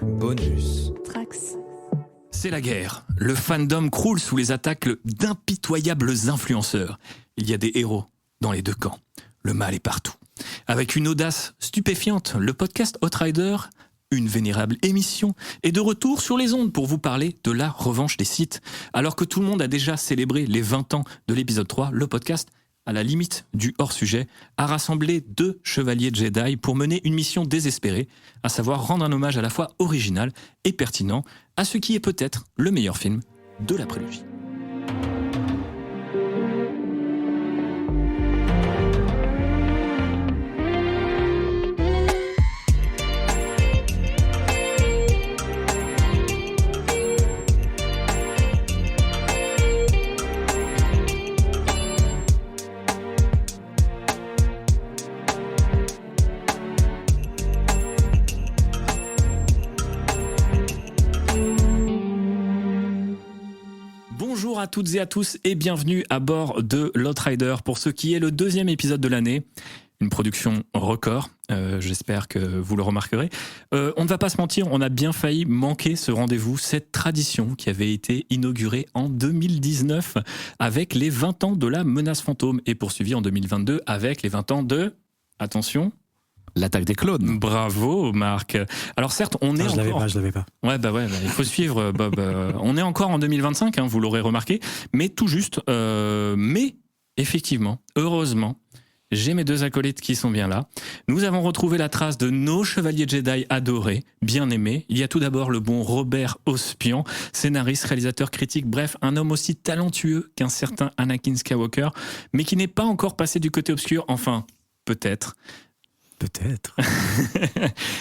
Bonus. Trax. C'est la guerre. Le fandom croule sous les attaques d'impitoyables influenceurs. Il y a des héros dans les deux camps. Le mal est partout. Avec une audace stupéfiante, le podcast Outrider, une vénérable émission, est de retour sur les ondes pour vous parler de la revanche des Sith. Alors que tout le monde a déjà célébré les 20 ans de l'épisode 3, le podcast, à la limite du hors-sujet, a rassemblé 2 chevaliers Jedi pour mener une mission désespérée, à savoir rendre un hommage à la fois original et pertinent à ce qui est peut-être le meilleur film de la prélogie. Bonjour à toutes et à tous et bienvenue à bord de l'Outrider pour ce qui est le 2e épisode de l'année. Une production record, j'espère que vous le remarquerez. On ne va pas se mentir, on a bien failli manquer ce rendez-vous, cette tradition qui avait été inaugurée en 2019 avec les 20 ans de la menace fantôme et poursuivie en 2022 avec les 20 ans de... Attention... L'attaque des clones. Bravo Marc. Alors certes, on est encore... Je l'avais pas. Ouais, il faut suivre Bob. On est encore en 2025, vous l'aurez remarqué, mais tout juste. Mais effectivement, heureusement, j'ai mes 2 acolytes qui sont bien là. Nous avons retrouvé la trace de nos chevaliers Jedi adorés, bien aimés. Il y a tout d'abord le bon Robert Ospian, scénariste, réalisateur, critique, bref, un homme aussi talentueux qu'un certain Anakin Skywalker, mais qui n'est pas encore passé du côté obscur, enfin, peut-être.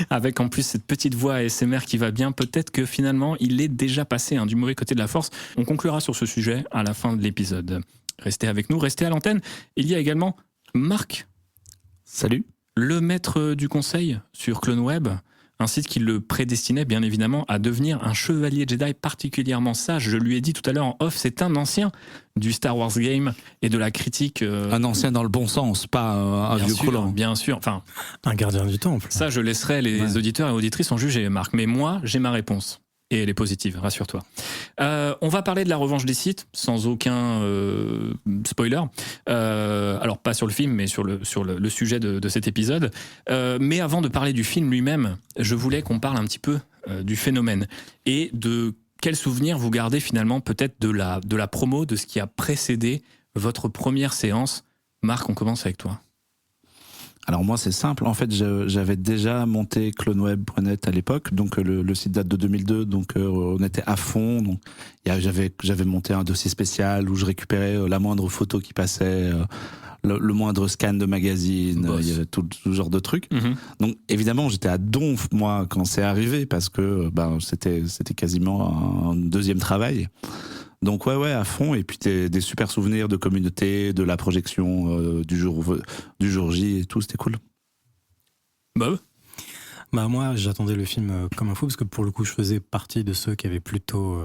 Avec en plus cette petite voix ASMR qui va bien, peut-être que finalement il est déjà passé du mauvais côté de la force. On conclura sur ce sujet à la fin de l'épisode. Restez avec nous, restez à l'antenne. Il y a également Marc. Salut. Le maître du conseil sur CloneWeb, un site qui le prédestinait bien évidemment à devenir un chevalier Jedi particulièrement sage. Je lui ai dit tout à l'heure en off, c'est un ancien du Star Wars Game et de la critique. Un ancien dans le bon sens, pas un vieux collant. Bien sûr, enfin... Un gardien du temple. Ça, je laisserai les auditeurs et auditrices en juger, Marc. Mais moi, j'ai ma réponse. Et elle est positive, rassure-toi. On va parler de la revanche des Sith, sans aucun spoiler. Alors, pas sur le film, mais sur le sujet de cet épisode. Mais avant de parler du film lui-même, je voulais qu'on parle un petit peu du phénomène. Et de quels souvenirs vous gardez finalement peut-être de la promo, de ce qui a précédé votre première séance. Marc, on commence avec toi. Alors moi c'est simple, en fait j'avais déjà monté cloneweb.net à l'époque, donc le site date de 2002, donc on était à fond, donc j'avais monté un dossier spécial où je récupérais la moindre photo qui passait, le moindre scan de magazine, il y avait tout genre de trucs. Donc évidemment j'étais à donf moi quand c'est arrivé parce que c'était quasiment un 2e travail. Donc ouais à fond, et puis des super souvenirs de communauté, de la projection du jour J et tout, c'était cool. Bob ? Moi j'attendais le film comme un fou parce que pour le coup je faisais partie de ceux qui avaient plutôt...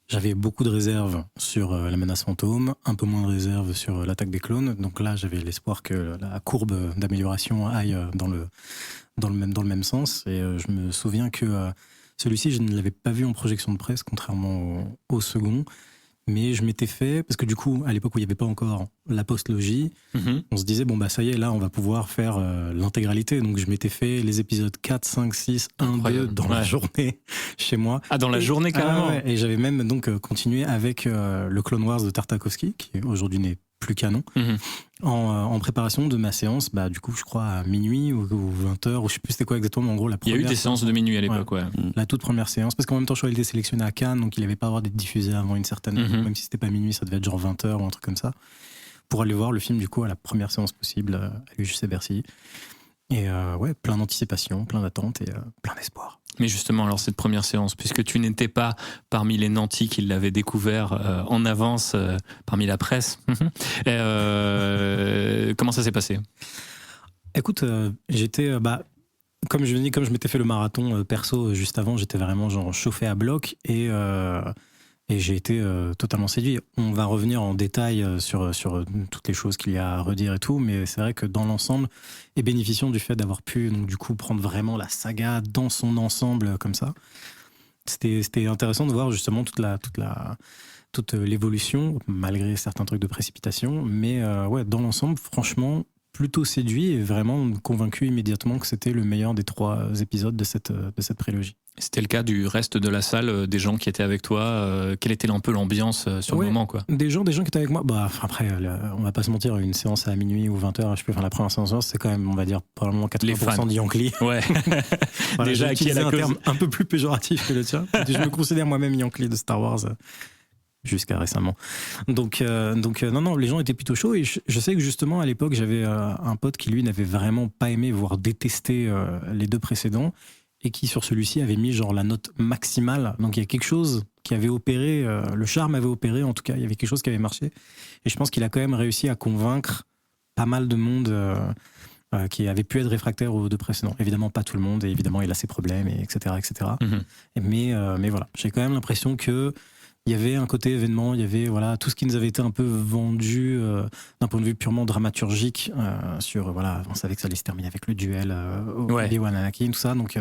j'avais beaucoup de réserves sur la menace fantôme, un peu moins de réserves sur l'attaque des clones, donc là j'avais l'espoir que la courbe d'amélioration aille dans le même sens, et je me souviens que... celui-ci, je ne l'avais pas vu en projection de presse, contrairement au second. Mais je m'étais fait... Parce que du coup, à l'époque où il n'y avait pas encore la postlogie, on se disait, ça y est, là, on va pouvoir faire l'intégralité. Donc je m'étais fait les épisodes 4, 5, 6, 1, 2 dans la journée chez moi. Ah, dans la journée, carrément. Et j'avais même donc continué avec le Clone Wars de Tartakovsky, qui aujourd'hui n'est plus canon, en préparation de ma séance, du coup je crois à minuit ou 20h, ou je sais plus c'était quoi exactement, mais en gros la première... Il y a eu des séances de minuit à l'époque, La toute première séance, parce qu'en même temps je avait été sélectionné à Cannes, donc il n'avait pas le droit d'être diffusé avant une certaine... Même si c'était pas minuit, ça devait être genre 20h ou un truc comme ça, pour aller voir le film du coup à la première séance possible à l'UGC Bercy. Et plein d'anticipation, plein d'attentes et plein d'espoir. Mais justement, alors cette première séance, puisque tu n'étais pas parmi les nantis qui l'avaient découvert en avance, parmi la presse, comment ça s'est passé ? Écoute, j'étais... comme je m'étais fait le marathon perso juste avant, j'étais vraiment genre chauffé à bloc, et Et j'ai été totalement séduit. On va revenir en détail sur toutes les choses qu'il y a à redire et tout, mais c'est vrai que dans l'ensemble, et bénéficiant du fait d'avoir pu donc, du coup prendre vraiment la saga dans son ensemble comme ça, c'était intéressant de voir justement toute l'évolution, malgré certains trucs de précipitation, mais ouais, dans l'ensemble, franchement, plutôt séduit et vraiment convaincu immédiatement que c'était le meilleur des 3 épisodes de cette prélogie. C'était le cas du reste de la salle, des gens qui étaient avec toi. Quelle était un peu l'ambiance sur le moment, quoi? Des gens qui étaient avec moi. Bah, après, on va pas se mentir, une séance à minuit ou 20h, la première séance, c'est quand même, on va dire, probablement 80% de Yankee. Ouais. Voilà, déjà, j'ai qui est la utilisé un cause terme un peu plus péjoratif que le tien. Je me considère moi-même Yankee de Star Wars. Jusqu'à récemment. Donc non, les gens étaient plutôt chauds et je sais que justement à l'époque j'avais un pote qui lui n'avait vraiment pas aimé, voire détesté les 2 précédents et qui sur celui-ci avait mis genre la note maximale. Donc il y a quelque chose qui avait opéré, le charme avait opéré en tout cas, il y avait quelque chose qui avait marché et je pense qu'il a quand même réussi à convaincre pas mal de monde qui avait pu être réfractaire aux 2 précédents. Évidemment pas tout le monde et évidemment il a ses problèmes et etc. Mais voilà, j'ai quand même l'impression que il y avait un côté événement, il y avait voilà, tout ce qui nous avait été un peu vendu d'un point de vue purement dramaturgique sur, voilà, on savait que ça allait se terminer avec le duel Obi-Wan Anakin, tout ça. Donc,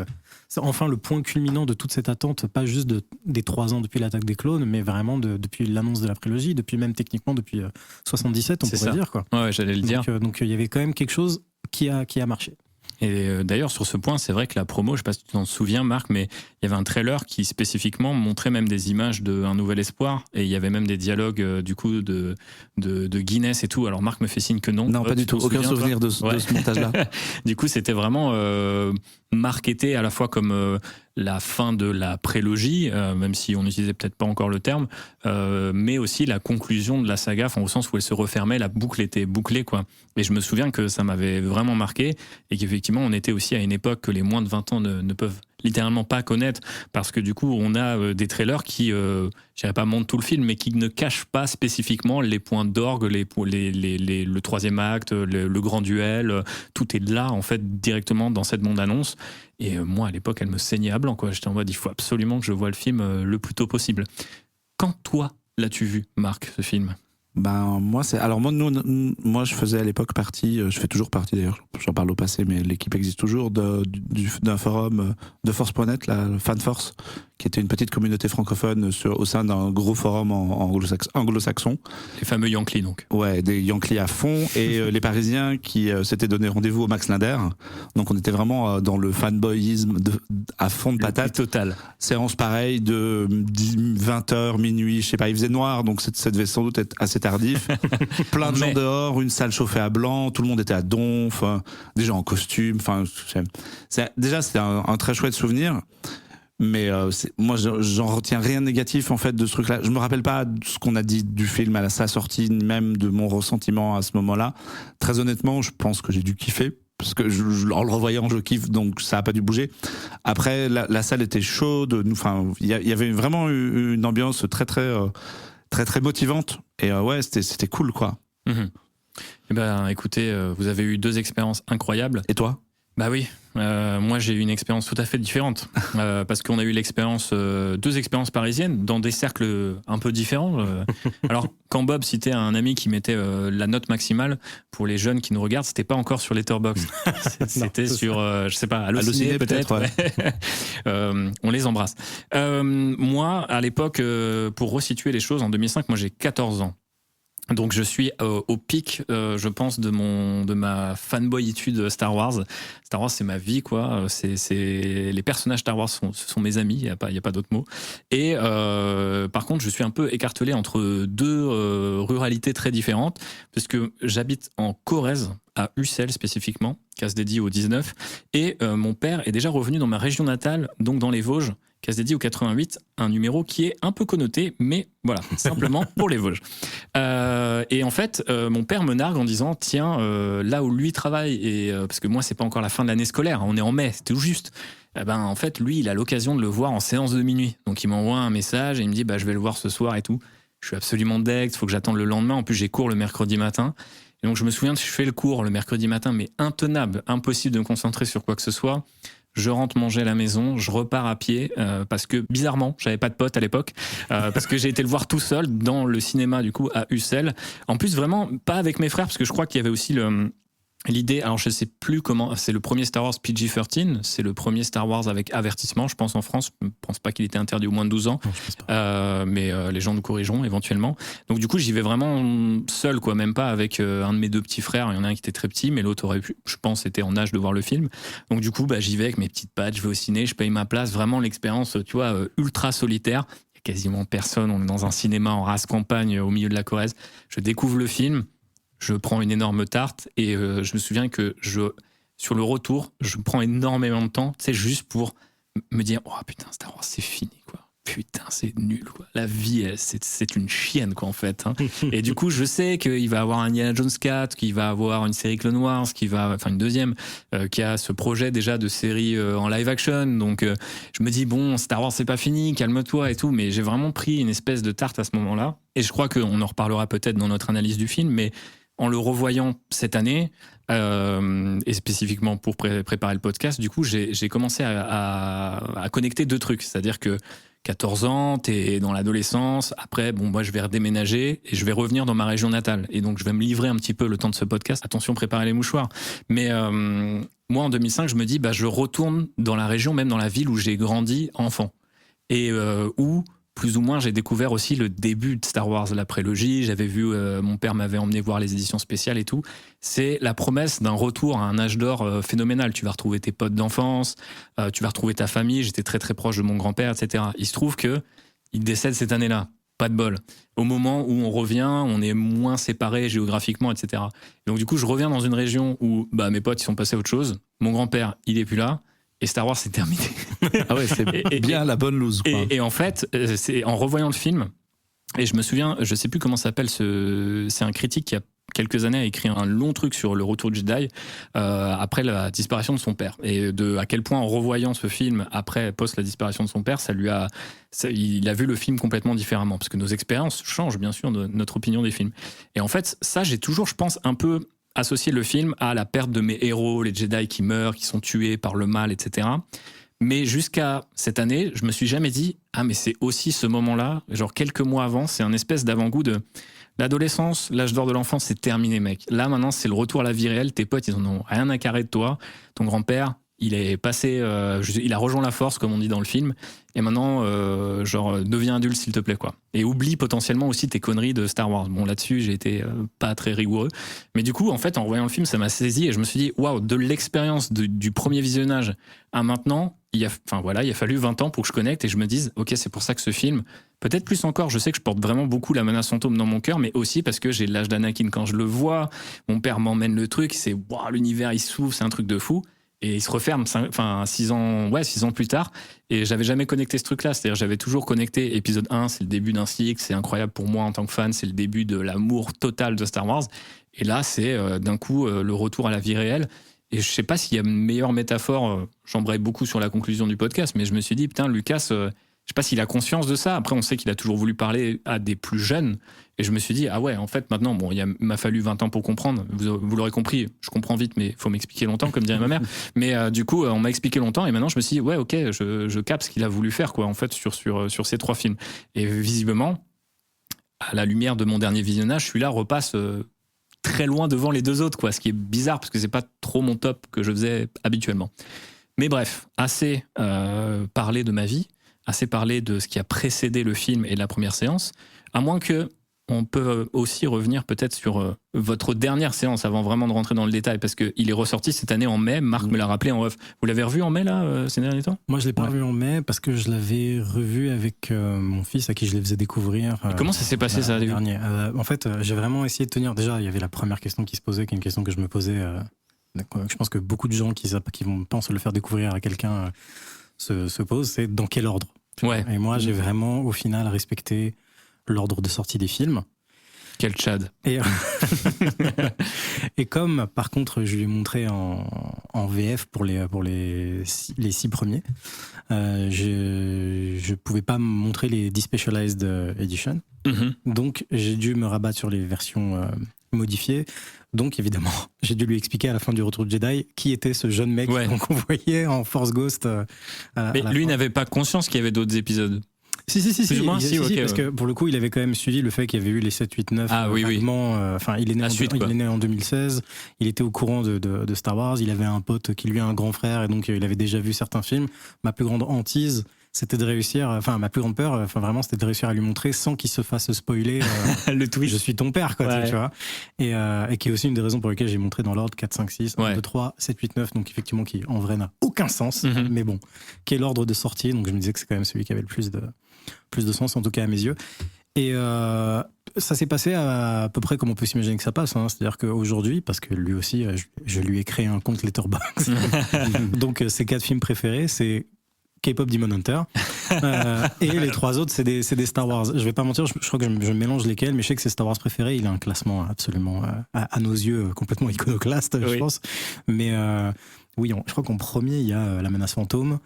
c'est enfin le point culminant de toute cette attente, pas juste des 3 ans depuis l'attaque des clones, mais vraiment depuis l'annonce de la prélogie, depuis même techniquement depuis 77, on pourrait dire. Quoi. Ouais, j'allais le dire. Donc, il y avait quand même quelque chose qui a marché. Et d'ailleurs, sur ce point, c'est vrai que la promo, je ne sais pas si tu t'en souviens, Marc, mais il y avait un trailer qui spécifiquement montrait même des images d'un nouvel espoir. Et il y avait même des dialogues du coup de Guinness et tout. Alors Marc me fait signe que non. Non, pas du tout. Aucun souvenir de ce montage-là. Du coup, c'était vraiment marketé à la fois comme la fin de la prélogie, même si on n'utilisait peut-être pas encore le terme, mais aussi la conclusion de la saga, au sens où elle se refermait, la boucle était bouclée, quoi. Et je me souviens que ça m'avait vraiment marqué et qu'effectivement, on était aussi à une époque que les moins de 20 ans ne peuvent littéralement pas connaître, parce que du coup, on a des trailers qui, je dirais pas montrent tout le film, mais qui ne cachent pas spécifiquement les points d'orgue, le 3e acte, le grand duel, tout est là, en fait, directement dans cette bande-annonce. Et moi, à l'époque, elle me saignait à blanc, quoi. J'étais en mode, il faut absolument que je voie le film le plus tôt possible. Quand toi, l'as-tu vu, Marc, ce film ? Ben moi moi je faisais à l'époque partie, je fais toujours partie d'ailleurs, j'en parle au passé, mais l'équipe existe toujours, d'un forum de Force.net, la FanForce, qui était une petite communauté francophone au sein d'un gros forum anglo-saxon. Les fameux Yankees, donc. Ouais, des Yankees à fond, et les Parisiens qui s'étaient donné rendez-vous au Max Linder. Donc on était vraiment dans le fanboyisme à fond de patate. Total. Séance pareille de 20h, minuit, je sais pas, il faisait noir, donc ça devait sans doute être assez tardif. Plein de gens dehors, une salle chauffée à blanc, tout le monde était à donf, des gens en costume, déjà c'était un très chouette souvenir. Mais moi j'en retiens rien de négatif en fait de ce truc-là. Je me rappelle pas de ce qu'on a dit du film à sa sortie, ni même de mon ressentiment à ce moment-là. Très honnêtement, je pense que j'ai dû kiffer, parce que en le revoyant je kiffe, donc ça a pas dû bouger. Après la salle était chaude, il y avait vraiment une ambiance très très motivante, et ouais, c'était cool, quoi. Eh ben écoutez, vous avez eu 2 expériences incroyables. Et toi ? Bah oui, moi j'ai eu une expérience tout à fait différente, parce qu'on a eu 2 expériences parisiennes dans des cercles un peu différents. Alors quand Bob citait un ami qui mettait la note maximale, pour les jeunes qui nous regardent, c'était pas encore sur Letterboxd, c'était sur, je sais pas, Allociné peut-être. Ouais. On les embrasse. Moi, à l'époque, pour resituer les choses, en 2005, moi j'ai 14 ans. Donc je suis au pic, je pense, de ma fanboyitude Star Wars. Star Wars, c'est ma vie, quoi. C'est les personnages Star Wars ce sont mes amis. Il y a pas d'autre mot. Et par contre, je suis un peu écartelé entre 2 ruralités très différentes, parce que j'habite en Corrèze, à Ussel spécifiquement, case dédiée au 19, et mon père est déjà revenu dans ma région natale, donc dans les Vosges, case dédiée au 88, un numéro qui est un peu connoté, mais voilà, simplement pour les Vosges. Et en fait, mon père me nargue en disant, tiens, là où lui travaille, et parce que moi c'est pas encore la fin de l'année scolaire, on est en mai, c'est tout juste. En fait, lui, il a l'occasion de le voir en séance de minuit. Donc il m'envoie un message et il me dit, je vais le voir ce soir et tout. Je suis absolument deg, il faut que j'attende le lendemain. En plus, j'ai cours le mercredi matin. Et donc je me souviens que je fais le cours le mercredi matin, mais intenable, impossible de me concentrer sur quoi que ce soit. je rentre manger à la maison, je repars à pied parce que bizarrement, j'avais pas de potes à l'époque parce que j'ai été le voir tout seul dans le cinéma du coup à Ussel. En plus vraiment pas avec mes frères parce que je crois qu'il y avait aussi l'idée, alors je sais plus comment, c'est le premier Star Wars PG-13, c'est le premier Star Wars avec avertissement, je pense en France, je ne pense pas qu'il était interdit aux moins de 12 ans, Non, je pense pas. mais les gens nous corrigeront éventuellement. Donc du coup j'y vais vraiment seul, quoi, même pas avec un de mes deux petits frères, il y en a un qui était très petit, mais l'autre aurait pu, je pense, était en âge de voir le film. Donc du coup j'y vais avec mes petites pattes, je vais au ciné, je paye ma place, vraiment l'expérience, tu vois, ultra solitaire. Il y a quasiment personne, on est dans un cinéma en race campagne au milieu de la Corrèze, je découvre le film. Je prends une énorme tarte et je me souviens que sur le retour, je prends énormément de temps, tu sais, juste pour me dire oh putain, Star Wars, c'est fini, quoi. Putain, c'est nul, quoi. La vie, c'est une chienne, quoi, en fait. Hein. Et du coup, je sais qu'il va avoir un Indiana Jones 4, qu'il va avoir une série Clone Wars, enfin une deuxième, qui a ce projet déjà de série en live action. Donc, je me dis bon, Star Wars, c'est pas fini, calme-toi et tout. Mais j'ai vraiment pris une espèce de tarte à ce moment-là. Et je crois qu'on en reparlera peut-être dans notre analyse du film, mais en le revoyant cette année, et spécifiquement pour préparer le podcast, du coup, j'ai commencé à connecter deux trucs. C'est-à-dire que 14 ans, t'es dans l'adolescence. Après, bon, moi, je vais redéménager et je vais revenir dans ma région natale. Et donc, je vais me livrer un petit peu le temps de ce podcast. Attention, préparez les mouchoirs. Mais moi, en 2005, je me dis, je retourne dans la région, même dans la ville où j'ai grandi enfant. Et où plus ou moins, j'ai découvert aussi le début de Star Wars, la prélogie. J'avais vu, mon père m'avait emmené voir les éditions spéciales et tout. C'est la promesse d'un retour à un âge d'or phénoménal. Tu vas retrouver tes potes d'enfance, tu vas retrouver ta famille. J'étais très très proche de mon grand-père, etc. Il se trouve que il décède cette année-là. Pas de bol. Au moment où on revient, on est moins séparés géographiquement, etc. Donc du coup, je reviens dans une région où mes potes ils sont passés à autre chose. Mon grand-père, il est plus là. Et Star Wars, c'est terminé. Ah ouais, c'est bien la bonne loose, quoi. Et en fait, c'est en revoyant le film, et je me souviens, je sais plus comment ça s'appelle, c'est un critique qui a quelques années a écrit un long truc sur le retour de Jedi après la disparition de son père. Et à quel point en revoyant ce film après, post la disparition de son père, il a vu le film complètement différemment. Parce que nos expériences changent bien sûr notre opinion des films. Et en fait, ça, j'ai toujours, je pense, un peu associer le film à la perte de mes héros, les Jedi qui meurent, qui sont tués par le mal, etc. Mais jusqu'à cette année, je me suis jamais dit « Ah, mais c'est aussi ce moment-là, genre quelques mois avant, c'est un espèce d'avant-goût de l'adolescence, l'âge d'or de l'enfance, c'est terminé, mec. Là, maintenant, c'est le retour à la vie réelle. Tes potes, ils en ont rien à carrer de toi. Ton grand-père, il est passé, il a rejoint la force, comme on dit dans le film. Et maintenant, deviens adulte, s'il te plaît, quoi. Et oublie potentiellement aussi tes conneries de Star Wars. Bon, là-dessus, j'ai été pas très rigoureux. Mais du coup, en fait, en voyant le film, ça m'a saisi et je me suis dit, waouh, de l'expérience du premier visionnage à maintenant, il a fallu 20 ans pour que je connecte et je me dise, ok, c'est pour ça que ce film, peut-être plus encore, je sais que je porte vraiment beaucoup la menace fantôme dans mon cœur, mais aussi parce que j'ai l'âge d'Anakin quand je le vois. Mon père m'emmène le truc, c'est, waouh, l'univers, il s'ouvre, c'est un truc de fou. Et il se referme 6 ans plus tard. Et j'avais jamais connecté ce truc-là. C'est-à-dire, j'avais toujours connecté épisode 1, c'est le début d'un cycle, c'est incroyable pour moi en tant que fan, c'est le début de l'amour total de Star Wars. Et là, c'est d'un coup le retour à la vie réelle. Et je sais pas s'il y a une meilleure métaphore, j'embraye beaucoup sur la conclusion du podcast, mais je me suis dit, putain, Lucas, je sais pas s'il a conscience de ça. Après, on sait qu'il a toujours voulu parler à des plus jeunes. Et je me suis dit, ah ouais, en fait, maintenant, bon, il m'a fallu 20 ans pour comprendre. Vous l'aurez compris, je comprends vite, mais il faut m'expliquer longtemps, comme dirait ma mère. Mais du coup, on m'a expliqué longtemps, et maintenant, je me suis dit, ouais, ok, je capte ce qu'il a voulu faire, quoi, en fait, sur ces 3 films. Et visiblement, à la lumière de mon dernier visionnage, celui-là repasse très loin devant les 2 autres, quoi, ce qui est bizarre, parce que c'est pas trop mon top que je faisais habituellement. Mais bref, assez parlé de ma vie, assez parlé de ce qui a précédé le film et la première séance, à moins que on peut aussi revenir peut-être sur votre dernière séance avant vraiment de rentrer dans le détail, parce qu'il est ressorti cette année en mai, Marc me l'a rappelé en off. Vous l'avez revu en mai, là, ces derniers temps ? Moi, je ne l'ai pas revu en mai parce que je l'avais revu avec mon fils à qui je les faisais découvrir. Comment ça s'est passé, ça, dernier. En fait, j'ai vraiment essayé de tenir. Déjà, il y avait la première question qui se posait, qui est une question que je me posais. Je pense que beaucoup de gens qui pensent le faire découvrir à quelqu'un se posent, c'est dans quel ordre ? Ouais. Et moi, j'ai vraiment, au final, respecté l'ordre de sortie des films. Quel Tchad. Et comme, par contre, je lui ai montré en VF pour les 6 premiers, je pouvais pas me montrer les Despecialized Edition. Mm-hmm. Donc, j'ai dû me rabattre sur les versions modifié. Donc évidemment, j'ai dû lui expliquer à la fin du Retour de Jedi qui était ce jeune mec qu'on voyait en Force Ghost. Mais lui n'avait pas conscience qu'il y avait d'autres épisodes. Si, parce que pour le coup, il avait quand même suivi le fait qu'il y avait eu les 7, 8, 9 fragments. Enfin, il est né en 2016. Il était au courant de Star Wars. Il avait un pote qui lui a un grand frère et donc il avait déjà vu certains films. Ma plus grande hantise, c'était de réussir, ma plus grande peur, vraiment, c'était de réussir à lui montrer sans qu'il se fasse spoiler le twist. Je suis ton père, quoi, tu vois. Et qui est aussi une des raisons pour lesquelles j'ai montré dans l'ordre 4, 5, 6, 1, 2, 3, 7, 8, 9, donc effectivement, qui en vrai n'a aucun sens, mais bon, qui est l'ordre de sortie. Donc je me disais que c'est quand même celui qui avait le plus de sens, en tout cas à mes yeux. Et ça s'est passé à peu près comme on peut s'imaginer que ça passe. C'est-à-dire qu'aujourd'hui, parce que lui aussi, je lui ai créé un compte Letterboxd. Donc ses 4 films préférés, c'est K-pop Demon Hunter. Et les 3 autres, c'est des Star Wars. Je vais pas mentir, je crois que je mélange lesquels, mais je sais que c'est Star Wars préféré. Il a un classement absolument, à nos yeux, complètement iconoclaste, je pense. Mais oui, je crois qu'en premier, il y a La Menace Fantôme.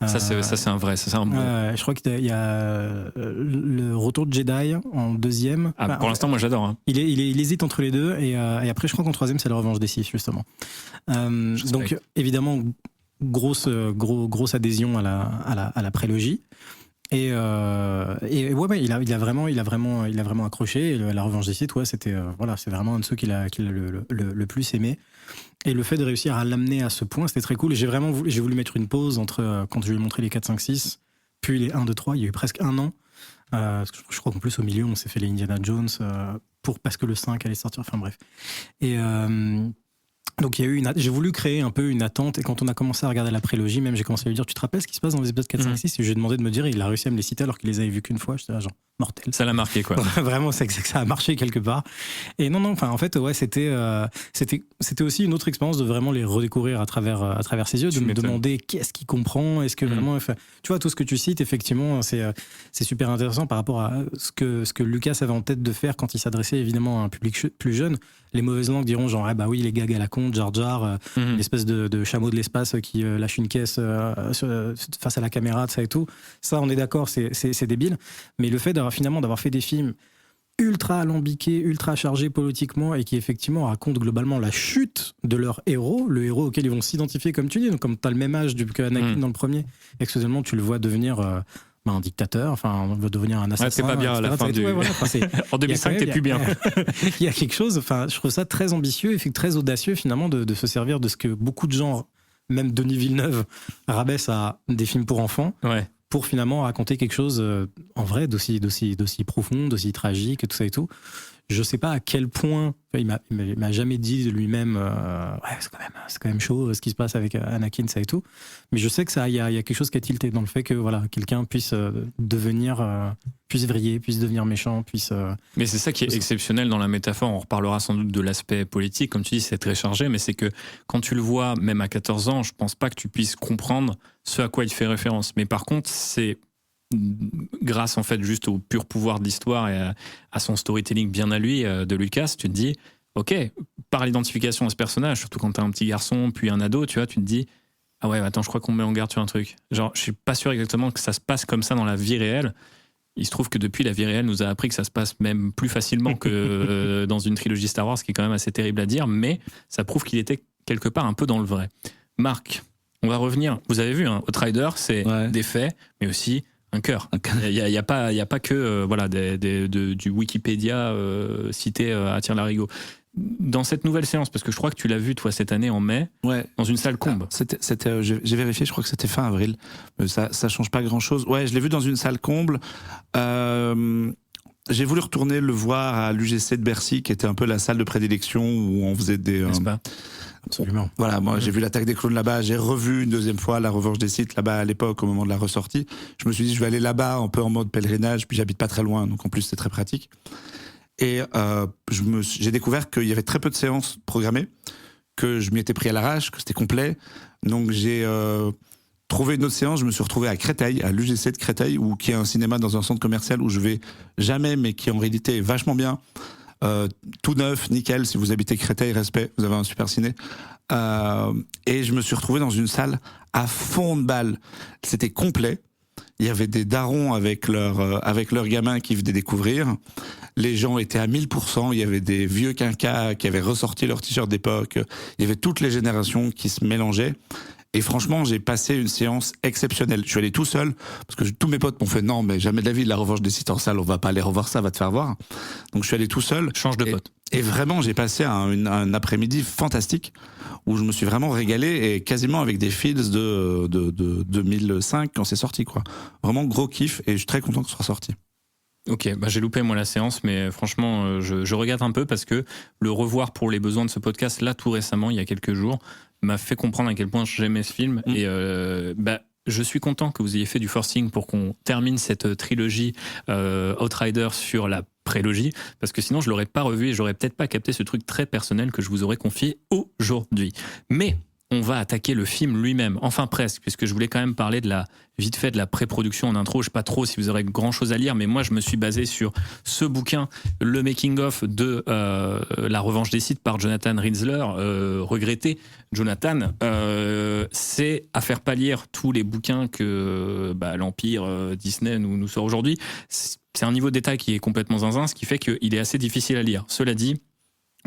Ça, c'est un vrai, ça, c'est un bon. Je crois qu'il y a Le Retour de Jedi en deuxième. Pour l'instant, moi, j'adore. Il hésite entre les deux. Et après, je crois qu'en troisième, c'est La Revanche des Sith, justement. Donc, évidemment, grosse adhésion à la prélogie. Et il a vraiment accroché. Et La Revanche des Sith, c'était c'est vraiment un de ceux qu'il a le plus aimé. Et le fait de réussir à l'amener à ce point, c'était très cool. Et j'ai voulu mettre une pause entre quand je lui ai montré les 4, 5, 6, puis les 1, 2, 3. Il y a eu presque un an. Parce que je crois qu'en plus, au milieu, on s'est fait les Indiana Jones parce que le 5 allait sortir. Enfin bref. Et donc j'ai voulu créer un peu une attente, et quand on a commencé à regarder la prélogie, même j'ai commencé à lui dire, tu te rappelles ce qui se passe dans les épisodes 4, 5, 6, et je lui ai demandé de me dire, et il a réussi à me les citer alors qu'il les avait vus qu'une fois. J'étais là, genre mortel. Ça l'a marqué, quoi. Vraiment, c'est que ça a marché quelque part. Et non, en fait, c'était aussi une autre expérience de vraiment les redécouvrir à travers ses yeux, de me demander qu'est-ce qu'il comprend, est-ce que vraiment, tu vois, tout ce que tu cites, effectivement, c'est super intéressant par rapport à ce que Lucas avait en tête de faire quand il s'adressait évidemment à un public plus jeune. Les mauvaises langues diront genre, bah oui, les gags à la con, Jar Jar, l'espèce de chameau de l'espace qui lâche une caisse face à la caméra, ça et tout. Ça, on est d'accord, c'est débile. Mais le fait d'avoir fait des films ultra alambiqués, ultra chargés politiquement, et qui effectivement racontent globalement la chute de leur héros, le héros auquel ils vont s'identifier, comme tu dis. Donc, comme tu as le même âge que Anakin dans le premier, et que soudainement tu le vois devenir un dictateur, on va devenir un assassin. C'est pas bien à la fin du... En 2005, t'es plus bien. Il y a quelque chose, je trouve ça très ambitieux et très audacieux finalement de se servir de ce que beaucoup de gens, même Denis Villeneuve, rabaisse à des films pour enfants. Pour finalement raconter quelque chose en vrai d'aussi profond, d'aussi tragique, tout ça et tout. Je sais pas à quel point, il m'a jamais dit de lui-même c'est quand même chaud ce qui se passe avec Anakin, ça et tout. Mais je sais que il y a quelque chose qui a tilté dans le fait que quelqu'un puisse puisse vriller, puisse devenir méchant, puisse. Mais c'est ça qui est exceptionnel dans la métaphore. On reparlera sans doute de l'aspect politique, comme tu dis, c'est très chargé, mais c'est que quand tu le vois, même à 14 ans, je pense pas que tu puisses comprendre ce à quoi il fait référence. Mais par contre, c'est grâce en fait juste au pur pouvoir de l'histoire et à son storytelling bien à lui de Lucas, tu te dis ok, par l'identification à ce personnage, surtout quand t'es un petit garçon puis un ado, tu vois, tu te dis ah ouais, attends, je crois qu'on me met en garde sur un truc, genre je suis pas sûr exactement que ça se passe comme ça dans la vie réelle. Il se trouve que depuis, la vie réelle nous a appris que ça se passe même plus facilement que dans une trilogie Star Wars, ce qui est quand même assez terrible à dire, mais ça prouve qu'il était quelque part un peu dans le vrai. Marc, on va revenir, vous avez vu, Outrider, c'est des faits, mais aussi un cœur. Il y a pas que du Wikipédia cité à Tire-Larigot. Dans cette nouvelle séance, parce que je crois que tu l'as vu toi cette année en mai, dans une salle comble. J'ai vérifié, je crois que c'était fin avril. Ça change pas grand chose. Ouais, je l'ai vu dans une salle comble. J'ai voulu retourner le voir à l'UGC de Bercy, qui était un peu la salle de prédilection où on faisait des. N'est-ce pas ? Absolument. Voilà, moi j'ai vu l'Attaque des clones là-bas, j'ai revu une deuxième fois La Revanche des Sith là-bas à l'époque au moment de la ressortie. Je me suis dit je vais aller là-bas un peu en mode pèlerinage, puis j'habite pas très loin, donc en plus c'est très pratique. Et j'ai découvert qu'il y avait très peu de séances programmées, que je m'y étais pris à l'arrache, que c'était complet. Donc j'ai trouvé une autre séance, je me suis retrouvé à Créteil, à l'UGC de Créteil, qui est un cinéma dans un centre commercial où je vais jamais, mais qui en réalité est vachement bien. Tout neuf, nickel, si vous habitez Créteil, respect, vous avez un super ciné. Et je me suis retrouvé dans une salle à fond de balle. C'était complet. Il y avait des darons avec leurs gamins qui venaient découvrir. les gens étaient à 1000%, il y avait des vieux quinquas qui avaient ressorti leur t-shirt d'époque, il y avait toutes les générations qui se mélangeaient. Et franchement, j'ai passé une séance exceptionnelle. Je suis allé tout seul, parce que tous mes potes m'ont fait non, mais jamais de la vie, la revanche des Sith en salle, on va pas aller revoir ça, va te faire voir. Donc je suis allé tout seul. Change de pote. Et vraiment, j'ai passé un après-midi fantastique, où je me suis vraiment régalé, et quasiment avec des feels de 2005 quand c'est sorti, quoi. Vraiment gros kiff, et je suis très content que ce soit sorti. Ok, bah j'ai loupé moi la séance, mais franchement, je regrette un peu parce que le revoir pour les besoins de ce podcast, là tout récemment, il y a quelques jours, m'a fait comprendre à quel point j'aimais ce film. Et je suis content que vous ayez fait du forcing pour qu'on termine cette trilogie Outrider sur la prélogie, parce que sinon je l'aurais pas revu et j'aurais peut-être pas capté ce truc très personnel que je vous aurais confié aujourd'hui. Mais on va attaquer le film lui-même, enfin presque, puisque je voulais quand même parler vite fait de la pré-production en intro. Je sais pas trop si vous aurez grand chose à lire, mais moi je me suis basé sur ce bouquin, le making-of de La Revanche des Sith par Jonathan Rinzler, regretté Jonathan. C'est à faire pâlir tous les bouquins que l'Empire Disney nous sort aujourd'hui. C'est un niveau de détail qui est complètement zinzin, ce qui fait qu'il est assez difficile à lire. Cela dit,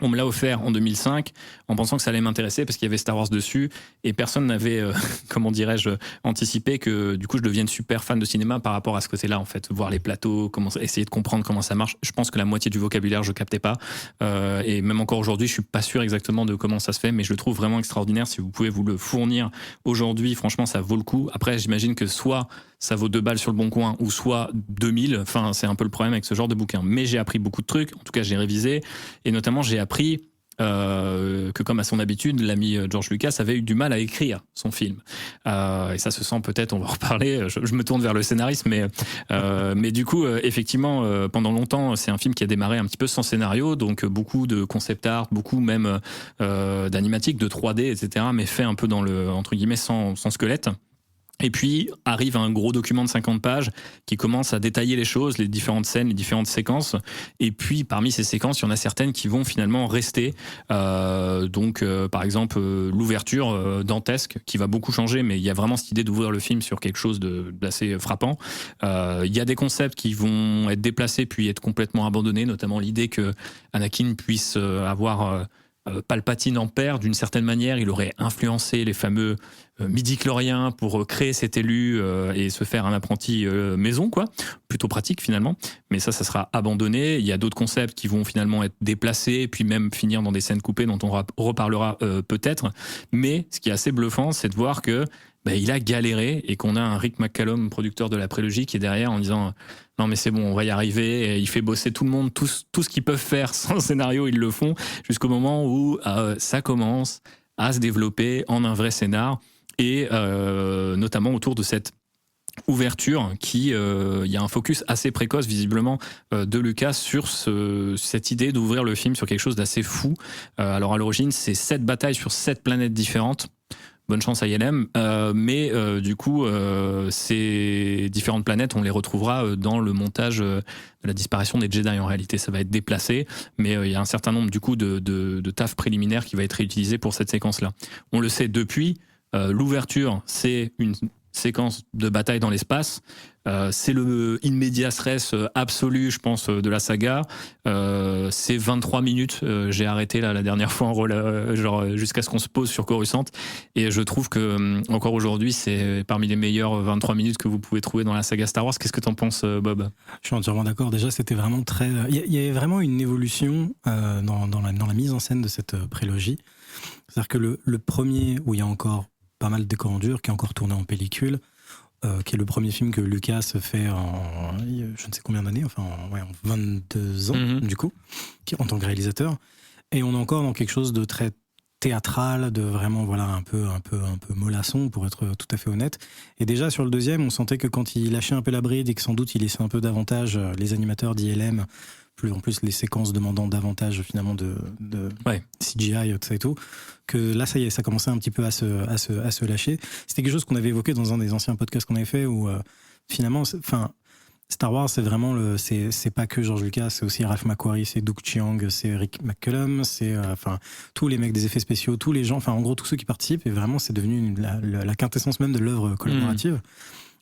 on me l'a offert en 2005 en pensant que ça allait m'intéresser parce qu'il y avait Star Wars dessus et personne n'avait, comment dirais-je, anticipé que du coup je devienne super fan de cinéma par rapport à ce côté-là en fait, voir les plateaux, essayer de comprendre comment ça marche. Je pense que la moitié du vocabulaire je captais pas et même encore aujourd'hui je suis pas sûr exactement de comment ça se fait, mais je le trouve vraiment extraordinaire. Si vous pouvez vous le fournir aujourd'hui, franchement ça vaut le coup. Après j'imagine que soit ça vaut 2 balles sur le bon coin ou soit 2000, enfin c'est un peu le problème avec ce genre de bouquin. Mais j'ai appris beaucoup de trucs, en tout cas j'ai révisé et notamment j'ai appris que comme à son habitude, l'ami George Lucas avait eu du mal à écrire son film. Et ça se sent peut-être, on va en reparler, je me tourne vers le scénariste, mais du coup, effectivement, pendant longtemps, c'est un film qui a démarré un petit peu sans scénario, donc beaucoup de concept art, beaucoup même d'animatique, de 3D, etc., mais fait un peu dans le, entre guillemets, sans squelette. Et puis arrive un gros document de 50 pages qui commence à détailler les choses, les différentes scènes, les différentes séquences. Et puis parmi ces séquences, il y en a certaines qui vont finalement rester. Par exemple, l'ouverture dantesque qui va beaucoup changer, mais il y a vraiment cette idée d'ouvrir le film sur quelque chose d'assez frappant. Il y a des concepts qui vont être déplacés puis être complètement abandonnés, notamment l'idée que Anakin puisse avoir... Palpatine en père, d'une certaine manière, il aurait influencé les fameux midi-chloriens pour créer cet élu et se faire un apprenti maison, quoi. Plutôt pratique finalement, mais ça sera abandonné. Il y a d'autres concepts qui vont finalement être déplacés, puis même finir dans des scènes coupées dont on reparlera peut-être. Mais ce qui est assez bluffant, c'est de voir que il a galéré et qu'on a un Rick McCallum, producteur de la prélogie, qui est derrière en disant non mais c'est bon, on va y arriver. Et il fait bosser tout le monde, tout ce qu'ils peuvent faire sans scénario, ils le font jusqu'au moment où ça commence à se développer en un vrai scénar et notamment autour de cette ouverture qui, il y a un focus assez précoce visiblement de Lucas sur cette idée d'ouvrir le film sur quelque chose d'assez fou. Alors à l'origine, c'est 7 batailles sur 7 planètes différentes. Bonne chance à ILM, mais du coup, ces différentes planètes, on les retrouvera dans le montage de la disparition des Jedi. En réalité, ça va être déplacé, mais il y a un certain nombre du coup de taf préliminaires qui va être réutilisé pour cette séquence-là. On le sait depuis, l'ouverture, c'est une séquence de bataille dans l'espace. C'est le in medias res absolu, je pense, de la saga. C'est 23 minutes. J'ai arrêté là la dernière fois en rôle, jusqu'à ce qu'on se pose sur Coruscant. Et je trouve que encore aujourd'hui, c'est parmi les meilleures 23 minutes que vous pouvez trouver dans la saga Star Wars. Qu'est-ce que t'en penses, Bob ? Je suis entièrement d'accord. Déjà, c'était vraiment très. Il y avait vraiment une évolution dans la mise en scène de cette prélogie. C'est-à-dire que le premier, où il y a encore pas mal de décors en dur, qui est encore tourné en pellicule, qui est le premier film que Lucas fait en je ne sais combien d'années, en 22 ans du coup, en tant que réalisateur. Et on est encore dans quelque chose de très théâtral, de vraiment un peu mollasson, pour être tout à fait honnête. Et déjà sur le deuxième, on sentait que quand il lâchait un peu la bride et que sans doute il laissait un peu davantage les animateurs d'ILM, en plus les séquences demandant davantage finalement de CGI, tout ça et tout, que là ça y est, ça commençait un petit peu à se lâcher. C'était quelque chose qu'on avait évoqué dans un des anciens podcasts qu'on avait fait où finalement, Star Wars, c'est vraiment c'est pas que George Lucas, c'est aussi Ralph McQuarrie, c'est Doug Chiang, c'est Rick McCallum, c'est tous les mecs des effets spéciaux, tous les gens, en gros tous ceux qui participent, et vraiment c'est devenu la quintessence même de l'œuvre collaborative.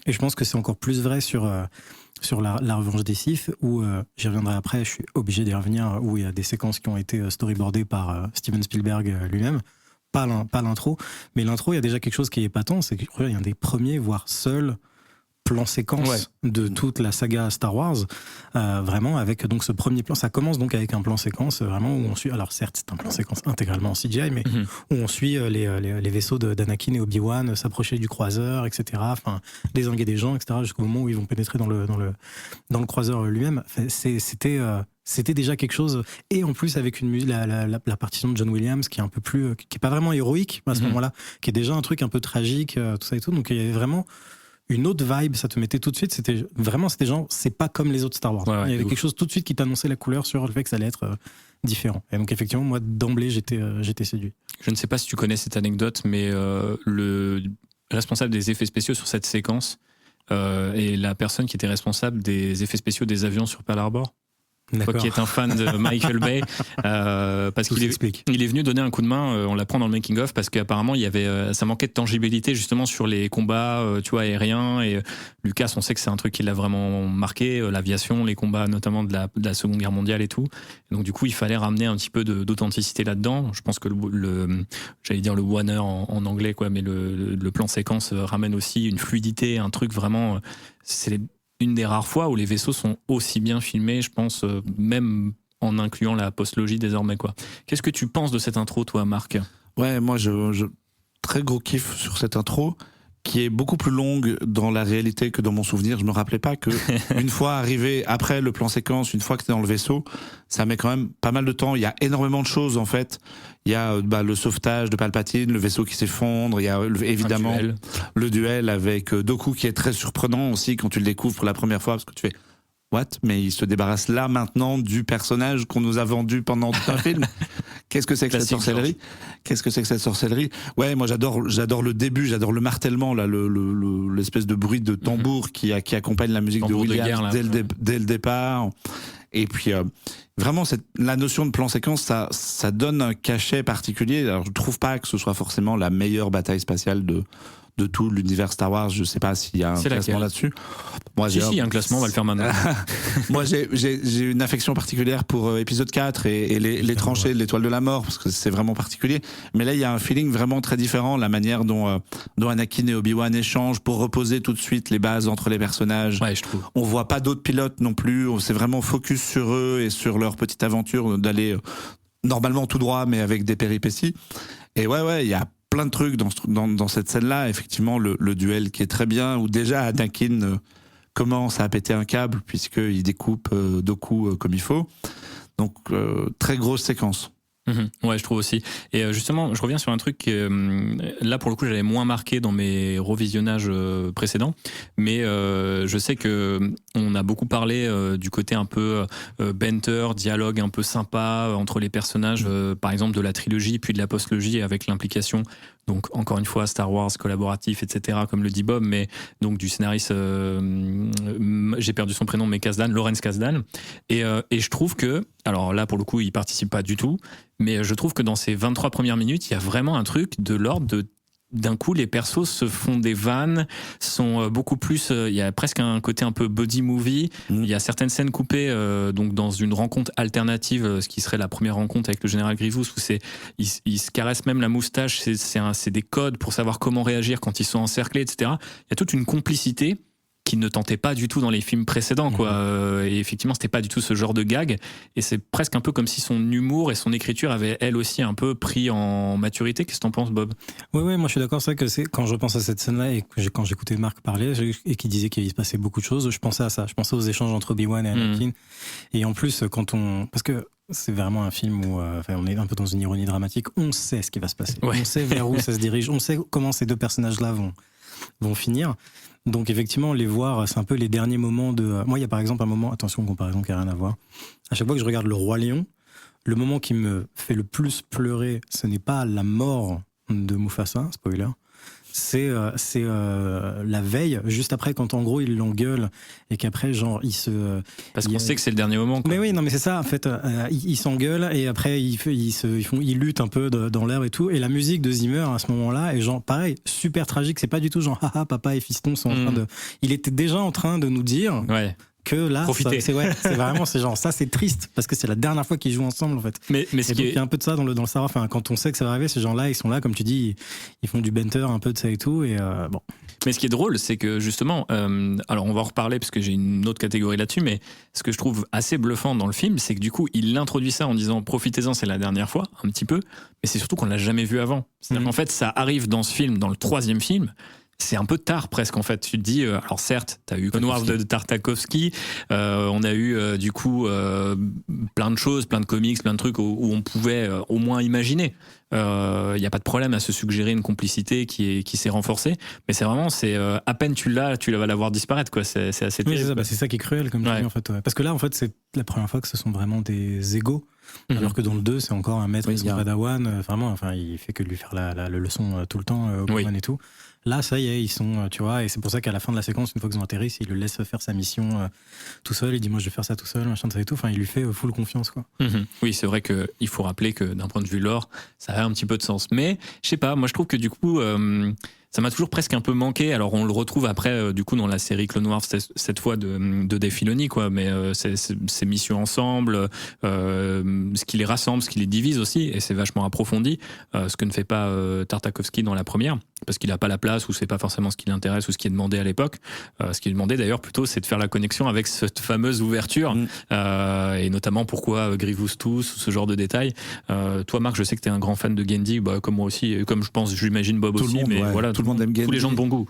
Et je pense que c'est encore plus vrai sur la revanche des Sith, où j'y reviendrai après, je suis obligé d'y revenir, où il y a des séquences qui ont été storyboardées par Steven Spielberg lui-même. Pas l'intro, mais l'intro, il y a déjà quelque chose qui est épatant, c'est qu'il y a un des premiers, voire seul plan séquence de toute la saga Star Wars, vraiment avec donc ce premier plan. Ça commence donc avec un plan séquence vraiment où on suit, alors certes c'est un plan séquence intégralement en CGI, mais où on suit les vaisseaux d'Anakin et Obi-Wan s'approcher du croiseur, etc. Enfin, désinguer des gens, etc. Jusqu'au moment où ils vont pénétrer dans le croiseur lui-même. Enfin, c'était déjà quelque chose, et en plus avec une musique, la partition de John Williams qui est un peu plus, qui est pas vraiment héroïque à ce moment-là, qui est déjà un truc un peu tragique, tout ça et tout. Donc il y avait vraiment une autre vibe, ça te mettait tout de suite, c'était genre, c'est pas comme les autres Star Wars. Il y avait quelque chose tout de suite qui t'annonçait la couleur sur le fait que ça allait être différent. Et donc effectivement, moi d'emblée, j'étais séduit. Je ne sais pas si tu connais cette anecdote, mais le responsable des effets spéciaux sur cette séquence est la personne qui était responsable des effets spéciaux des avions sur Pearl Harbor. Toi qui es un fan de Michael Bay, parce qu'il est venu donner un coup de main, on l'apprend dans le making of, parce qu'apparemment il y avait, ça manquait de tangibilité justement sur les combats, tu vois, aériens, et Lucas, on sait que c'est un truc qui l'a vraiment marqué, l'aviation, les combats notamment de la Seconde Guerre mondiale et tout. Et donc du coup il fallait ramener un petit peu d'authenticité là-dedans. Je pense que j'allais dire le one-er en anglais, quoi, mais le plan séquence ramène aussi une fluidité, un truc vraiment, c'est une des rares fois où les vaisseaux sont aussi bien filmés, je pense, même en incluant la postlogie désormais, quoi. Qu'est-ce que tu penses de cette intro, toi, Marc ? Ouais, moi, très gros kiff sur cette intro, qui est beaucoup plus longue dans la réalité que dans mon souvenir. Je me rappelais pas que une fois arrivé après le plan séquence, une fois que t'es dans le vaisseau, ça met quand même pas mal de temps. Il y a énormément de choses, en fait. Il y a le sauvetage de Palpatine, le vaisseau qui s'effondre, il y a évidemment le duel avec Dooku qui est très surprenant aussi quand tu le découvres pour la première fois, parce que tu fais what, mais il se débarrasse là maintenant du personnage qu'on nous a vendu pendant tout un film. Qu'est-ce que c'est que cette sorcellerie ? Qu'est-ce que c'est que cette sorcellerie ? Ouais, moi j'adore le début, j'adore le martèlement là, l'espèce de bruit de tambour qui accompagne la musique tambour de Williams dès le départ. Et puis vraiment la notion de plan séquence, ça donne un cachet particulier. Alors je trouve pas que ce soit forcément la meilleure bataille spatiale de tout l'univers Star Wars. Je sais pas s'il y a un classement là-dessus. Moi, si, il y a un classement, on va le faire maintenant. Moi, j'ai une affection particulière pour épisode 4 et les tranchées de l'étoile de la mort, parce que c'est vraiment particulier. Mais là, il y a un feeling vraiment très différent, la manière dont Anakin et Obi-Wan échangent pour reposer tout de suite les bases entre les personnages. Ouais, je trouve. On voit pas d'autres pilotes non plus. C'est vraiment focus sur eux et sur leur petite aventure d'aller normalement tout droit, mais avec des péripéties. Et ouais, il y a plein de trucs dans cette scène-là. Effectivement, le duel qui est très bien, où déjà Anakin commence à péter un câble puisqu'il découpe Dooku comme il faut. Donc, très grosse séquence. Ouais, je trouve aussi. Et justement, je reviens sur un truc là pour le coup j'avais moins marqué dans mes revisionnages précédents, mais je sais que on a beaucoup parlé du côté un peu banter, dialogue un peu sympa entre les personnages, par exemple de la trilogie puis de la postlogie, avec l'implication, donc encore une fois Star Wars collaboratif, etc., comme le dit Bob, mais donc du scénariste, j'ai perdu son prénom, mais Lawrence Kasdan, et je trouve que, alors là pour le coup il participe pas du tout, mais je trouve que dans ces 23 premières minutes, il y a vraiment un truc de l'ordre de, d'un coup, les persos se font des vannes, sont beaucoup plus, il y a presque un côté un peu buddy movie. Il y a certaines scènes coupées, donc dans une rencontre alternative, ce qui serait la première rencontre avec le général Grievous, où ils se caressent même la moustache, c'est des codes pour savoir comment réagir quand ils sont encerclés, etc. Il y a toute une complicité qui ne tentait pas du tout dans les films précédents, quoi. Et effectivement, c'était pas du tout ce genre de gag. Et c'est presque un peu comme si son humour et son écriture avaient elle aussi un peu pris en maturité. Qu'est-ce que t'en penses, Bob ? Oui, moi je suis d'accord. C'est vrai que quand je pense à cette scène-là et quand j'écoutais Marc parler et qu'il disait qu'il se passait beaucoup de choses, je pensais à ça. Je pensais aux échanges entre Obi-Wan et Anakin. Et en plus, parce que c'est vraiment un film où on est un peu dans une ironie dramatique, on sait ce qui va se passer. Ouais. On sait vers où ça se dirige. On sait comment ces deux personnages-là vont finir. Donc effectivement, les voir, c'est un peu les derniers moments de... Moi, il y a par exemple un moment, attention, comparaison qui n'a rien à voir. À chaque fois que je regarde Le Roi Lion, le moment qui me fait le plus pleurer, ce n'est pas la mort de Mufasa, spoiler, c'est la veille, juste après, quand en gros il l'engueule et qu'après genre il se. Parce qu'on sait que c'est le dernier moment, quoi. Mais oui, non, mais c'est ça. En fait, il s'engueule et après ils luttent un peu dans l'air et tout. Et la musique de Zimmer à ce moment-là est genre pareil, super tragique. C'est pas du tout genre haha papa et fiston sont en train de. Il était déjà en train de nous dire. Ouais. Que là, c'est vraiment c'est genre ça, c'est triste parce que c'est la dernière fois qu'ils jouent ensemble en fait. Mais ce qui il y a un peu de ça dans le savoir. Enfin, quand on sait que ça va arriver, ces gens-là, ils sont là, comme tu dis, ils font du banter un peu de ça et tout. Et bon. Mais ce qui est drôle, c'est que justement, alors on va en reparler parce que j'ai une autre catégorie là-dessus, mais ce que je trouve assez bluffant dans le film, c'est que du coup, il introduit ça en disant profitez-en, c'est la dernière fois, un petit peu, mais c'est surtout qu'on l'a jamais vu avant. C'est-à-dire qu'en fait, ça arrive dans ce film, dans le 3e film. C'est un peu tard presque en fait. Tu te dis, alors certes, t'as eu Clone Wars de Tartakovsky, on a eu du coup plein de choses, plein de comics, plein de trucs où on pouvait au moins imaginer. Il n'y a pas de problème à se suggérer une complicité qui s'est renforcée, mais c'est vraiment, à peine tu vas la voir disparaître, quoi. C'est assez terrible. Oui, c'est ça qui est cruel, comme tu dis, en fait. Ouais. Parce que là, en fait, c'est la première fois que ce sont vraiment des égaux. Alors que dans le 2, c'est encore un maître qui est Padawan, vraiment, enfin, il fait que lui faire la leçon tout le temps, Obi-Wan et tout. Là, ça y est, ils sont, tu vois, et c'est pour ça qu'à la fin de la séquence, une fois qu'ils ont atterri, il le laisse faire sa mission tout seul, il dit, moi, je vais faire ça tout seul, machin, ça et tout. Enfin, il lui fait full confiance, quoi. Oui, c'est vrai qu'il faut rappeler que d'un point de vue lore, ça a un petit peu de sens. Mais, je sais pas, moi, je trouve que du coup, ça m'a toujours presque un peu manqué. Alors, on le retrouve après, du coup, dans la série Clone Wars, cette fois de Dave Filoni, quoi. Mais ces missions ensemble, ce qui les rassemble, ce qui les divise aussi, et c'est vachement approfondi, ce que ne fait pas Tartakovsky dans la première, parce qu'il n'a pas la place, ou c'est pas forcément ce qui l'intéresse, ou ce qui est demandé à l'époque. Ce qui est demandé d'ailleurs plutôt, c'est de faire la connexion avec cette fameuse ouverture, et notamment pourquoi Grievous tous, ce genre de détails. Toi, Marc, je sais que tu es un grand fan de Genndy, comme moi aussi, et comme je pense, j'imagine Bob tout aussi, le monde, mais ouais. voilà. Tout le monde aime Genndy. Tous les gens de bon goût.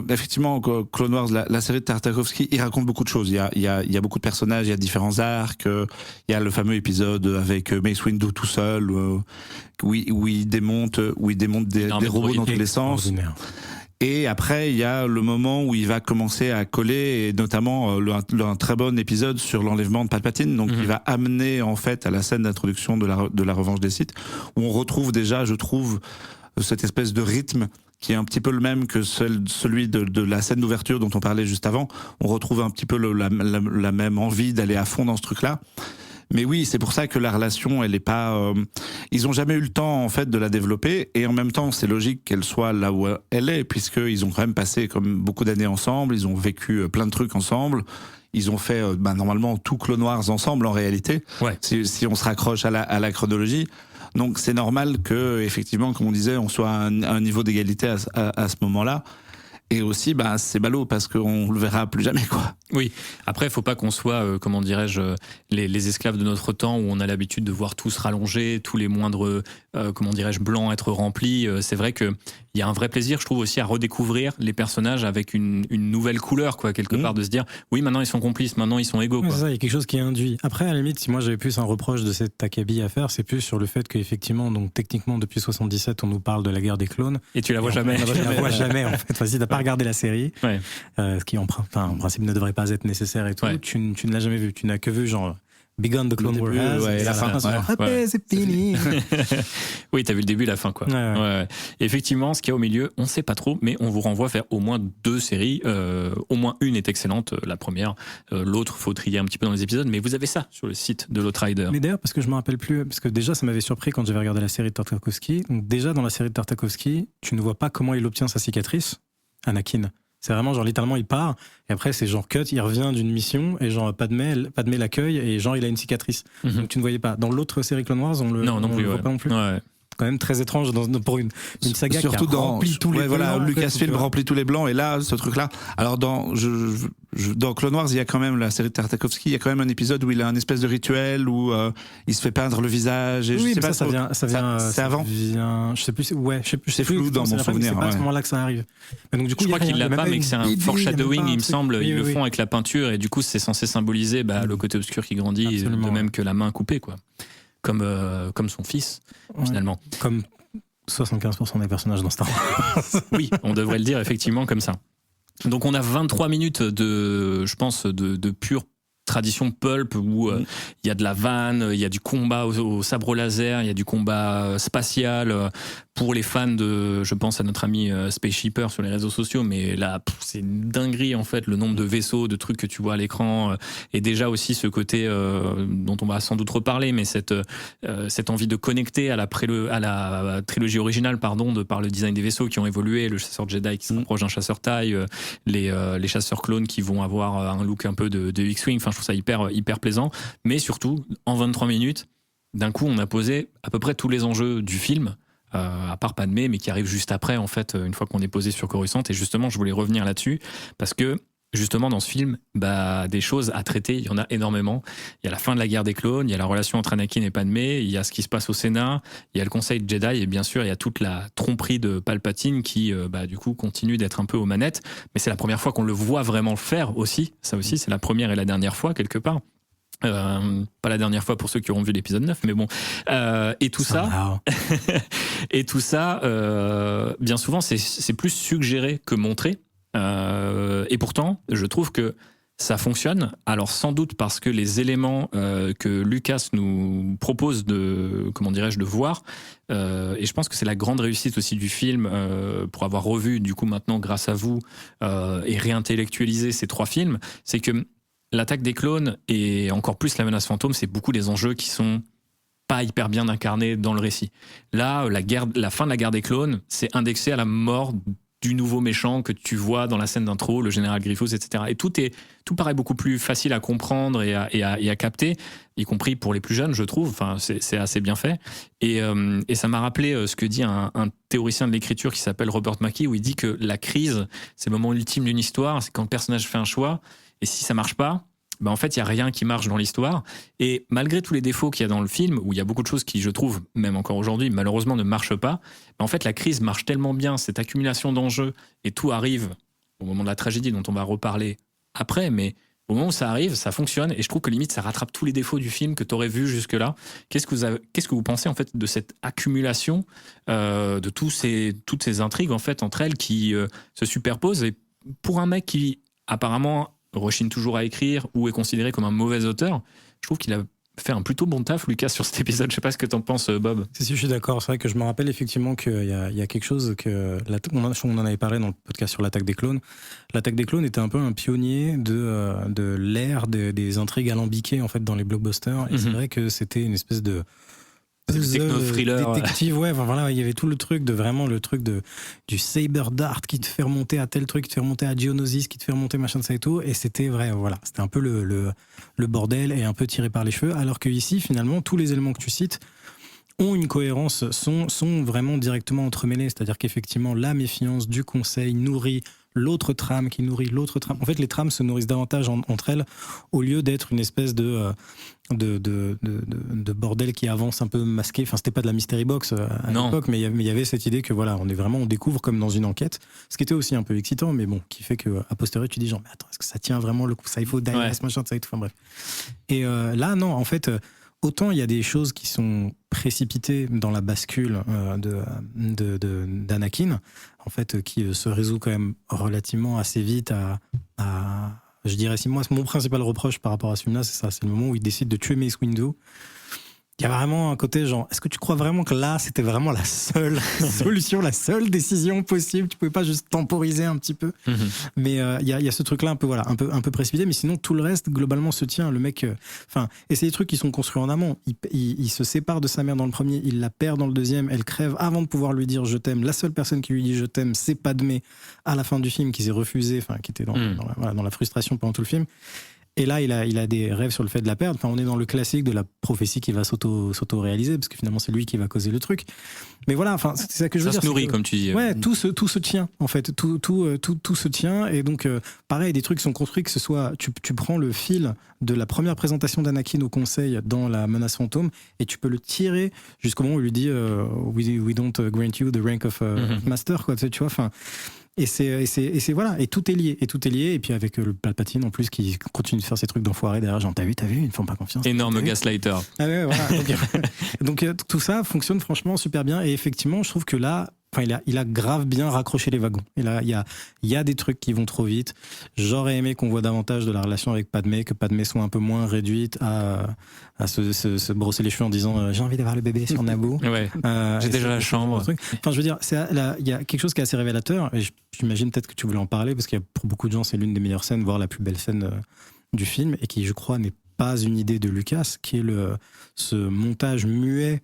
Effectivement, Clone Wars, la série de Tartakovsky, il raconte beaucoup de choses. Il y a beaucoup de personnages, il y a différents arcs. Il y a le fameux épisode avec Mace Windu tout seul, où il démonte des robots dans tous les sens. Et après, il y a le moment où il va commencer à coller, et notamment un très bon épisode sur l'enlèvement de Palpatine. Donc, il va amener en fait à la scène d'introduction de la Revanche des Sith, où on retrouve déjà, je trouve, cette espèce de rythme qui est un petit peu le même que celui de la scène d'ouverture dont on parlait juste avant. On retrouve un petit peu la même envie d'aller à fond dans ce truc-là. Mais oui, c'est pour ça que la relation, elle est pas. Ils ont jamais eu le temps en fait de la développer, et en même temps, c'est logique qu'elle soit là où elle est, puisqu'ils ont quand même passé comme beaucoup d'années ensemble. Ils ont vécu plein de trucs ensemble. Ils ont fait normalement tout Clone Wars ensemble en réalité. Ouais. Si on se raccroche à la chronologie. Donc c'est normal que effectivement, comme on disait, on soit à un niveau d'égalité à ce moment-là. Et aussi, c'est ballot parce qu'on le verra plus jamais, quoi. Oui. Après, il faut pas qu'on soit, comment dirais-je, les esclaves de notre temps où on a l'habitude de voir tout se rallonger, tous les moindres, comment dirais-je, blancs être remplis. C'est vrai que il y a un vrai plaisir, je trouve aussi, à redécouvrir les personnages avec une nouvelle couleur, quoi, quelque part, de se dire, oui, maintenant ils sont complices, maintenant ils sont égaux. Ouais, c'est ça, il y a quelque chose qui est induit. Après, à la limite, si moi j'avais plus un reproche de cette Takabi à faire, c'est plus sur le fait qu'effectivement, donc techniquement, depuis 77, on nous parle de la guerre des clones. Et tu la vois jamais. Je la vois jamais, en fait. Enfin, si t'as pas regardé la série, ce qui en principe ne devrait pas être nécessaire et tout, tu ne l'as jamais vu. Tu n'as que vu genre Begun the Clone Wars, et la fin. C'est fini. Oui, t'as vu le début et la fin, quoi. Ouais. Effectivement, ce qu'il y a au milieu, on sait pas trop, mais on vous renvoie vers au moins 2 séries. Au moins une est excellente, la première. L'autre, faut trier un petit peu dans les épisodes, mais vous avez ça sur le site de l'Outrider. Mais d'ailleurs, parce que je me rappelle plus, parce que déjà, ça m'avait surpris quand j'avais regardé la série de Tartakovsky. Donc déjà, dans la série de Tartakovsky, tu ne vois pas comment il obtient sa cicatrice, Anakin. C'est vraiment genre littéralement il part et après c'est genre cut, il revient d'une mission et genre Padmé l'accueille et genre il a une cicatrice. Donc tu ne voyais pas. Dans l'autre série Clone Wars, on le voit pas non plus. Ouais. Quand même très étrange pour une saga surtout qui a rempli tous les blancs. Lucasfilm remplit tous les blancs et là ce truc là. Alors dans Clone Wars, il y a quand même la série de Tartakovsky, il y a quand même un épisode où il a un espèce de rituel où il se fait peindre le visage et oui, je sais pas ça vient c'est avant. Je sais plus c'est flou dans mon souvenir. C'est pas à ce moment-là que ça arrive. Mais donc du coup, je crois qu'il l'a pas, mais que c'est un foreshadowing, il me semble, ils le font avec la peinture et du coup c'est censé symboliser le côté obscur qui grandit, de même que la main coupée, quoi. Comme son fils, finalement. Comme 75% des personnages dans Star Wars. Oui, on devrait le dire effectivement comme ça. Donc on a 23 minutes de pure tradition pulp où il y a de la vanne, il y a du combat au sabre laser, il y a du combat spatial. Pour les fans de, je pense à notre ami Space Shipper sur les réseaux sociaux, mais là, c'est une dinguerie en fait, le nombre de vaisseaux, de trucs que tu vois à l'écran, et déjà aussi ce côté dont on va sans doute reparler, mais cette envie de connecter à la trilogie originale, de par le design des vaisseaux qui ont évolué, le chasseur Jedi qui se rapproche d'un chasseur TIE, les chasseurs clones qui vont avoir un look un peu de X-Wing. Enfin, je trouve ça hyper plaisant, mais surtout en 23 minutes, d'un coup, on a posé à peu près tous les enjeux du film. À part Padmé, mais qui arrive juste après, en fait, une fois qu'on est posé sur Coruscant. Et justement, je voulais revenir là-dessus, parce que, justement, dans ce film, des choses à traiter, il y en a énormément. Il y a la fin de la guerre des clones, il y a la relation entre Anakin et Padmé, il y a ce qui se passe au Sénat, il y a le Conseil de Jedi, et bien sûr, il y a toute la tromperie de Palpatine qui, du coup, continue d'être un peu aux manettes. Mais c'est la première fois qu'on le voit vraiment le faire aussi. Ça aussi, c'est la première et la dernière fois, quelque part. Pas la dernière fois pour ceux qui auront vu l'épisode 9, mais bon. Et tout ça, bien souvent, c'est plus suggéré que montré. Et pourtant, je trouve que ça fonctionne. Alors sans doute parce que les éléments que Lucas nous propose de voir, et je pense que c'est la grande réussite aussi du film, pour avoir revu du coup maintenant grâce à vous et réintellectualisé ces 3 films, c'est que l'attaque des clones et encore plus la menace fantôme, c'est beaucoup des enjeux qui sont pas hyper bien incarnés dans le récit. Là, la fin de la guerre des clones, c'est indexé à la mort du nouveau méchant que tu vois dans la scène d'intro, le général Grievous, etc. Et tout paraît beaucoup plus facile à comprendre et à capter, y compris pour les plus jeunes, je trouve. Enfin, c'est assez bien fait. Et ça m'a rappelé ce que dit un théoricien de l'écriture qui s'appelle Robert McKee, où il dit que la crise, c'est le moment ultime d'une histoire, c'est quand le personnage fait un choix. Et si ça marche pas, en fait, il y a rien qui marche dans l'histoire. Et malgré tous les défauts qu'il y a dans le film, où il y a beaucoup de choses qui, je trouve, même encore aujourd'hui, malheureusement, ne marchent pas, en fait, la crise marche tellement bien, cette accumulation d'enjeux, et tout arrive au moment de la tragédie dont on va reparler après, mais au moment où ça arrive, ça fonctionne, et je trouve que limite, ça rattrape tous les défauts du film que tu aurais vu jusque-là. Qu'est-ce que vous pensez, en fait, de cette accumulation de toutes ces intrigues, en fait, entre elles, qui se superposent, et pour un mec qui, apparemment, rechigne toujours à écrire ou est considéré comme un mauvais auteur, je trouve qu'il a fait un plutôt bon taf, Lucas, sur cet épisode. Je sais pas ce que t'en penses, Bob. Si, je suis d'accord. C'est vrai que je me rappelle effectivement qu'il y a quelque chose on en avait parlé dans le podcast sur l'attaque des clones. L'attaque des clones était un peu un pionnier de l'ère des intrigues alambiquées, en fait, dans les blockbusters. Et c'est vrai que c'était une espèce de techno-thriller, détective, ouais, voilà, il y avait tout le truc du saber dart qui te fait remonter à tel truc, qui te fait remonter à Geonosis, qui te fait remonter machin de ça et tout, et c'était vrai, voilà, c'était un peu le bordel et un peu tiré par les cheveux, alors que ici, finalement, tous les éléments que tu cites ont une cohérence, sont vraiment directement entremêlés, c'est-à-dire qu'effectivement, la méfiance du conseil nourrit l'autre trame qui nourrit l'autre trame. En fait, les trames se nourrissent davantage entre elles, au lieu d'être une espèce de bordel qui avance un peu masqué. Enfin, c'était pas de la mystery box à l'époque, mais il y avait cette idée que voilà, on découvre comme dans une enquête, ce qui était aussi un peu excitant, mais bon, qui fait que a posteriori tu dis genre, mais attends, est-ce que ça tient vraiment le coup, ça il faut derrière ce machin, ça et tout, enfin bref. Et là, non, en fait, autant il y a des choses qui sont précipitées dans la bascule d'Anakin, en fait, qui se résout quand même relativement assez vite à je dirais, si moi, mon principal reproche par rapport à ce film-là, c'est ça, c'est le moment où il décide de tuer Mace Windu. Il y a vraiment un côté genre, est-ce que tu crois vraiment que là, c'était vraiment la seule solution, la seule décision possible? Tu pouvais pas juste temporiser un petit peu? Mais il y a ce truc-là un peu précipité, mais sinon tout le reste globalement se tient. Le mec, et c'est des trucs qui sont construits en amont. Il se sépare de sa mère dans le premier, il la perd dans le deuxième, elle crève avant de pouvoir lui dire je t'aime. La seule personne qui lui dit je t'aime, c'est Padmé à la fin du film, qui s'est refusé, qui était dans la frustration pendant tout le film. Et là, il a des rêves sur le fait de la perdre. Enfin, on est dans le classique de la prophétie qui va s'auto-réaliser, parce que finalement, c'est lui qui va causer le truc. Mais voilà, enfin, c'est ça que je veux dire. Ça se nourrit, comme tu dis. Ouais, tout se tient, en fait. Tout se tient. Et donc, pareil, des trucs sont construits, que ce soit, tu prends le fil de la première présentation d'Anakin au Conseil dans la menace fantôme, et tu peux le tirer jusqu'au moment où il lui dit we don't grant you the rank of master, quoi. Tu vois, enfin. Et c'est voilà, et tout est lié, et puis avec le Palpatine en plus qui continue de faire ses trucs d'enfoiré derrière, genre t'as vu, ils ne font pas confiance. Énorme gaslighter. Ah ouais, voilà. Donc tout ça fonctionne franchement super bien, et effectivement, je trouve que là, Enfin, il a grave bien raccroché les wagons. Il y a des trucs qui vont trop vite. J'aurais aimé qu'on voit davantage de la relation avec Padmé, que Padmé soit un peu moins réduite à se brosser les cheveux en disant j'ai envie d'avoir le bébé sur Naboo. Ouais. J'ai déjà la chambre. Enfin, je veux dire, il y a quelque chose qui est assez révélateur. Et j'imagine peut-être que tu voulais en parler parce qu'il y a pour beaucoup de gens, c'est l'une des meilleures scènes, voire la plus belle scène du film, et qui, je crois, n'est pas une idée de Lucas, qui est ce montage muet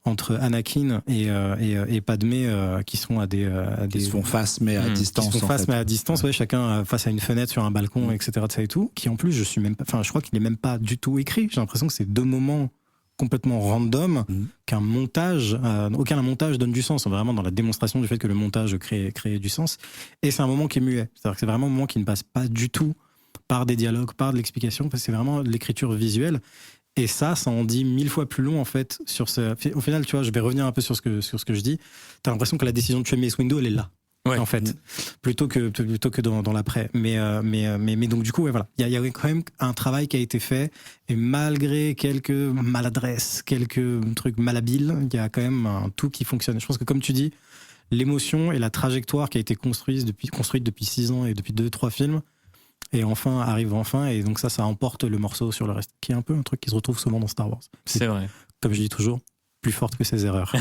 entre Anakin et Padmé qui sont à des ils se font face mais à distance. Ils se font face mais à distance, ouais, chacun face à une fenêtre sur un balcon, etc. Ça et tout. Qui en plus, je crois qu'il est même pas du tout écrit. J'ai l'impression que c'est deux moments complètement random aucun montage donne du sens. On est vraiment dans la démonstration du fait que le montage crée du sens. Et c'est un moment qui est muet. C'est-à-dire que c'est vraiment un moment qui ne passe pas du tout par des dialogues, par de l'explication, parce que c'est vraiment de l'écriture visuelle. Et ça en dit 1000 fois plus long, en fait, sur ce. Au final, tu vois, je vais revenir un peu sur ce que je dis. T'as l'impression que la décision de tuer Mace Windu, elle est là. Ouais. En fait, plutôt que dans l'après. Mais donc, du coup, ouais, voilà. Il y a quand même un travail qui a été fait. Et malgré quelques maladresses, quelques trucs malhabiles, il y a quand même un tout qui fonctionne. Je pense que, comme tu dis, l'émotion et la trajectoire qui a été construite depuis 6 ans et depuis 2-3 films, et arrive enfin, et donc ça emporte le morceau sur le reste, qui est un peu un truc qui se retrouve souvent dans Star Wars. C'est vrai. Comme je dis toujours, plus forte que ses erreurs.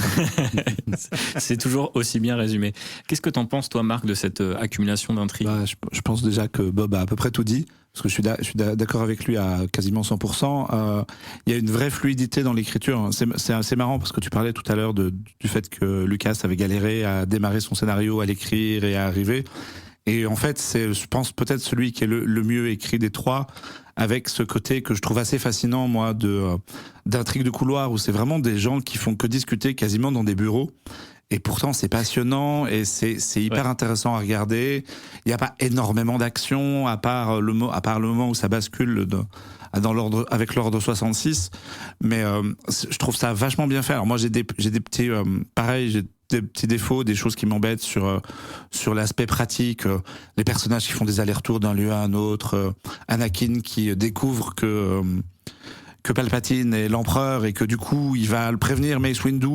C'est toujours aussi bien résumé. Qu'est-ce que t'en penses, toi, Marc, de cette accumulation d'intrigues ? Je pense déjà que Bob a à peu près tout dit, parce que je suis d'accord avec lui à quasiment 100%. Il y a une vraie fluidité dans l'écriture. C'est assez marrant, parce que tu parlais tout à l'heure du fait que Lucas avait galéré à démarrer son scénario, à l'écrire et à arriver. Et en fait, c'est, je pense, peut-être celui qui est le mieux écrit des trois, avec ce côté que je trouve assez fascinant, moi, d'intrigue de couloir, où c'est vraiment des gens qui font que discuter quasiment dans des bureaux. Et pourtant, c'est passionnant et c'est hyper intéressant à regarder. Il n'y a pas énormément d'action, à part le moment où ça bascule dans l'ordre, avec l'ordre 66. Mais je trouve ça vachement bien fait. Alors moi, j'ai des petits, pareil, j'ai des petits défauts, des choses qui m'embêtent sur l'aspect pratique, les personnages qui font des allers-retours d'un lieu à un autre, Anakin qui découvre que Palpatine est l'empereur et que du coup il va le prévenir Mace Windu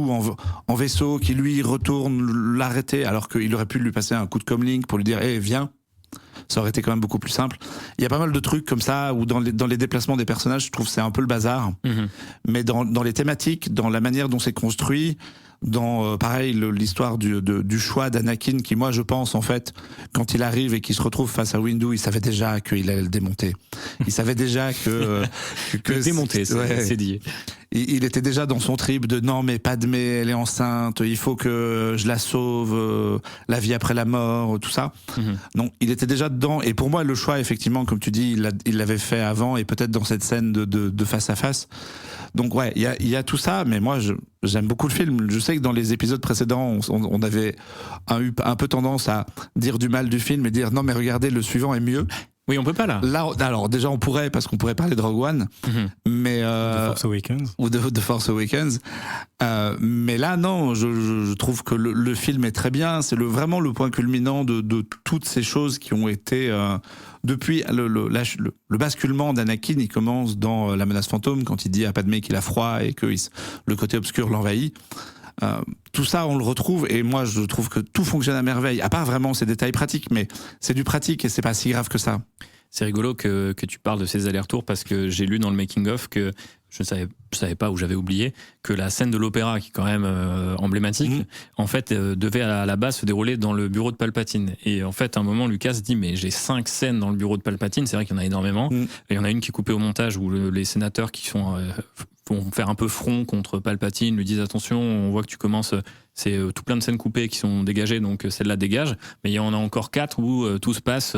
en vaisseau, qui lui retourne l'arrêter alors qu'il aurait pu lui passer un coup de comlink pour lui dire viens. Ça aurait été quand même beaucoup plus simple. Il y a pas mal de trucs comme ça où dans les déplacements des personnages, je trouve que c'est un peu le bazar. Mais dans les thématiques, dans la manière dont c'est construit, dans pareil l'histoire du choix d'Anakin, qui moi je pense en fait quand il arrive et qu'il se retrouve face à Windu, il savait déjà qu'il allait le démonter. Il savait déjà que démonter, c'est dit. Il était déjà dans son trip de non mais Padmé elle est enceinte, il faut que je la sauve, la vie après la mort, tout ça. Non, il était déjà dedans. Et pour moi le choix effectivement, comme tu dis, il l'avait fait avant et peut-être dans cette scène de face à face. Donc ouais, il y a tout ça, mais moi j'aime beaucoup le film. Je sais que dans les épisodes précédents, on avait eu un peu tendance à dire du mal du film et dire non mais regardez, le suivant est mieux. Oui, on peut pas là. Alors déjà on pourrait, parce qu'on pourrait parler de Rogue One, mais The Force Awakens ou de Force Awakens. Mais là non, je trouve que le film est très bien. C'est vraiment le point culminant de toutes ces choses qui ont été depuis le basculement d'Anakin. Il commence dans La Menace Fantôme quand il dit à Padmé qu'il a froid et que le côté obscur l'envahit. Tout ça on le retrouve et moi je trouve que tout fonctionne à merveille, à part vraiment ces détails pratiques, mais c'est du pratique et c'est pas si grave que ça. C'est rigolo que tu parles de ces allers-retours, parce que j'ai lu dans le making-of que je savais pas, ou j'avais oublié, que la scène de l'opéra, qui est quand même emblématique, en fait devait à la base se dérouler dans le bureau de Palpatine. Et en fait à un moment Lucas dit mais j'ai 5 scènes dans le bureau de Palpatine, c'est vrai qu'il y en a énormément, et il y en a une qui est coupée au montage où les sénateurs qui sont vont faire un peu front contre Palpatine, lui disent attention, on voit que tu commences, c'est tout plein de scènes coupées qui sont dégagées, donc celle-là dégage, mais il y en a encore 4 où tout se passe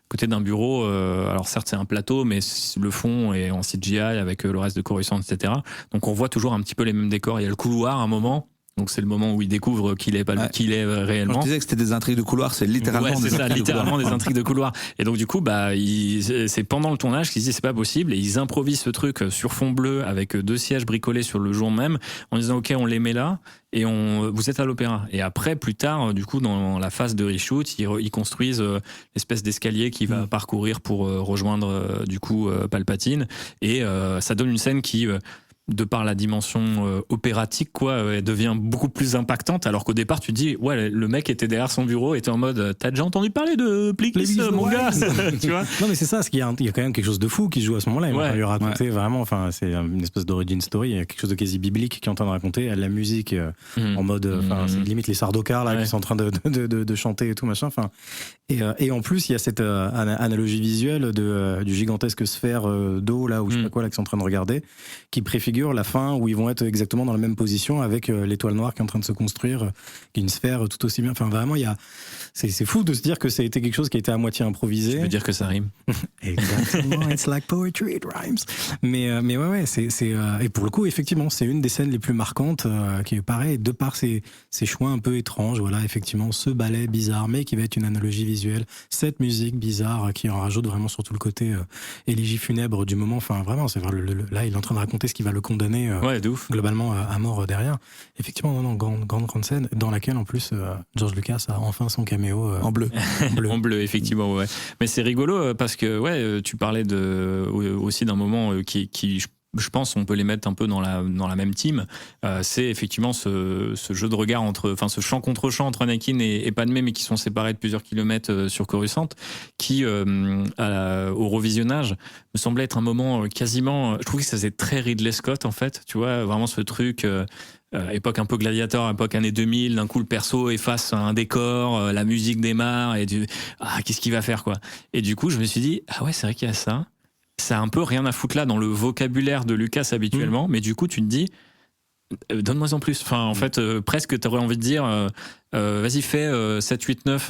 côté d'un bureau. Alors certes c'est un plateau, mais le fond est en CGI avec le reste de Coruscant, etc. Donc on voit toujours un petit peu les mêmes décors. Il y a le couloir à un moment. Donc c'est le moment où il découvre qu'il est qu'il est réellement. Quand je disais que c'était des intrigues de couloir, c'est littéralement des intrigues de couloir. Et donc du coup c'est pendant le tournage qu'ils se disent c'est pas possible, et ils improvisent ce truc sur fond bleu avec 2 sièges bricolés sur le jour même en disant ok on les met là et vous êtes à l'opéra. Et après plus tard du coup dans la phase de reshoot ils construisent l'espèce d'escalier qui va parcourir pour rejoindre du coup Palpatine, et ça donne une scène qui de par la dimension opératique, quoi, elle devient beaucoup plus impactante, alors qu'au départ, tu te dis, ouais, le mec était derrière son bureau, était en mode, t'as déjà entendu parler de Plikis, mon gars, tu vois? Non, mais c'est ça, il y a quand même quelque chose de fou qui se joue à ce moment-là. Il va lui raconter vraiment, enfin, c'est une espèce d'origin story, il y a quelque chose de quasi biblique qui est en train de raconter, la musique en mode, enfin, c'est limite les Sardaukar là qui sont en train de chanter et tout machin, enfin. Et en plus, il y a cette analogie visuelle du gigantesque sphère d'eau là, ou je sais pas quoi là, qu'ils sont en train de regarder, qui préfigure la fin où ils vont être exactement dans la même position avec l'étoile noire qui est en train de se construire, qui est une sphère tout aussi bien. Enfin, vraiment, c'est fou de se dire que ça a été quelque chose qui a été à moitié improvisé. Tu veux dire que ça rime? Exactement, it's like poetry, it rhymes. Mais ouais, et pour le coup, effectivement, c'est une des scènes les plus marquantes, qui est pareil, de par ses choix un peu étranges, voilà, effectivement, ce ballet bizarre, mais qui va être une analogie visuelle, cette musique bizarre qui en rajoute vraiment sur tout le côté élégie funèbre du moment. Enfin, vraiment, c'est là, il est en train de raconter ce qui va le condamner de ouf. Globalement à mort derrière. Effectivement, grande scène, dans laquelle en plus George Lucas a enfin son caméo en bleu. En bleu, effectivement, ouais. Mais c'est rigolo parce que tu parlais aussi d'un moment qui je pense on peut les mettre un peu dans la même team. C'est effectivement ce jeu de regard ce chant contre chant entre Anakin et Padmé, mais qui sont séparés de plusieurs kilomètres sur Coruscant, qui au revisionnage me semblait être un moment quasiment, je trouve que ça faisait très Ridley Scott en fait, tu vois, vraiment ce truc époque un peu Gladiator, époque années 2000, d'un coup le perso efface un décor, la musique démarre et qu'est-ce qu'il va faire, quoi. Et du coup je me suis dit, ah ouais, c'est vrai qu'il y a ça. Ça a un peu rien à foutre là dans le vocabulaire de Lucas habituellement, mais du coup tu te dis, donne-moi en plus. Enfin, en fait, presque t'aurais envie de dire, vas-y, fais 7, 8, 9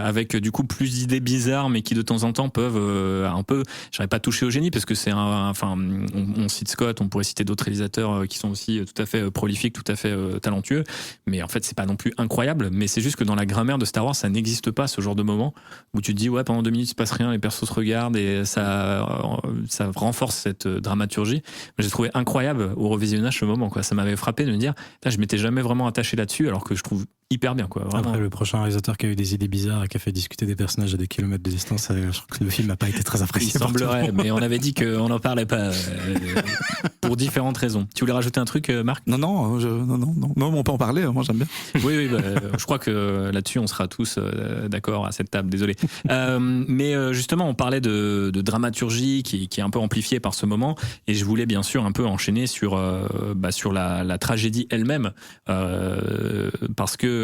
avec du coup plus d'idées bizarres, mais qui de temps en temps peuvent un peu, j'aurais pas touché au génie parce que c'est on cite Scott, on pourrait citer d'autres réalisateurs qui sont aussi tout à fait prolifiques, tout à fait talentueux, mais en fait c'est pas non plus incroyable, mais c'est juste que dans la grammaire de Star Wars ça n'existe pas, ce genre de moment où tu te dis ouais, pendant 2 minutes il se passe rien, les persos se regardent et ça renforce cette dramaturgie. J'ai trouvé incroyable au revisionnage ce moment, quoi. Ça m'avait frappé de me dire, je m'étais jamais vraiment attaché là-dessus, alors que je trouve hyper bien, quoi. Vraiment. Après, le prochain réalisateur qui a eu des idées bizarres et qui a fait discuter des personnages à des kilomètres de distance, je crois que le film n'a pas été très apprécié. Il semblerait, mais on avait dit qu'on n'en parlait pas pour différentes raisons. Tu voulais rajouter un truc, Marc? Non, on peut en parler, moi j'aime bien. Oui, je crois que là-dessus on sera tous d'accord à cette table, désolé. Mais justement, on parlait de dramaturgie qui est un peu amplifiée par ce moment, et je voulais bien sûr un peu enchaîner sur la tragédie elle-même, parce que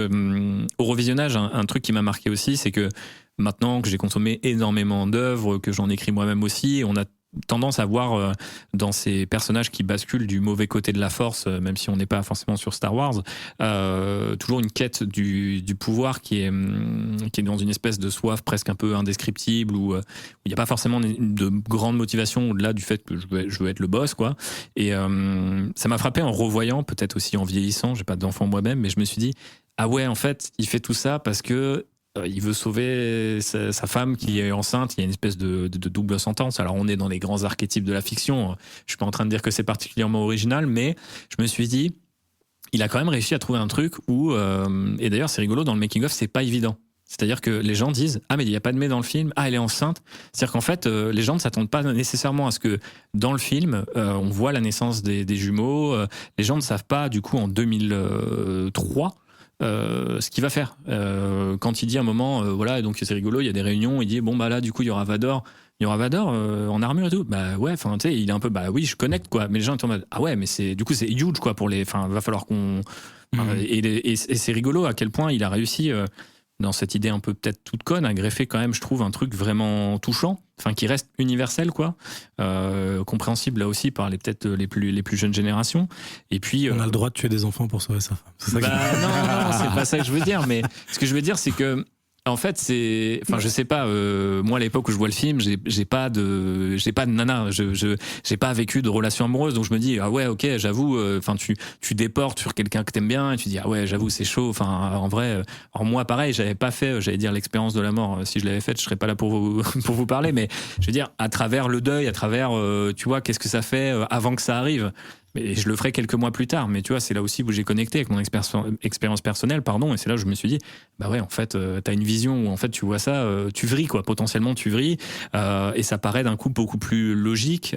au revisionnage, un truc qui m'a marqué aussi, c'est que maintenant que j'ai consommé énormément d'œuvres, que j'en écris moi-même aussi, on a tendance à voir dans ces personnages qui basculent du mauvais côté de la force, même si on n'est pas forcément sur Star Wars, toujours une quête du pouvoir qui est dans une espèce de soif presque un peu indescriptible, où il n'y a pas forcément de grande motivation au-delà du fait que je veux être le boss, quoi. Et ça m'a frappé en revoyant, peut-être aussi en vieillissant, j'ai pas d'enfant moi-même, mais je me suis dit, ah ouais, en fait, il fait tout ça parce que il veut sauver sa femme qui est enceinte. Il y a une espèce de double sentence. Alors on est dans les grands archétypes de la fiction. Je suis pas en train de dire que c'est particulièrement original, mais je me suis dit, il a quand même réussi à trouver un truc où, et d'ailleurs c'est rigolo, dans le making of c'est pas évident. C'est-à-dire que les gens disent, ah mais il y a pas de Padmé dans le film, ah elle est enceinte. C'est-à-dire qu'en fait les gens ne s'attendent pas nécessairement à ce que dans le film on voit la naissance des jumeaux. Les gens ne savent pas du coup en 2003 ce qu'il va faire. Quand il dit à un moment, voilà, donc c'est rigolo, il y a des réunions, il dit, bon bah là du coup il y aura Vador en armure et tout. Bah ouais, enfin tu sais, il est un peu, bah oui je connecte, quoi. Mais les gens sont en mode, ah ouais, mais c'est huge, quoi, pour les, enfin va falloir qu'on et c'est rigolo à quel point il a réussi dans cette idée un peu peut-être toute conne à greffer quand même, je trouve, un truc vraiment touchant, enfin qui reste universel, quoi, compréhensible là aussi par les plus jeunes générations. Et puis on a le droit de tuer des enfants pour sauver sa femme. C'est ça non, c'est pas ça que je veux dire, mais ce que je veux dire c'est que en fait, je sais pas, moi à l'époque où je vois le film, j'ai pas de nana, j'ai pas vécu de relation amoureuse, donc je me dis, ah ouais, ok, j'avoue, enfin tu déportes sur quelqu'un que t'aimes bien et tu dis, ah ouais, j'avoue, c'est chaud, enfin en vrai, alors moi pareil, j'avais pas fait, j'allais dire l'expérience de la mort, si je l'avais faite, je serais pas là pour vous parler, mais je veux dire, à travers le deuil, à travers, tu vois, qu'est-ce que ça fait avant que ça arrive. Et je le ferai quelques mois plus tard, mais tu vois, c'est là aussi où j'ai connecté avec mon expérience personnelle, et c'est là où je me suis dit, bah ouais, en fait, t'as une vision où en fait tu vois ça, tu vrilles quoi, potentiellement tu vrilles, et ça paraît d'un coup beaucoup plus logique,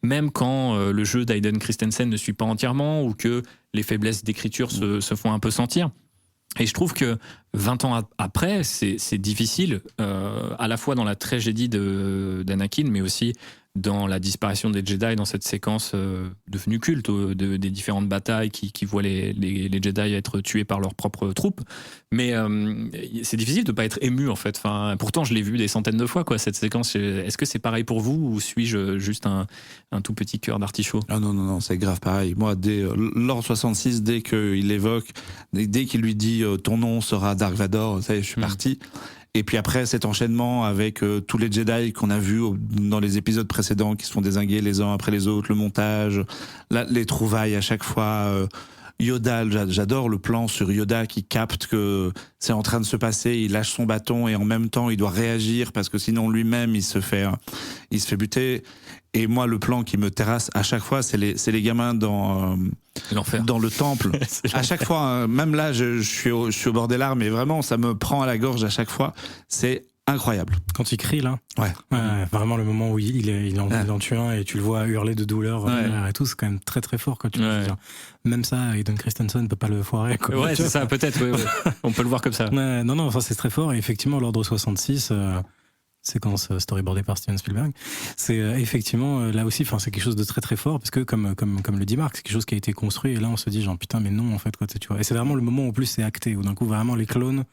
même quand le jeu d'Hayden Christensen ne suit pas entièrement ou que les faiblesses d'écriture se font un peu sentir. Et je trouve que 20 ans après, c'est difficile, à la fois dans la tragédie d'Anakin, mais aussi dans la disparition des Jedi, dans cette séquence devenue culte des différentes batailles qui voient les Jedi être tués par leurs propres troupes. Mais c'est difficile de ne pas être ému, en fait. Enfin, pourtant, je l'ai vu des centaines de fois, quoi, cette séquence. Est-ce que c'est pareil pour vous ou suis-je juste un tout petit cœur d'artichaut? Ah non, c'est grave pareil. Moi, Lord 66, dès qu'il évoque, dès qu'il lui dit ton nom sera Dark Vador, ça y est, je suis parti. Et puis après, cet enchaînement avec tous les Jedi qu'on a vus dans les épisodes précédents qui se font dézinguer les uns après les autres, le montage, les trouvailles à chaque fois. Yoda, j'adore le plan sur Yoda qui capte que c'est en train de se passer, il lâche son bâton et en même temps il doit réagir parce que sinon lui-même il se fait buter. Et moi, le plan qui me terrasse à chaque fois, c'est les gamins dans l'enfer, dans le temple. À chaque fois, même là, je suis au bord des larmes, mais vraiment, ça me prend à la gorge à chaque fois. C'est incroyable. Quand il crie là, ouais, vraiment le moment où il en tue un et tu le vois hurler de douleur et tout, c'est quand même très très fort quand tu veux dire. Même ça, Hayden Christensen ne peut pas le foirer. Quoi. Ouais, c'est ça, peut-être. Ouais. On peut le voir comme ça. Non, ça c'est très fort. Et effectivement, l'Ordre 66. Séquence storyboardée par Steven Spielberg, c'est effectivement là aussi, c'est quelque chose de très très fort parce que comme le dit Marc, c'est quelque chose qui a été construit et là on se dit genre putain mais non en fait quoi, tu vois. Et c'est vraiment le moment où en plus c'est acté, où d'un coup vraiment les clones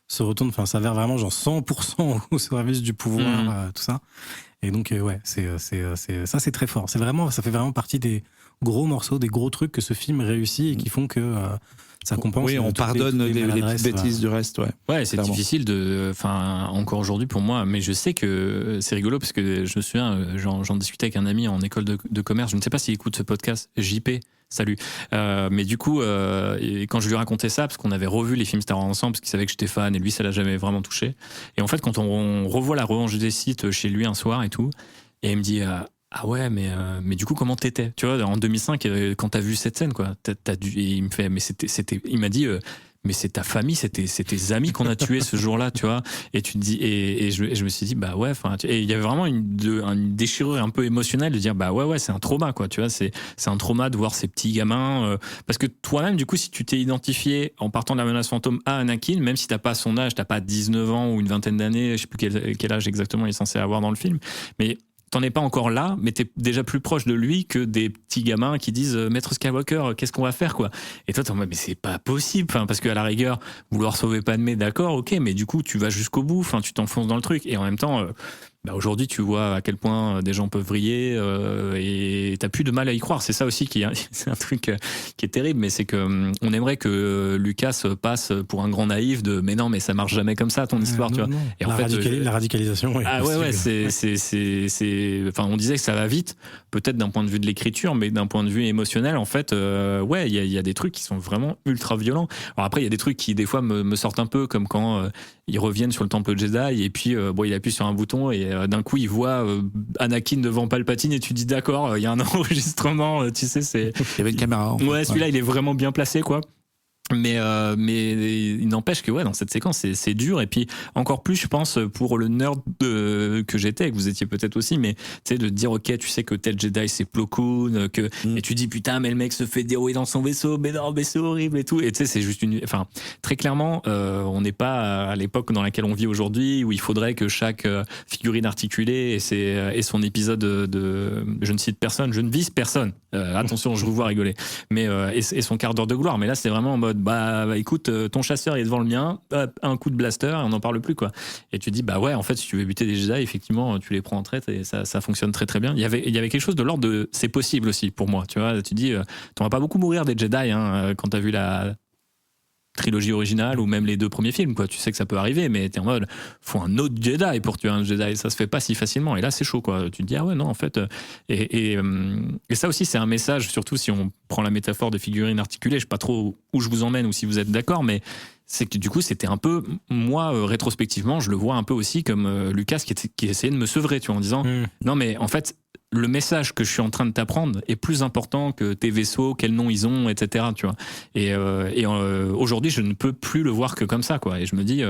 se retournent, s'avèrent vraiment genre 100% au service du pouvoir, tout ça. Et donc ça c'est très fort. C'est vraiment, ça fait vraiment partie des gros morceaux, des gros trucs que ce film réussit et qui font que ça compense. Oui, on pardonne les petites bêtises du reste, Ouais, c'est clairement difficile encore aujourd'hui pour moi, mais je sais que c'est rigolo parce que je me souviens, j'en discutais avec un ami en école de commerce, je ne sais pas s'il écoute ce podcast, JP, salut. Mais du coup, quand je lui racontais ça, parce qu'on avait revu les films Star Wars ensemble, parce qu'il savait que j'étais fan et lui, ça l'a jamais vraiment touché. Et en fait, quand on revoit la revanche des Sith chez lui un soir et tout, et il me dit... ah ouais, mais du coup, comment t'étais? Tu vois, en 2005, quand t'as vu cette scène, quoi, et il me fait, mais il m'a dit, mais c'est ta famille, c'est tes amis qu'on a tués ce jour-là, tu vois. Et tu te dis, et je me suis dit, bah ouais, et il y avait vraiment une déchirure un peu émotionnelle de dire, bah ouais, c'est un trauma, quoi, tu vois, c'est un trauma de voir ces petits gamins, parce que toi-même, du coup, si tu t'es identifié en partant de la menace fantôme à Anakin, même si t'as pas son âge, t'as pas 19 ans ou une vingtaine d'années, je sais plus quel âge exactement il est censé avoir dans le film, mais t'en es pas encore là, mais t'es déjà plus proche de lui que des petits gamins qui disent Maître Skywalker, qu'est-ce qu'on va faire, quoi. Et toi, t'es en mode, mais c'est pas possible, parce qu'à la rigueur, vouloir sauver Padmé, d'accord, ok, mais du coup, tu vas jusqu'au bout, tu t'enfonces dans le truc. Et en même temps, aujourd'hui, tu vois à quel point des gens peuvent vriller et t'as plus de mal à y croire. C'est ça aussi c'est un truc qui est terrible, mais c'est que on aimerait que Lucas passe pour un grand naïf de mais non, mais ça marche jamais comme ça ton histoire, tu vois. Non. Et en fait, la radicalisation. On disait que ça va vite, peut-être d'un point de vue de l'écriture, mais d'un point de vue émotionnel, en fait, il y a des trucs qui sont vraiment ultra violents. Alors après, il y a des trucs qui des fois me sortent un peu, comme quand ils reviennent sur le temple Jedi et puis il appuie sur un bouton et d'un coup il voit Anakin devant Palpatine et tu dis d'accord, il y a un enregistrement, tu sais, c'est... Il y avait une caméra. Ouais, celui-là il est vraiment bien placé, quoi. Mais il n'empêche que dans cette séquence c'est dur, et puis encore plus je pense pour le nerd que j'étais et que vous étiez peut-être aussi, mais tu sais, de dire ok, tu sais que tel Jedi c'est Plo Koon, et tu dis putain mais le mec se fait dérouiller dans son vaisseau, mais non mais c'est horrible et tout, et tu sais c'est juste très clairement on n'est pas à l'époque dans laquelle on vit aujourd'hui où il faudrait que chaque figurine articulée ait son épisode de je ne cite personne, je ne vise personne, attention je vous vois rigoler, mais et son quart d'heure de gloire, mais là c'est vraiment en mode bah écoute, ton chasseur est devant le mien, un coup de blaster et on n'en parle plus, quoi. Et tu dis bah ouais, en fait si tu veux buter des Jedi, effectivement tu les prends en traite et ça fonctionne très très bien. Il y avait quelque chose de l'ordre de c'est possible aussi pour moi, tu vois. Tu dis t'en vas pas beaucoup mourir des Jedi quand t'as vu la trilogie originale ou même les 2 premiers films, quoi. Tu sais que ça peut arriver, mais t'es en mode faut un autre Jedi pour tuer un Jedi, ça se fait pas si facilement, et là c'est chaud, quoi. Tu te dis ah ouais non en fait, et ça aussi c'est un message, surtout si on prend la métaphore de figurines articulées, je sais pas trop où je vous emmène ou si vous êtes d'accord, mais c'est que du coup c'était un peu, moi rétrospectivement je le vois un peu aussi comme Lucas qui essayait de me sevrer, tu vois, en disant non mais en fait le message que je suis en train de t'apprendre est plus important que tes vaisseaux, quel nom ils ont, etc. Tu vois. Et aujourd'hui, je ne peux plus le voir que comme ça, quoi. Et je me dis,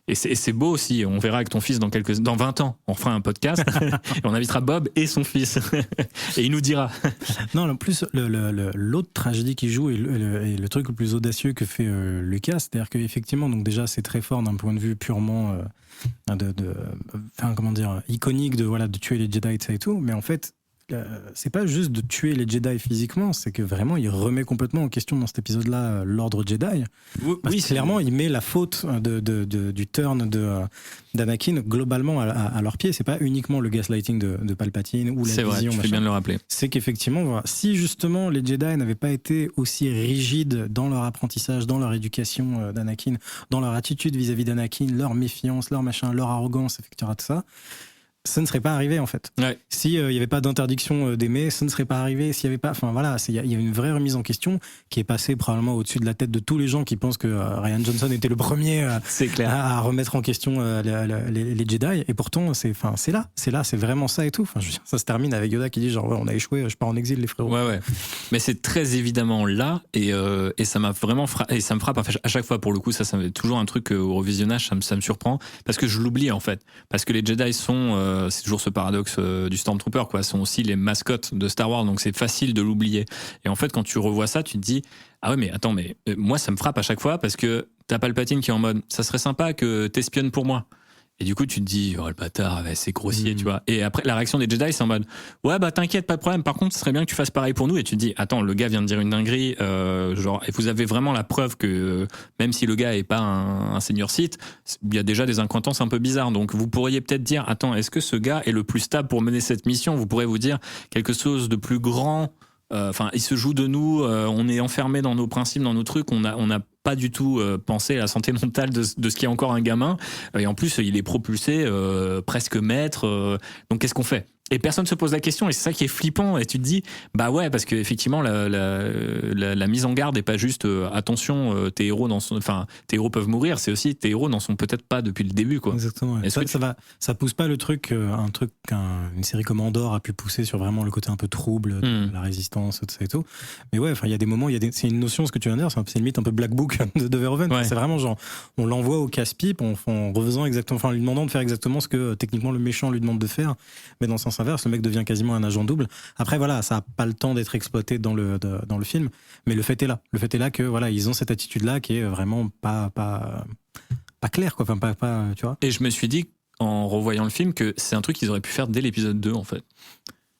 et c'est beau aussi. On verra avec ton fils dans 20 ans, on fera un podcast et on invitera Bob et son fils et il nous dira. Non, en plus, l'autre tragédie qu'il joue et le truc le plus audacieux que fait Lucas, c'est-à-dire qu'effectivement, donc déjà, c'est très fort d'un point de vue purement comment dire, iconique de tuer les Jedi et tout, mais en fait, c'est pas juste de tuer les Jedi physiquement, c'est que vraiment il remet complètement en question dans cet épisode-là l'ordre Jedi. Oui, clairement, il met la faute du turn d'Anakin globalement à leurs pieds. C'est pas uniquement le gaslighting de Palpatine ou la c'est vision. Vrai, tu fais bien de le rappeler. C'est qu'effectivement, voilà, si justement les Jedi n'avaient pas été aussi rigides dans leur apprentissage, dans leur éducation d'Anakin, dans leur attitude vis-à-vis d'Anakin, leur méfiance, leur machin, leur arrogance, etc., tout ça, ça ne serait pas arrivé en fait. Ouais. Si il n'y avait pas d'interdiction d'aimer, ça ne serait pas arrivé. S'il y avait pas, enfin voilà, il y a une vraie remise en question qui est passée probablement au-dessus de la tête de tous les gens qui pensent que Rian Johnson était le premier c'est clair. À remettre en question les Jedi. Et pourtant, c'est vraiment ça et tout. Enfin, ça se termine avec Yoda qui dit genre ouais, on a échoué, je pars en exil les frérots. Ouais. Mais c'est très évidemment là et ça m'a vraiment et ça me frappe à chaque fois pour le coup. Ça c'est toujours un truc au revisionnage, ça me surprend parce que je l'oublie en fait. Parce que les Jedi sont c'est toujours ce paradoxe du Stormtrooper, quoi, sont aussi les mascottes de Star Wars, donc c'est facile de l'oublier. Et en fait, quand tu revois ça, tu te dis ah ouais, mais attends, mais moi ça me frappe à chaque fois parce que t'as Palpatine qui est en mode ça serait sympa que t'espionnes pour moi. Et du coup, tu te dis, oh le bâtard, c'est grossier, tu vois. Et après, la réaction des Jedi, c'est en mode, ouais, bah t'inquiète, pas de problème. Par contre, ce serait bien que tu fasses pareil pour nous. Et tu te dis, attends, le gars vient de dire une dinguerie, genre, et vous avez vraiment la preuve que même si le gars est pas un senior Sith, il y a déjà des incohérences un peu bizarres. Donc, vous pourriez peut-être dire, attends, est-ce que ce gars est le plus stable pour mener cette mission? Vous pourrez vous dire quelque chose de plus grand. Enfin, il se joue de nous. On est enfermé dans nos principes, dans nos trucs. On a pas du tout pensé à la santé mentale de ce qui est encore un gamin. Et en plus, il est propulsé presque maître. Donc, qu'est-ce qu'on fait? Et personne se pose la question, et c'est ça qui est flippant. Et tu te dis, bah ouais, parce qu'effectivement, la mise en garde n'est pas juste attention, tes héros peuvent mourir, c'est aussi tes héros n'en sont peut-être pas depuis le début, quoi. Exactement. Ouais. Ça pousse pas le truc, une série comme Andor a pu pousser sur vraiment le côté un peu trouble, la résistance, tout ça et tout. Mais ouais, il y a des moments, c'est une notion, ce que tu viens de dire, c'est limite un peu Black Book de Verhoeven. Ouais. C'est vraiment genre, on l'envoie au casse-pipe en refaisant exactement, enfin, lui demandant de faire exactement ce que techniquement le méchant lui demande de faire, mais dans le sens inverse, le mec devient quasiment un agent double. Après voilà, ça a pas le temps d'être exploité dans le film, mais le fait est là que voilà, ils ont cette attitude là qui est vraiment pas claire, quoi, enfin pas tu vois. Et je me suis dit en revoyant le film que c'est un truc qu'ils auraient pu faire dès l'épisode 2 en fait.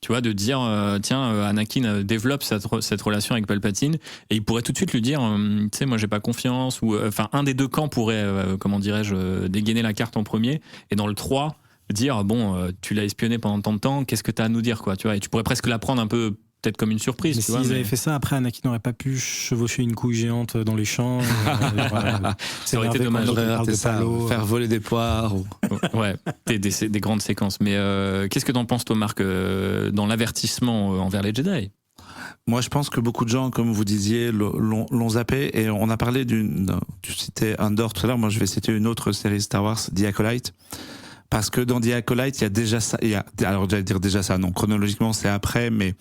Tu vois, de dire tiens, Anakin développe cette relation avec Palpatine et il pourrait tout de suite lui dire tu sais, moi j'ai pas confiance, ou enfin un des deux camps pourrait comment dirais-je, dégainer la carte en premier, et dans le 3 dire bon, tu l'as espionné pendant tant de temps, qu'est-ce que t'as à nous dire, quoi, tu vois. Et tu pourrais presque la prendre un peu peut-être comme une surprise. Mais tu vois, s'ils avaient fait ça, après Anakin n'aurait pas pu chevaucher une couille géante dans les champs. Ça aurait été dommage. Faire voler des poires. Ouais, des grandes séquences. Mais qu'est-ce que t'en penses, toi, Marc, dans l'avertissement envers les Jedi? Moi, je pense que beaucoup de gens, comme vous disiez, l'ont zappé. Et on a parlé tu citais Andor tout à l'heure. Moi, je vais citer une autre série Star Wars, The Acolyte. Parce que dans The Acolyte, il y a déjà ça. Alors, j'allais dire déjà ça. Non, chronologiquement, c'est après. Mais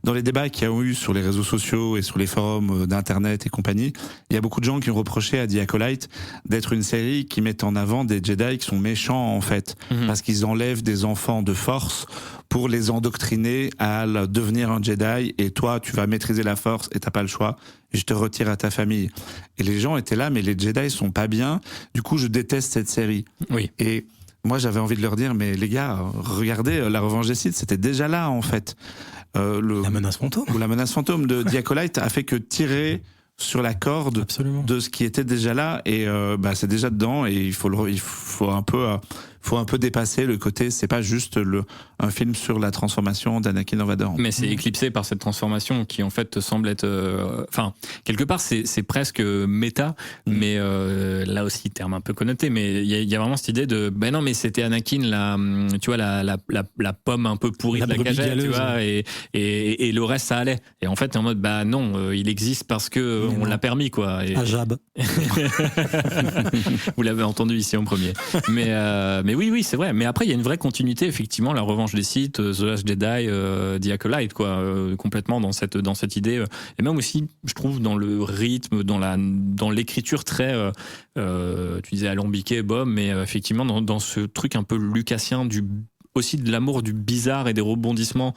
dans les débats qu'il y a eu sur les réseaux sociaux et sur les forums d'Internet et compagnie, il y a beaucoup de gens qui ont reproché à The Acolyte d'être une série qui met en avant des Jedi qui sont méchants, en fait. Parce qu'ils enlèvent des enfants de force pour les endoctriner à devenir un Jedi. Et toi, tu vas maîtriser la force et t'as pas le choix. Et je te retire à ta famille. Et les gens étaient là, mais les Jedi sont pas bien. Du coup, je déteste cette série. Oui. Et moi, j'avais envie de leur dire, mais les gars, regardez, La Revanche des Sith, c'était déjà là, en fait. La menace fantôme. Ou La menace fantôme de The Acolyte a fait que tirer sur la corde de ce qui était déjà là, et c'est déjà dedans, et il faut un peu dépasser le côté, c'est pas juste un film sur la transformation d'Anakin en Vader. Mais c'est éclipsé par cette transformation qui en fait semble être, quelque part c'est presque méta, mais là aussi terme un peu connoté, mais il y a vraiment cette idée de non, mais c'était Anakin tu vois, la pomme un peu pourrie de la cagette, tu vois, et le reste ça allait, et en fait t'es en mode non, il existe parce que on l'a permis, quoi. Ajab. Vous l'avez entendu ici en premier, mais mais oui, c'est vrai. Mais après, il y a une vraie continuité, effectivement, la revanche des Sith, The Last Jedi, The Acolyte, quoi, complètement dans cette idée. Et même aussi, je trouve, dans le rythme, dans l'écriture très, tu disais alambiqué, Bob, mais effectivement, dans ce truc un peu lucassien, aussi de l'amour du bizarre et des rebondissements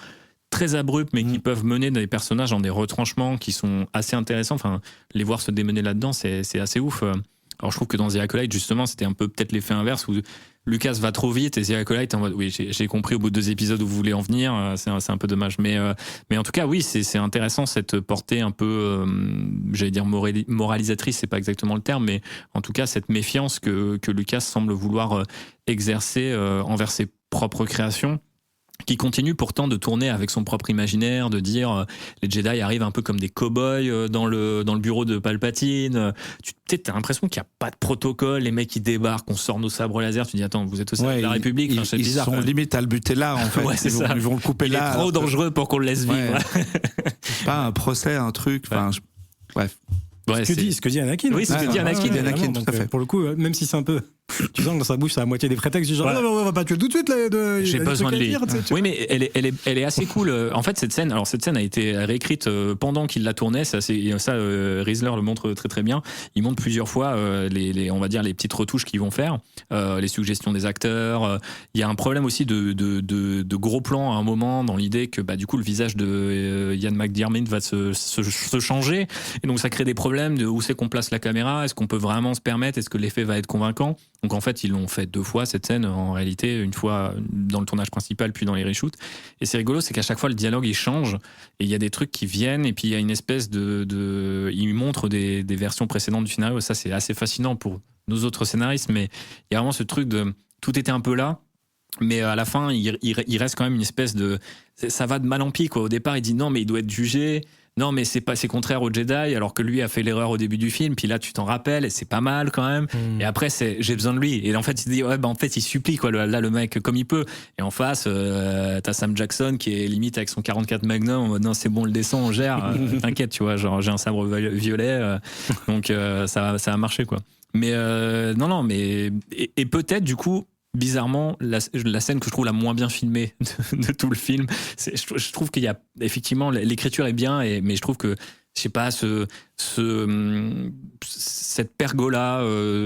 très abrupts, mais qui peuvent mener des personnages dans des retranchements qui sont assez intéressants. Enfin, les voir se démener là-dedans, c'est assez ouf. Alors, je trouve que dans The Acolyte, justement, c'était un peu peut-être l'effet inverse où Lucas va trop vite et The Acolyte en mode, oui, j'ai compris au bout de 2 épisodes où vous voulez en venir, c'est un peu dommage. Mais en tout cas, oui, c'est intéressant cette portée un peu, j'allais dire moralisatrice, c'est pas exactement le terme, mais en tout cas, cette méfiance que Lucas semble vouloir exercer envers ses propres créations, qui continue pourtant de tourner avec son propre imaginaire, de dire les Jedi arrivent un peu comme des cow-boys dans le bureau de Palpatine. T'as l'impression qu'il n'y a pas de protocole, les mecs qui débarquent, on sort nos sabres laser, tu dis attends, vous êtes au sein de la République, ils bizarre, sont limite à le buter là en fait. Ouais, c'est ça. Ils vont le couper là. Il est trop dangereux pour qu'on le laisse vivre. Pas un procès, un truc, bref. Ouais, ce que dit Anakin. Oui, c'est ce que dit Anakin. Anakin, tout à fait. Pour le coup, même si c'est un peu... Tu sens que dans sa bouche, c'est à moitié des prétextes du genre, non, on va pas tuer tout de suite. J'ai besoin de lui. Oui, mais elle est assez cool. En fait, cette scène a été réécrite pendant qu'il la tournait. Ça, Riesler le montre très très bien. Il montre plusieurs fois on va dire les petites retouches qu'ils vont faire, les suggestions des acteurs. Il y a un problème aussi de gros plans à un moment dans l'idée que du coup le visage de Ian McDiarmid va se changer, et donc ça crée des problèmes de où c'est qu'on place la caméra. Est-ce qu'on peut vraiment se permettre? Est-ce que l'effet va être convaincant? Donc en fait, ils l'ont fait 2 fois cette scène, en réalité, une fois dans le tournage principal, puis dans les reshoots. Et c'est rigolo, c'est qu'à chaque fois le dialogue il change, et il y a des trucs qui viennent, et puis il y a une espèce il montre des versions précédentes du scénario. Ça, c'est assez fascinant pour nos autres scénaristes, mais il y a vraiment ce truc de tout était un peu là. Mais à la fin, il reste quand même une espèce de... Ça va de mal en pis, quoi. Au départ, il dit non, mais il doit être jugé. Non, mais c'est contraire au Jedi, alors que lui a fait l'erreur au début du film. Puis là, tu t'en rappelles, et c'est pas mal quand même. Et après, j'ai besoin de lui. Et en fait, il se dit, en fait, il supplie, quoi. Là, le mec, comme il peut. Et en face, t'as Sam Jackson qui est limite avec son 44 Magnum en mode, non, c'est bon, le descend, on gère. T'inquiète, tu vois. Genre, j'ai un sabre violet. Donc, ça a marché, quoi. Mais, non, mais. Et peut-être, du coup, bizarrement, la scène que je trouve la moins bien filmée de tout le film, je trouve qu'il y a effectivement, l'écriture est bien, mais je trouve que, je sais pas, cette pergola,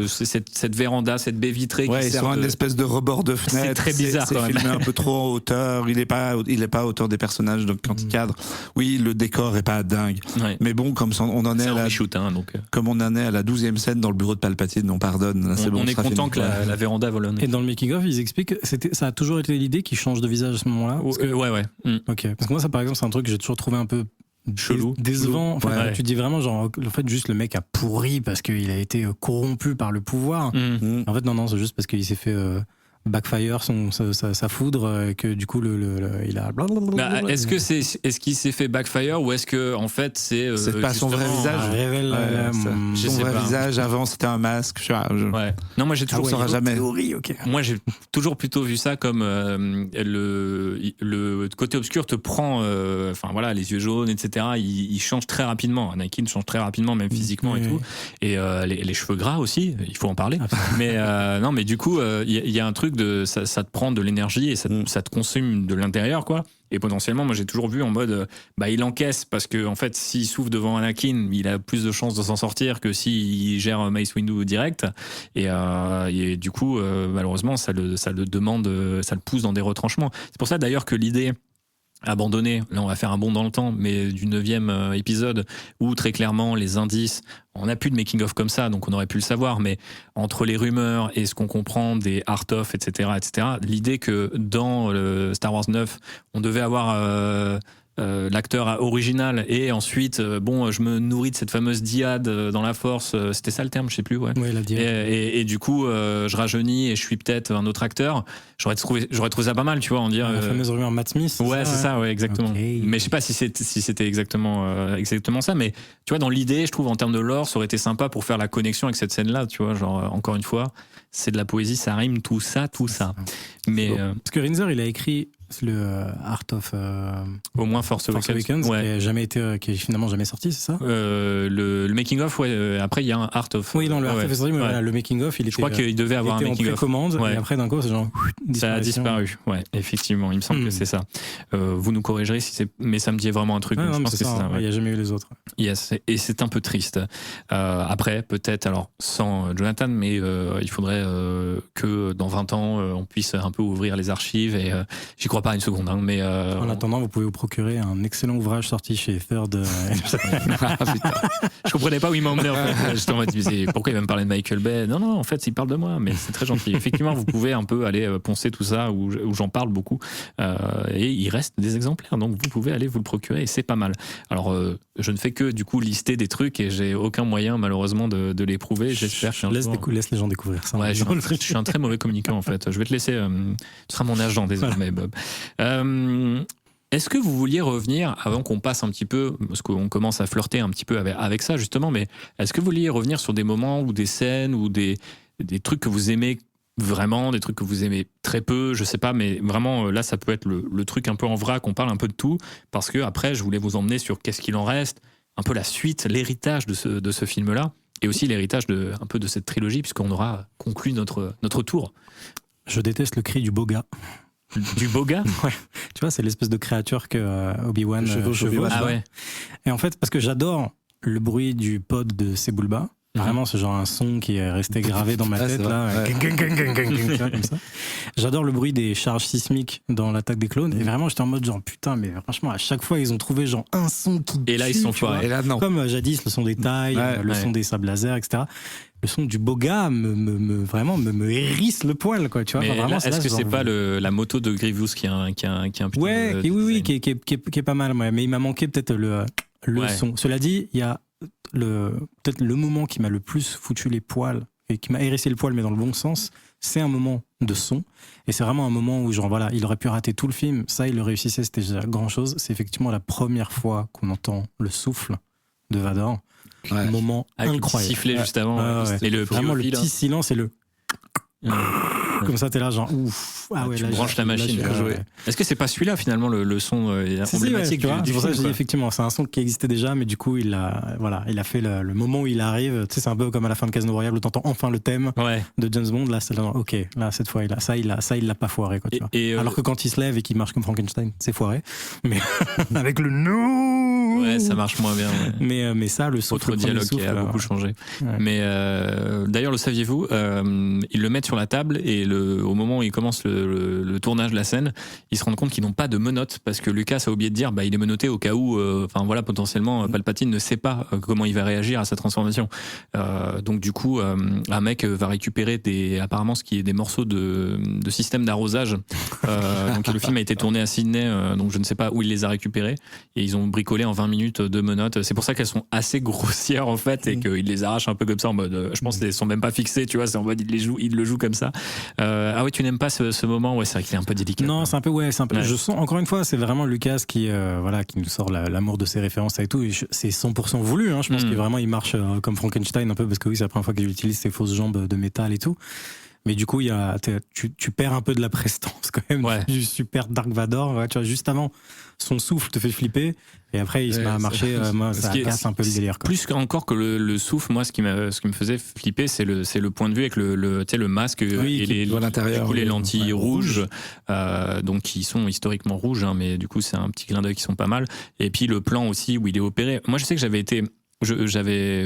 cette véranda, cette baie vitrée qui sert une espèce de rebord de fenêtre. C'est très bizarre. C'est filmé un peu trop en hauteur. Il est pas à hauteur des personnages. Donc quand il cadre, oui, le décor est pas dingue. Ouais. Mais bon, comme on en est à la reshoot, donc. Comme on en est à la 12e scène dans le bureau de Palpatine, on pardonne. Là, on est content que la véranda vole. Et dans le making of, ils expliquent, ça a toujours été l'idée qu'ils changent de visage à ce moment-là. Ouais. Ok. Parce que moi, ça, par exemple, c'est un truc que j'ai toujours trouvé un peu chelou, décevant. Enfin, tu dis vraiment genre en fait juste le mec a pourri parce qu'il a été corrompu par le pouvoir. En fait non, c'est juste parce qu'il s'est fait backfire sa foudre, et que du coup il a est-ce qu'il s'est fait backfire, ou est-ce que en fait c'est pas son vrai visage, révèle son vrai visage. Avant c'était un masque. Non, moi j'ai toujours saura jamais. Moi j'ai toujours plutôt vu ça comme le côté obscur te prend, enfin voilà, les yeux jaunes, etc. Il change très rapidement. Anakin change très rapidement, même physiquement et tout. Et les cheveux gras aussi, il faut en parler. Mais non, mais du coup il y a un truc ça te prend de l'énergie, et ça te consomme de l'intérieur, quoi. Et potentiellement, moi j'ai toujours vu en mode il encaisse, parce que en fait s'il souffle devant Anakin, il a plus de chances de s'en sortir que s'il gère Mace Windu direct, et du coup malheureusement ça le demande, ça le pousse dans des retranchements. C'est pour ça d'ailleurs que l'idée abandonné, là on va faire un bond dans le temps, mais du 9e épisode, où très clairement les indices, on n'a plus de making of comme ça, donc on aurait pu le savoir, mais entre les rumeurs et ce qu'on comprend des art of, etc., l'idée que dans le Star Wars 9 on devait avoir l'acteur original, et ensuite je me nourris de cette fameuse dyade dans la force, c'était ça le terme, je sais plus, ouais la dyade. Et du coup je rajeunis et je suis peut-être un autre acteur. J'aurais trouvé ça pas mal, tu vois, en dire la fameuse rumeur Matt Smith, c'est ça, exactement. Okay. Mais je sais pas si c'était exactement ça, mais tu vois, dans l'idée, je trouve en termes de lore, ça aurait été sympa pour faire la connexion avec cette scène là, tu vois, genre encore une fois, c'est de la poésie, ça rime, tout ça. Mais parce que Rinzer, il a écrit Art of Au moins Force Awakens. Ouais. qui est finalement jamais sorti, c'est ça? Le making of, ouais. Après il y a un Art of. Oui, non, le Art of est sorti, mais voilà, le making of, je crois qu'il devait avoir un making of. Commande, et après d'un coup, c'est genre ça a disparu. Ouais, effectivement, il me semble que c'est ça. Vous nous corrigerez si c'est, mais ça me dit vraiment un truc. Non, je pense que c'est ça. Il n'y a jamais eu les autres. Yes, et c'est un peu triste. Après, peut-être, alors sans Jonathan, mais il faudrait que dans 20 ans, on puisse un peu ouvrir les archives. Et j'y crois pas une seconde, hein, mais en attendant, vous pouvez vous procurer un excellent ouvrage sorti chez Third. Je comprenais pas où il m'emmenait. En fait. J'étais en mode, pourquoi il va me parler de Michael Bay? Non, en fait, il parle de moi, mais c'est très gentil. Effectivement, vous pouvez un peu aller poncer tout ça, où j'en parle beaucoup. Et il reste des exemplaires, donc vous pouvez aller vous le procurer, et c'est pas mal. Alors, je ne fais que du coup lister des trucs, et j'ai aucun moyen malheureusement de les prouver. J'espère. Laisse les gens découvrir ça. Ouais, je suis un très mauvais communicant en fait. Je vais te laisser. Tu seras mon agent désormais, Bob. Est-ce que vous vouliez revenir, avant qu'on passe un petit peu, parce qu'on commence à flirter un petit peu avec ça justement, mais est-ce que vous vouliez revenir sur des moments ou des scènes ou des trucs que vous aimez vraiment, des trucs que vous aimez très peu, je sais pas, mais vraiment là ça peut être le truc un peu en vrac, on parle un peu de tout, parce que après je voulais vous emmener sur qu'est-ce qu'il en reste, un peu la suite, l'héritage de ce film-là, et aussi l'héritage un peu de cette trilogie, puisqu'on aura conclu notre tour. Je déteste le cri du beau gars. Du beau gars? Ouais. Tu vois, c'est l'espèce de créature que Obi-Wan chevauche. Ah ouais. Et en fait, parce que j'adore le bruit du pod de Sebulba. Vraiment, c'est genre un son qui est resté gravé dans ma tête, là. Ouais. Comme ça. J'adore le bruit des charges sismiques dans l'attaque des clones. Et vraiment, j'étais en mode genre, putain, mais franchement, à chaque fois, ils ont trouvé genre un son qui. Et là, ils sont foirés. Et là, non. Comme jadis, le son des tailles, le son des sables laser, etc. Le son du beau gars me hérisse le poil, quoi, tu vois. Mais vraiment, est-ce que c'est pas la moto de Grievous qui a un putain ouais, qui est pas mal, mais il m'a manqué peut-être le son. Cela dit, il y a peut-être le moment qui m'a le plus foutu les poils et qui m'a hérissé le poil, mais dans le bon sens, c'est un moment de son. Et c'est vraiment un moment où, genre, voilà, il aurait pu rater tout le film. Ça, il le réussissait, c'était déjà grand chose. C'est effectivement la première fois qu'on entend le souffle de Vador. Ouais. Un moment avec incroyable. Le sifflet juste avant. Ouais. Et vraiment le petit silence et le. Comme ça, t'es là, genre, ouf. Ah ouais, tu branches la machine. Est-ce que c'est pas celui-là, finalement, le son emblématique du c'est pour ça que je dis, effectivement, c'est un son qui existait déjà, mais du coup, il a fait le moment où il arrive. Tu sais, c'est un peu comme à la fin de Casino Royale où t'entends enfin le thème de James Bond. Là, c'est là, ok, là, cette fois, il l'a pas foiré, quoi, tu vois. Alors que quand il se lève et qu'il marche comme Frankenstein, c'est foiré. Mais avec le no. Ouais, ça marche moins bien. Ouais. Mais ça, le souffle. Autre dialogue qui a beaucoup changé. Ouais. Mais d'ailleurs, le saviez-vous, ils le mettent sur la table et au moment où ils commencent le tournage de la scène, ils se rendent compte qu'ils n'ont pas de menottes parce que Lucas a oublié de dire il est menotté au cas où potentiellement Palpatine ne sait pas comment il va réagir à sa transformation. Donc du coup un mec va récupérer apparemment ce qui est des morceaux de système d'arrosage. Donc le film a été tourné à Sydney, donc je ne sais pas où il les a récupérés et ils ont bricolé en 20 minutes de menottes. C'est pour ça qu'elles sont assez grossières en fait et qu'ils les arrachent un peu comme ça en mode je pense qu'elles sont même pas fixées, tu vois, c'est en mode il le joue comme ça. Ah oui, tu n'aimes pas ce moment? Ouais, c'est vrai qu'il est un peu délicat. Non, c'est un peu, ouais. Je sens, encore une fois, c'est vraiment Lucas qui nous sort l'amour de ses références et tout. Et c'est 100% voulu, hein. Je pense qu'il vraiment, il marche comme Frankenstein un peu parce que oui, c'est la première fois qu'il utilise ses fausses jambes de métal et tout. Mais du coup, tu perds un peu de la prestance quand même du super Dark Vador. Tu vois, juste avant, son souffle te fait flipper. Et après, il se met à marcher. Moi, ça casse un peu le délire. Quoi. Plus encore que le souffle, moi, ce qui me faisait flipper, c'est le point de vue avec le masque et les lentilles rouges, donc qui sont historiquement rouges, hein, mais du coup, c'est un petit clin d'œil qui sont pas mal. Et puis le plan aussi où il est opéré. Moi, je sais que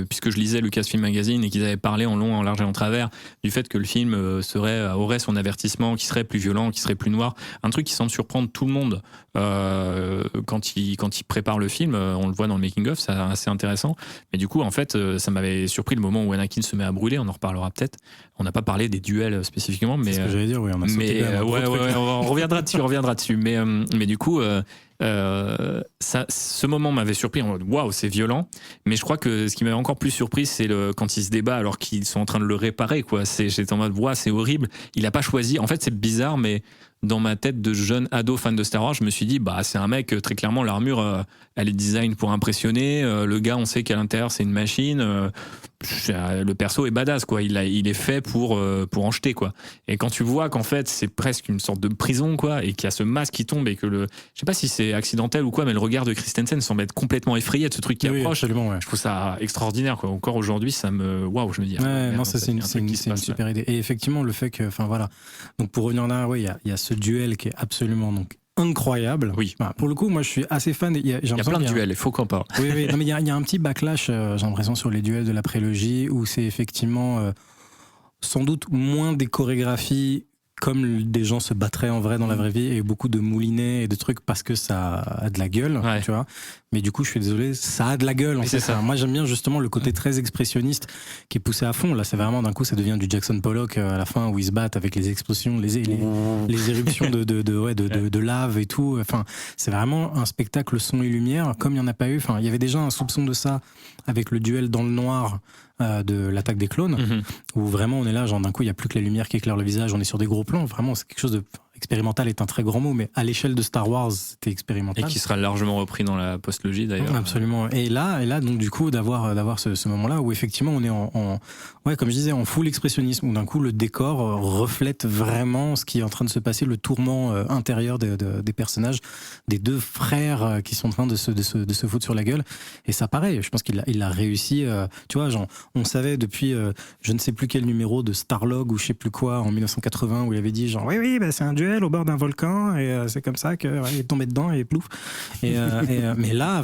puisque je lisais Lucasfilm Magazine et qu'ils avaient parlé en long, en large et en travers du fait que le film aurait son avertissement, qui serait plus violent, qui serait plus noir, un truc qui semble surprendre tout le monde quand il prépare le film, on le voit dans le making of, c'est assez intéressant, mais du coup en fait ça m'avait surpris le moment où Anakin se met à brûler, on en reparlera peut-être, on n'a pas parlé des duels spécifiquement, mais c'est ce que j'allais dire, oui, on a sauté on reviendra dessus, mais du coup ce moment m'avait surpris en mode waouh, c'est violent, mais je crois que ce qui m'avait encore plus surpris, c'est quand il se débat alors qu'ils sont en train de le réparer, quoi. J'étais en mode waouh, c'est horrible, il a pas choisi, en fait c'est bizarre, mais dans ma tête de jeune ado fan de Star Wars, je me suis dit, bah, c'est un mec, très clairement, l'armure, elle est design pour impressionner. Le gars, on sait qu'à l'intérieur, c'est une machine. Le perso est badass, quoi. Il est fait pour en jeter, quoi. Et quand tu vois qu'en fait, c'est presque une sorte de prison, quoi, et qu'il y a ce masque qui tombe et que je sais pas si c'est accidentel ou quoi, mais le regard de Christensen semble être complètement effrayé de ce truc qui approche. Absolument, ouais. Je trouve ça extraordinaire, quoi. Encore aujourd'hui, ça me, waouh, je me dis. Non, ça c'est une super idée. Et effectivement, le fait que, enfin voilà. Donc pour revenir là, ouais, il y a ce duel qui est absolument donc incroyable. Oui. Enfin, pour le coup, moi je suis assez fan. Il y a plein de duels, il faut qu'on parle. Oui. Non, mais il y a un petit backlash, j'ai l'impression, sur les duels de la prélogie où c'est effectivement sans doute moins des chorégraphies comme des gens se battraient en vrai dans la vraie vie et beaucoup de moulinets et de trucs parce que ça a de la gueule, tu vois. Mais du coup, je suis désolé, ça a de la gueule. En fait. Ça. Moi, j'aime bien justement le côté très expressionniste qui est poussé à fond. Là, c'est vraiment d'un coup, ça devient du Jackson Pollock à la fin où ils se battent avec les explosions, les éruptions de lave et tout. Enfin, c'est vraiment un spectacle son et lumière comme il n'y en a pas eu. Enfin, il y avait déjà un soupçon de ça avec le duel dans le noir de l'attaque des clones, où vraiment on est là, genre d'un coup, il n'y a plus que la lumière qui éclaire le visage, on est sur des gros plans. Vraiment, c'est quelque chose de... Expérimental est un très grand mot, mais à l'échelle de Star Wars, c'était expérimental. Et qui sera largement repris dans la postlogie d'ailleurs. Absolument. Et là, donc du coup, d'avoir ce moment-là où effectivement on est ouais, comme je disais, en full expressionnisme, où d'un coup le décor reflète vraiment ce qui est en train de se passer, le tourment intérieur des personnages, des deux frères qui sont en train de se foutre sur la gueule. Et ça, pareil, je pense qu'il a réussi. Tu vois, genre, on savait depuis je ne sais plus quel numéro de Starlog ou je sais plus quoi en 1980 où il avait dit genre oui, bah, c'est un duel au bord d'un volcan et c'est comme ça qu'il est tombé dedans et plouf. Mais là,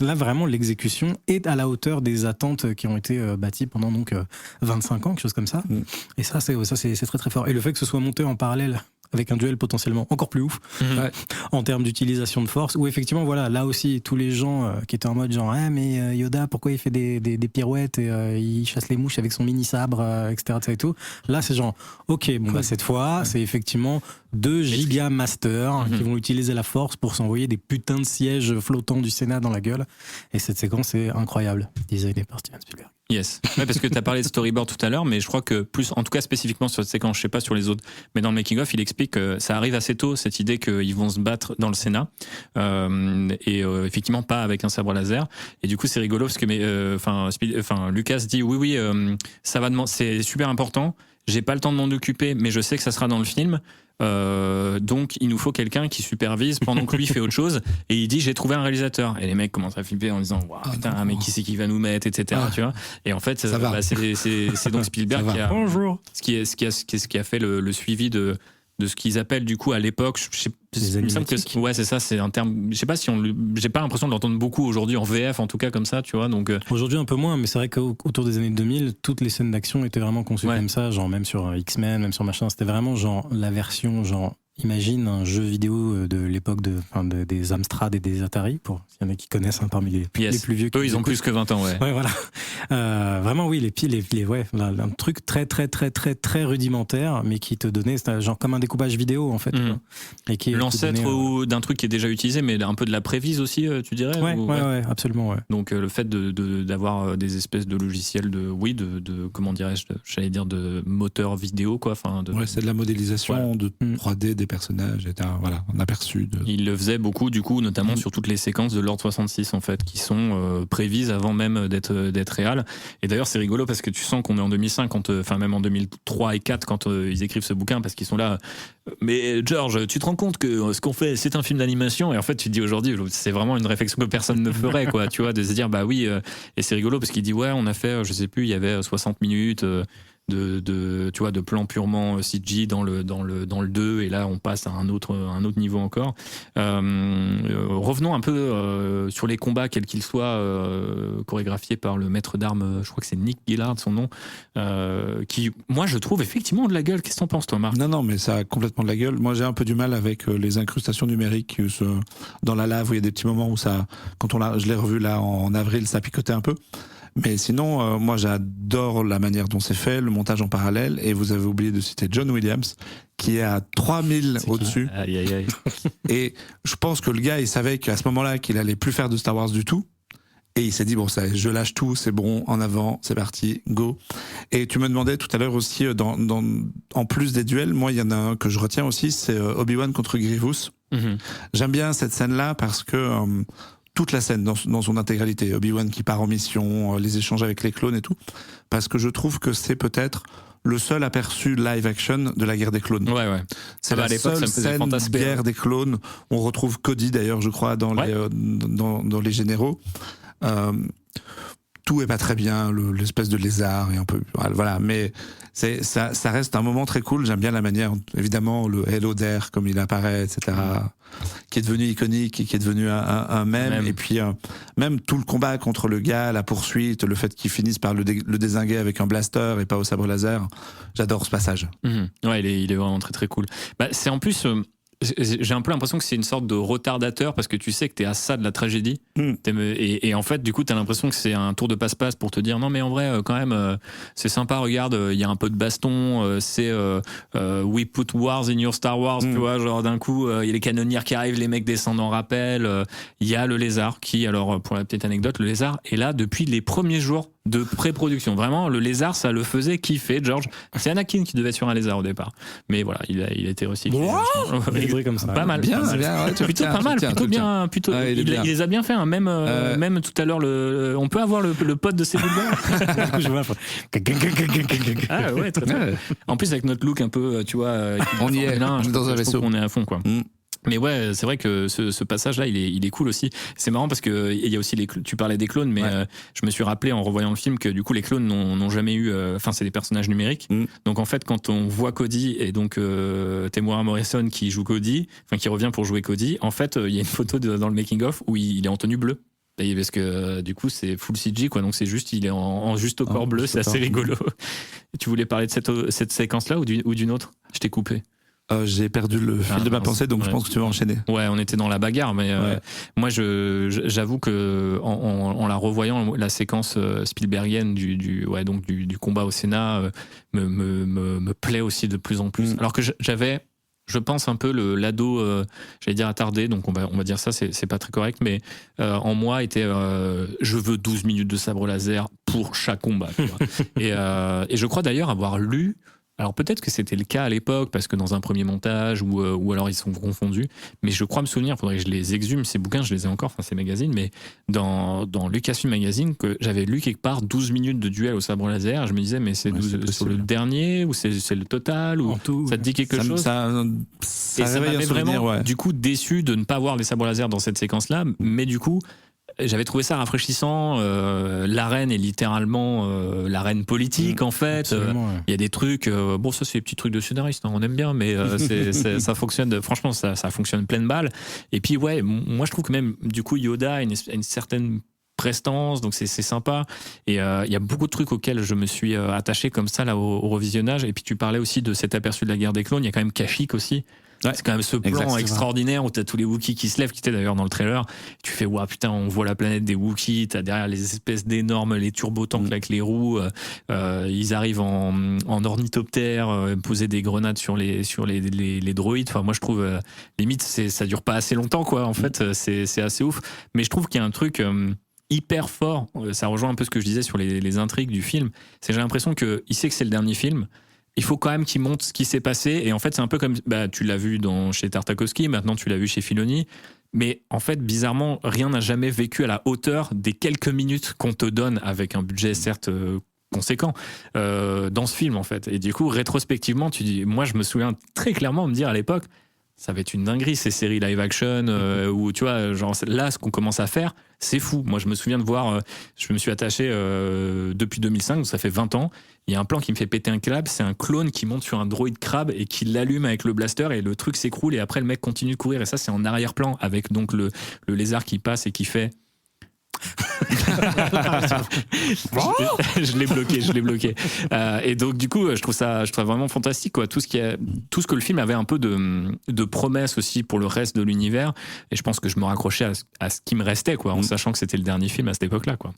là vraiment l'exécution est à la hauteur des attentes qui ont été bâties pendant donc 25 ans, quelque chose comme ça. Et ça c'est très très fort. Et le fait que ce soit monté en parallèle avec un duel potentiellement encore plus ouf en termes d'utilisation de force, où effectivement voilà, là aussi tous les gens qui étaient en mode genre mais Yoda pourquoi il fait des pirouettes et il chasse les mouches avec son mini sabre etc et tout, là c'est genre ok bon bah cette fois c'est effectivement 2 giga masters qui vont utiliser la force pour s'envoyer des putains de sièges flottants du Sénat dans la gueule, et cette séquence est incroyable, designé par Steven Spielberg. Yes. Ouais, parce que tu as parlé de storyboard tout à l'heure, mais je crois que plus, en tout cas spécifiquement sur cette séquence, je sais pas sur les autres, mais dans le making of, il explique que ça arrive assez tôt, cette idée qu'ils vont se battre dans le Sénat, effectivement pas avec un sabre laser. Et du coup, c'est rigolo parce que Lucas dit oui, ça va c'est super important. J'ai pas le temps de m'en occuper, mais je sais que ça sera dans le film. Donc il nous faut quelqu'un qui supervise pendant que lui fait autre chose, et il dit j'ai trouvé un réalisateur, et les mecs commencent à flipper en disant waouh putain mais qui c'est qui va nous mettre etc tu vois, et en fait c'est donc Spielberg qui a fait le suivi de ce qu'ils appellent du coup à l'époque, il me semble que ouais c'est ça, c'est un terme, je sais pas si j'ai pas l'impression de l'entendre beaucoup aujourd'hui en VF en tout cas comme ça tu vois, donc aujourd'hui un peu moins, mais c'est vrai qu'autour des années 2000 toutes les scènes d'action étaient vraiment conçues comme ça, genre même sur X-Men, même sur machin, c'était vraiment genre la version genre imagine un jeu vidéo de l'époque des Amstrad et des Atari, pour s'il y en a qui connaissent parmi les plus vieux. Eux, ils ont plus que 20 ans, ouais. Ouais, voilà. Vraiment, oui, les piles, un truc très, très, très, très, très rudimentaire, mais qui te donnait, genre comme un découpage vidéo, en fait. Et qui l'ancêtre d'un truc qui est déjà utilisé, mais un peu de la prévise aussi, tu dirais? Ouais, absolument, ouais. Donc, le fait d'avoir des espèces de logiciels comment dirais-je, j'allais dire de moteur vidéo, quoi. Ouais, c'est de la modélisation de 3D des personnages, et un aperçu. Il le faisait beaucoup, du coup, notamment sur toutes les séquences de l'Ordre 66, en fait, qui sont prévises avant même d'être réelles. Et d'ailleurs, c'est rigolo parce que tu sens qu'on est en 2005, même en 2003 et 2004, quand ils écrivent ce bouquin, parce qu'ils sont là. Mais George, tu te rends compte que ce qu'on fait, c'est un film d'animation? Et en fait, tu te dis aujourd'hui, c'est vraiment une réflexion que personne ne ferait, quoi, tu vois, de se dire, bah oui, et c'est rigolo parce qu'il dit, ouais, on a fait, je sais plus, il y avait 60 minutes. Tu vois, de plan purement CG dans le 2, et là on passe à un autre niveau encore. Revenons un peu sur les combats, quels qu'ils soient, chorégraphiés par le maître d'armes, je crois que c'est Nick Gillard son nom, qui moi je trouve effectivement de la gueule. Qu'est-ce que t'en penses toi, Marc? Non mais ça a complètement de la gueule. Moi j'ai un peu du mal avec les incrustations numériques dans la lave, où il y a des petits moments où ça, je l'ai revu là en avril, ça picotait un peu. Mais sinon, moi j'adore la manière dont c'est fait, le montage en parallèle, et vous avez oublié de citer John Williams, qui est à 3000 au-dessus. Aïe. Et je pense que le gars, il savait qu'à ce moment-là, qu'il allait plus faire de Star Wars du tout, Et il s'est dit, bon, ça, je lâche tout, c'est bon, en avant, c'est parti, go. Et tu me demandais tout à l'heure aussi, en plus des duels, moi, il y en a un que je retiens aussi, c'est Obi-Wan contre Grievous. J'aime bien cette scène-là parce que toute la scène dans son intégralité, Obi-Wan qui part en mission, les échanges avec les clones et tout, parce que je trouve que c'est peut-être le seul aperçu live action de la guerre des clones. Ouais. C'est la seule scène guerre des clones. On retrouve Cody d'ailleurs, je crois, dans les généraux. Tout est pas très bien, l'espèce de lézard et un peu, voilà, mais ça reste un moment très cool. J'aime bien la manière, évidemment, le Hello There comme il apparaît, etc., qui est devenu iconique et qui est devenu un mème. Et puis même tout le combat contre le gars, la poursuite, le fait qu'il finisse par le dézinguer avec un blaster et pas au sabre laser, j'adore ce passage. Ouais, il est vraiment très très cool. C'est en plus j'ai un peu l'impression que c'est une sorte de retardateur parce que tu sais que t'es à ça de la tragédie et en fait du coup t'as l'impression que c'est un tour de passe-passe pour te dire non mais en vrai quand même c'est sympa, regarde, il y a un peu de baston, c'est we put wars in your Star Wars, tu vois, genre d'un coup il y a les canonnières qui arrivent, les mecs descendent en rappel, il y a le lézard qui, alors pour la petite anecdote, le lézard est là depuis les premiers jours de pré-production. Vraiment, le lézard, ça le faisait kiffer, George. C'est Anakin qui devait être sur un lézard au départ. Mais voilà, il a été recyclé. Comme ça. Pas mal. Bien, ouais, plutôt pas mal, plutôt bien. Ouais, il les a bien fait, hein. Même tout à l'heure, on peut avoir le pote de ces bulles. Je vois. Ah ouais, très, très. En plus, avec notre look un peu, tu vois, on y est, on est dans un vaisseau. On est à fond, quoi. Mais ouais, c'est vrai que ce passage-là, il est cool aussi. C'est marrant parce que il y a aussi tu parlais des clones, mais je me suis rappelé en revoyant le film que du coup les clones n'ont jamais eu. Enfin, c'est des personnages numériques. Donc en fait, quand on voit Cody et donc Temuera Morrison qui joue Cody, enfin qui revient pour jouer Cody, en fait, il y a une photo dans le making of où il est en tenue bleue. Parce que du coup c'est full CG quoi, donc c'est juste il est en juste au corps bleu, c'est assez rigolo. Tu voulais parler de cette séquence-là ou d'une autre? Je t'ai coupé. J'ai perdu le fil de ma pensée, donc je pense que tu vas enchaîner. Ouais, on était dans la bagarre, mais moi j'avoue que en la revoyant, la séquence Spielbergienne du combat au Sénat me plaît aussi de plus en plus. Alors que j'avais, je pense, un peu l'ado, j'allais dire attardé, donc on va dire ça, c'est pas très correct, mais en moi était je veux 12 minutes de sabre laser pour chaque combat. Tu vois. Et je crois d'ailleurs avoir lu. Alors peut-être que c'était le cas à l'époque, parce que dans un premier montage, ou alors ils sont confondus, mais je crois me souvenir, il faudrait que je les exhume, ces bouquins, je les ai encore, enfin ces magazines, mais dans Lucasfilm Magazine, que j'avais lu quelque part 12 minutes de duel au sabre laser, je me disais, mais c'est 12 sur le dernier, ou c'est le total, ou tout, ça te dit quelque chose? Ça m'avait vraiment, du coup, déçu de ne pas voir les sabres laser dans cette séquence-là, mais du coup, j'avais trouvé ça rafraîchissant. L'arène est littéralement l'arène politique en fait. Il y a des trucs. Bon, ça c'est des petits trucs de scénariste, hein, on aime bien, mais ça fonctionne. Franchement, ça fonctionne pleine balle. Et puis ouais, moi je trouve que même du coup Yoda a une certaine prestance, donc c'est sympa. Et il y a beaucoup de trucs auxquels je me suis attaché comme ça là au revisionnage. Et puis tu parlais aussi de cet aperçu de la guerre des clones. Il y a quand même Kashyyyk aussi. Ouais, c'est quand même ce plan extraordinaire où t'as tous les Wookiees qui se lèvent, qui étaient d'ailleurs dans le trailer. Tu fais, waouh, putain, on voit la planète des Wookiees, t'as derrière les espèces d'énormes, les turbotanks avec les roues, ils arrivent en ornithoptère, poser des grenades sur les droïdes. Enfin, moi, je trouve, limite, ça dure pas assez longtemps, quoi. En fait, c'est assez ouf. Mais je trouve qu'il y a un truc, hyper fort. Ça rejoint un peu ce que je disais sur les intrigues du film. J'ai l'impression qu'il sait que c'est le dernier film. Il faut quand même qu'il montre ce qui s'est passé. Et en fait, c'est un peu comme, tu l'as vu chez Tartakovsky, maintenant tu l'as vu chez Filoni. Mais en fait, bizarrement, rien n'a jamais vécu à la hauteur des quelques minutes qu'on te donne avec un budget certes conséquent dans ce film, en fait. Et du coup, rétrospectivement, moi, je me souviens très clairement me dire à l'époque, ça va être une dinguerie ces séries live action où tu vois, genre là, ce qu'on commence à faire, c'est fou. Moi, je me souviens de voir, je me suis attaché depuis 2005, donc ça fait 20 ans. Il y a un plan qui me fait péter un câble, c'est un clone qui monte sur un droïde crabe et qui l'allume avec le blaster et le truc s'écroule et après le mec continue de courir et ça c'est en arrière-plan avec donc le lézard qui passe et qui fait je l'ai bloqué. Et donc du coup, je trouve vraiment fantastique, quoi. Tout ce que le film avait un peu de promesses aussi pour le reste de l'univers. Et je pense que je me raccrochais à ce qui me restait, quoi, en sachant que c'était le dernier film à cette époque-là, quoi.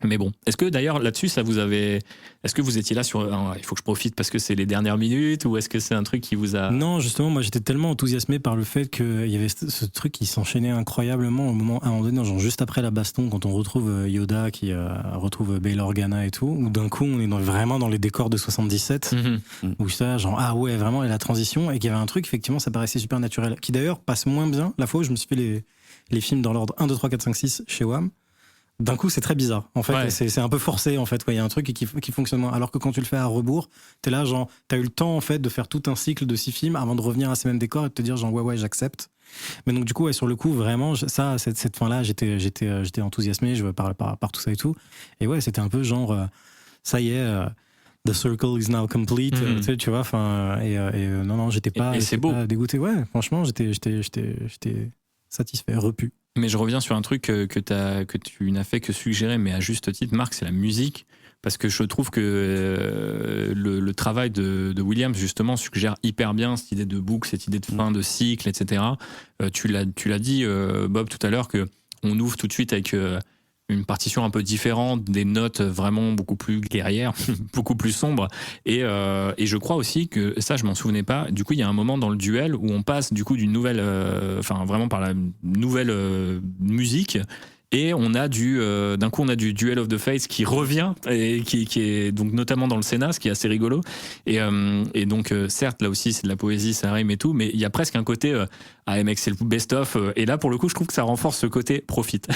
Mais bon, est-ce que d'ailleurs là-dessus, est-ce que vous étiez là sur, il faut que je profite parce que c'est les dernières minutes, ou est-ce que c'est un truc qui vous a... Non, justement, moi j'étais tellement enthousiasmé par le fait qu'il y avait ce truc qui s'enchaînait incroyablement à un moment donné, genre juste après la baston, quand on retrouve Yoda qui retrouve Bail Organa et tout, où d'un coup on est vraiment dans les décors de 77, où ça, genre ah ouais, vraiment, et la transition, et qu'il y avait un truc, effectivement, ça paraissait super naturel, qui d'ailleurs passe moins bien la fois où je me suis fait les films dans l'ordre 1, 2, 3, 4, 5, 6 chez WAM. D'un coup, c'est très bizarre. En fait, c'est un peu forcé, en fait. Il y a un truc qui fonctionne moins. Alors que quand tu le fais à rebours, t'es là, genre, t'as eu le temps, en fait, de faire tout un cycle de 6 films avant de revenir à ces mêmes décors et de te dire, genre, ouais, j'accepte. Mais donc, du coup, sur le coup, vraiment, cette fin-là, j'étais enthousiasmé, par tout ça et tout. Et ouais, c'était un peu genre, ça y est, the circle is now complete, tu vois, enfin, non, j'étais pas dégoûté. Ouais, franchement, j'étais satisfait, repu. Mais je reviens sur un truc que tu n'as fait que suggérer, mais à juste titre, Marc, c'est la musique. Parce que je trouve que le travail de Williams, justement, suggère hyper bien cette idée de boucle, cette idée de fin de cycle, etc. Tu l'as dit, Bob, tout à l'heure, qu'on ouvre tout de suite avec une partition un peu différente, des notes vraiment beaucoup plus guerrières, beaucoup plus sombres. Et je crois aussi que, ça je m'en souvenais pas, du coup il y a un moment dans le duel où on passe du coup d'une nouvelle, vraiment par la nouvelle musique, et on a d'un coup on a du Duel of the Fates qui revient, et qui est donc notamment dans le Sénat, ce qui est assez rigolo. Et donc certes là aussi c'est de la poésie, ça rime et tout, mais il y a presque un côté ah mec, c'est le best-of, et là pour le coup je trouve que ça renforce ce côté profite.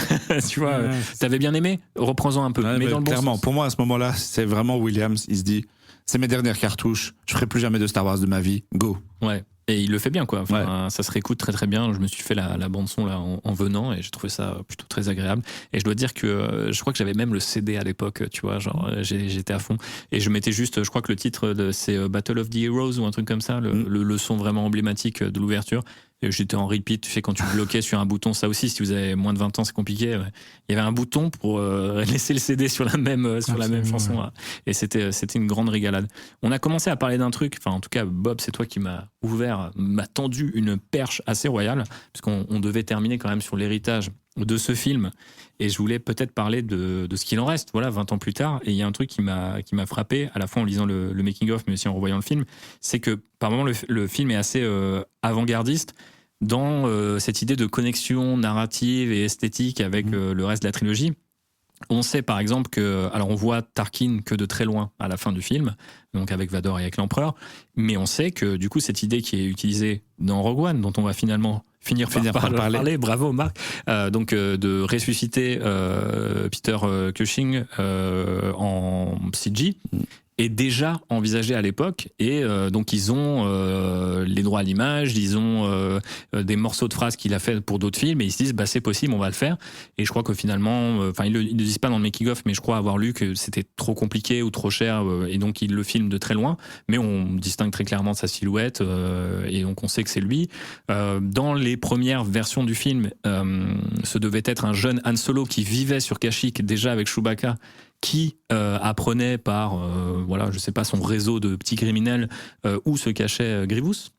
Tu vois, t'avais bien aimé, reprends-en un peu, mais dans le bon clairement sens. pour moi à ce moment-là c'est vraiment Williams, il se dit c'est mes dernières cartouches, je ferai plus jamais de Star Wars de ma vie, go. Ouais. Et il le fait bien, quoi. Enfin, ça se réécoute très très bien. Je me suis fait la bande son là en venant, et j'ai trouvé ça plutôt très agréable. Et je dois dire que je crois que j'avais même le CD à l'époque, tu vois, genre j'étais à fond. Et je mettais juste, je crois que le titre c'est Battle of the Heroes ou un truc comme ça, le son vraiment emblématique de l'ouverture. Et j'étais en repeat, tu sais, quand tu bloquais sur un bouton, ça aussi, si vous avez moins de 20 ans, c'est compliqué. Il y avait un bouton pour laisser le CD sur la même chanson. Là. Et c'était une grande régalade. On a commencé à parler d'un truc, enfin, en tout cas, Bob, c'est toi qui m'a tendu une perche assez royale, puisqu'on devait terminer quand même sur l'héritage de ce film. Et je voulais peut-être parler de ce qu'il en reste, voilà, 20 ans plus tard. Et il y a un truc qui m'a frappé, à la fois en lisant le making-of, mais aussi en revoyant le film, c'est que par moments, le film est assez avant-gardiste dans cette idée de connexion narrative et esthétique avec le reste de la trilogie. On sait par exemple alors on voit Tarkin que de très loin à la fin du film, donc avec Vador et avec l'Empereur, mais on sait que du coup cette idée qui est utilisée dans Rogue One, dont on va finir par parler, bravo Marc, de ressusciter Peter Cushing en CG, est déjà envisagé à l'époque, et donc ils ont les droits à l'image, ils ont des morceaux de phrases qu'il a fait pour d'autres films, et ils se disent bah c'est possible, on va le faire. Et je crois que finalement, ils ne disent pas dans le making of, mais je crois avoir lu que c'était trop compliqué ou trop cher, et donc ils le filment de très loin, mais on distingue très clairement sa silhouette, et donc on sait que c'est lui. Dans les premières versions du film, ce devait être un jeune Han Solo qui vivait sur Kashyyyk déjà avec Chewbacca, qui apprenait par je sais pas, son réseau de petits criminels où se cachait Grievous.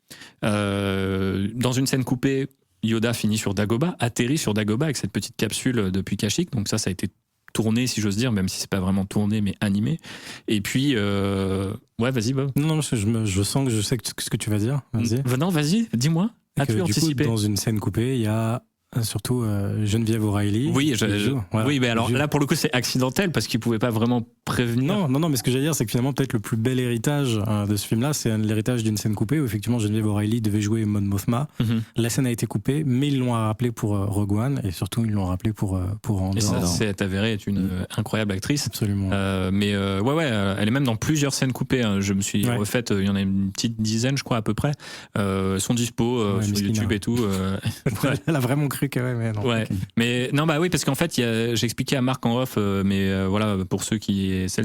Dans une scène coupée, Yoda finit sur Dagobah, atterrit sur Dagobah avec cette petite capsule depuis Kashyyyk, donc ça a été tourné, si j'ose dire, même si c'est pas vraiment tourné mais animé. Et puis ouais, vas-y Bob. Non, je sens que je sais ce que tu vas dire, vas-y. Non, vas-y, dis-moi. As-tu anticipé? Dans une scène coupée, il y a surtout Geneviève O'Reilly. Oui, oui, mais alors là pour le coup c'est accidentel parce qu'il pouvait pas vraiment prévenir. Non, mais ce que j'allais dire c'est que finalement peut-être le plus bel héritage de ce film-là, c'est l'héritage d'une scène coupée où effectivement Geneviève O'Reilly devait jouer Mon Mothma. La scène a été coupée, mais ils l'ont rappelé pour Rogue One, et surtout ils l'ont rappelé pour Andor. Et ça s'est avéré être une incroyable actrice. Absolument. Mais elle est même dans plusieurs scènes coupées. Je me suis refaite, il y en a une petite dizaine, je crois à peu près. Sont dispo sur YouTube et tout. Elle a vraiment cru que mais non. Ouais. Mais non, bah oui, parce qu'en fait, j'ai expliqué à Marc en off, mais voilà, pour celles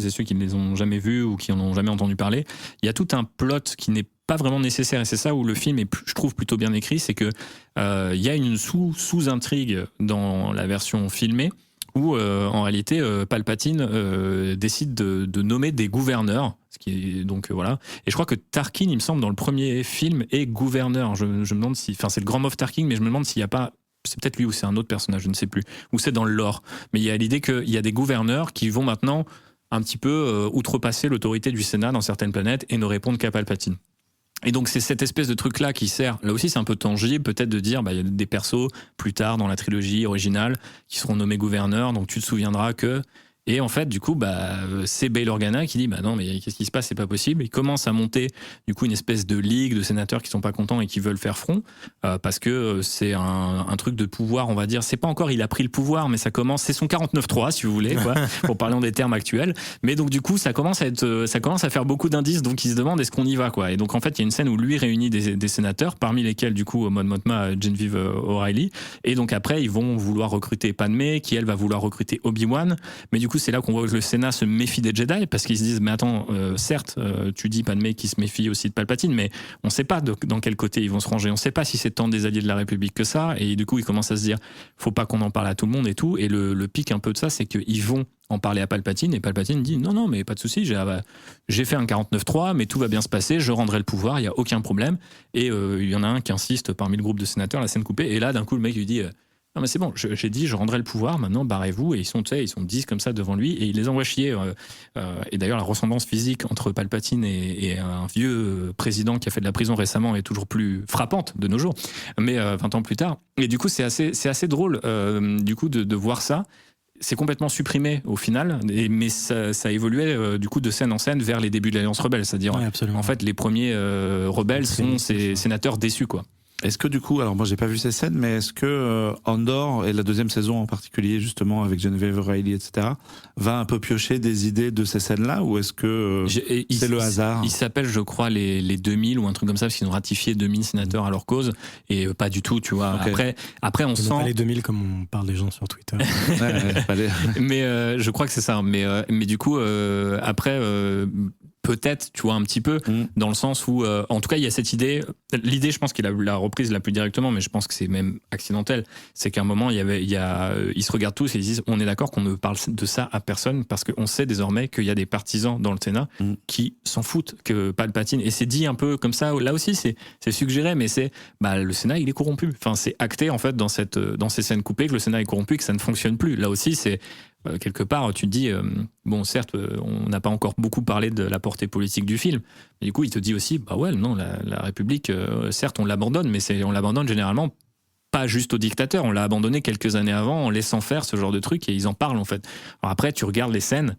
et ceux qui ne les ont jamais vus ou qui en ont jamais entendu parler, il y a tout un plot qui n'est pas vraiment nécessaire, et c'est ça où le film est, je trouve, plutôt bien écrit, c'est que il y a une sous-intrigue dans la version filmée où en réalité Palpatine décide de nommer des gouverneurs, ce qui est donc voilà. Et je crois que Tarkin, il me semble, dans le premier film est gouverneur. Je me demande si, enfin c'est le grand Moff Tarkin, mais je me demande s'il n'y a pas c'est peut-être lui ou c'est un autre personnage, je ne sais plus, ou c'est dans le lore. Mais il y a l'idée qu'il y a des gouverneurs qui vont maintenant un petit peu outrepasser l'autorité du Sénat dans certaines planètes et ne répondre qu'à Palpatine. Et donc c'est cette espèce de truc-là qui sert, là aussi c'est un peu tangible, peut-être de dire, il y a des persos plus tard dans la trilogie originale qui seront nommés gouverneurs, donc tu te souviendras que... Et en fait, du coup, c'est Bail Organa qui dit non, mais qu'est-ce qui se passe, c'est pas possible. Il commence à monter du coup une espèce de ligue de sénateurs qui sont pas contents et qui veulent faire front parce que c'est un truc de pouvoir, on va dire. C'est pas encore il a pris le pouvoir, mais ça commence. C'est son 49-3 si vous voulez, quoi, pour parler en des termes actuels. Mais donc du coup, ça commence à faire beaucoup d'indices. Donc il se demande est-ce qu'on y va, quoi. Et donc en fait, il y a une scène où lui réunit des sénateurs, parmi lesquels du coup Mon Mothma, Genevieve O'Reilly. Et donc après, ils vont vouloir recruter Padmé, qui elle va vouloir recruter Obi-Wan. Mais du coup, c'est là qu'on voit que le Sénat se méfie des Jedi parce qu'ils se disent mais attends, certes, tu dis Padmé qui se méfie aussi de Palpatine, mais on ne sait pas dans quel côté ils vont se ranger, on ne sait pas si c'est tant des alliés de la République que ça, et du coup ils commencent à se dire faut pas qu'on en parle à tout le monde et tout, et le pic un peu de ça, c'est qu'ils vont en parler à Palpatine, et Palpatine dit non mais pas de souci, j'ai fait un 49-3, mais tout va bien se passer, je rendrai le pouvoir, il y a aucun problème. Et il y en a un qui insiste parmi le groupe de sénateurs, la scène coupée, et là d'un coup le mec lui dit non mais c'est bon, j'ai dit je rendrai le pouvoir, maintenant barrez-vous. Et ils sont 10 comme ça devant lui et il les envoie chier. Et d'ailleurs la ressemblance physique entre Palpatine et un vieux président qui a fait de la prison récemment est toujours plus frappante de nos jours, mais 20 ans plus tard. Et du coup c'est assez drôle du coup de voir ça. C'est complètement supprimé au final, mais ça évoluait du coup de scène en scène vers les débuts de l'Alliance Rebelle, c'est-à-dire en fait les premiers rebelles sont ces sénateurs déçus, quoi. Est-ce que du coup, alors moi j'ai pas vu ces scènes, mais est-ce que Andor et la deuxième saison en particulier justement avec Genevieve O'Reilly, etc., va un peu piocher des idées de ces scènes-là, ou est-ce que c'est le hasard? Ils s'appellent, je crois, les 2000 ou un truc comme ça, parce qu'ils ont ratifié 2000 sénateurs à leur cause, et pas du tout, tu vois. Okay. Après on sent pas les 2000 comme on parle des gens sur Twitter. Mais je crois que c'est ça. Mais du coup après. Peut-être, tu vois, un petit peu, dans le sens où, en tout cas, il y a cette idée. L'idée, je pense qu'il a la reprise la plus directement, mais je pense que c'est même accidentel. C'est qu'à un moment, ils se regardent tous et ils disent, on est d'accord qu'on ne parle de ça à personne parce qu'on sait désormais qu'il y a des partisans dans le Sénat qui s'en foutent que Palpatine. Et c'est dit un peu comme ça. Là aussi, c'est suggéré, mais c'est, le Sénat, il est corrompu. Enfin, c'est acté en fait dans ces scènes coupées que le Sénat est corrompu, que ça ne fonctionne plus. Là aussi, c'est quelque part, tu te dis, certes, on n'a pas encore beaucoup parlé de la portée politique du film, mais du coup, il te dit aussi, non, la République, certes, on l'abandonne, mais on l'abandonne généralement pas juste aux dictateurs, on l'a abandonné quelques années avant en laissant faire ce genre de trucs, et ils en parlent, en fait. Alors après, tu regardes les scènes,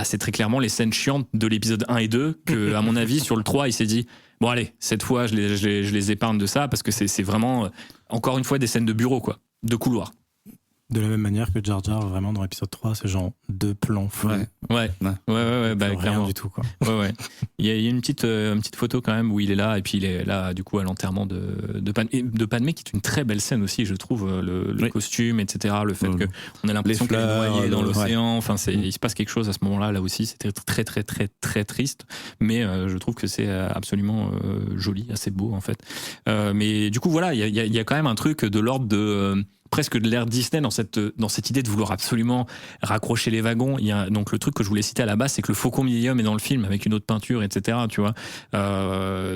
c'est très clairement les scènes chiantes de l'épisode 1 et 2, que, à mon avis, sur le 3, il s'est dit, bon, allez, cette fois, je les épargne de ça, parce que c'est vraiment, encore une fois, des scènes de bureau, quoi, de couloir. De la même manière que Jar Jar, vraiment, dans l'épisode 3, c'est genre 2 plans flous. Ouais, clairement. Rien du tout, quoi. Ouais. Il y a une petite photo quand même où il est là, et puis il est là, du coup, à l'enterrement de Padmé, qui est une très belle scène aussi, je trouve, le costume, etc., le fait qu'on a l'impression qu'elle est noyée dans l'océan, enfin, il se passe quelque chose à ce moment-là, là aussi, c'était très, très, très, très triste, mais je trouve que c'est absolument joli, assez beau, en fait. Mais du coup, voilà, il y a quand même un truc de l'ordre de... presque de l'ère Disney dans cette idée de vouloir absolument raccrocher les wagons. Il y a donc le truc que je voulais citer à la base, c'est que le Faucon Millennium est dans le film avec une autre peinture, etc. Tu vois.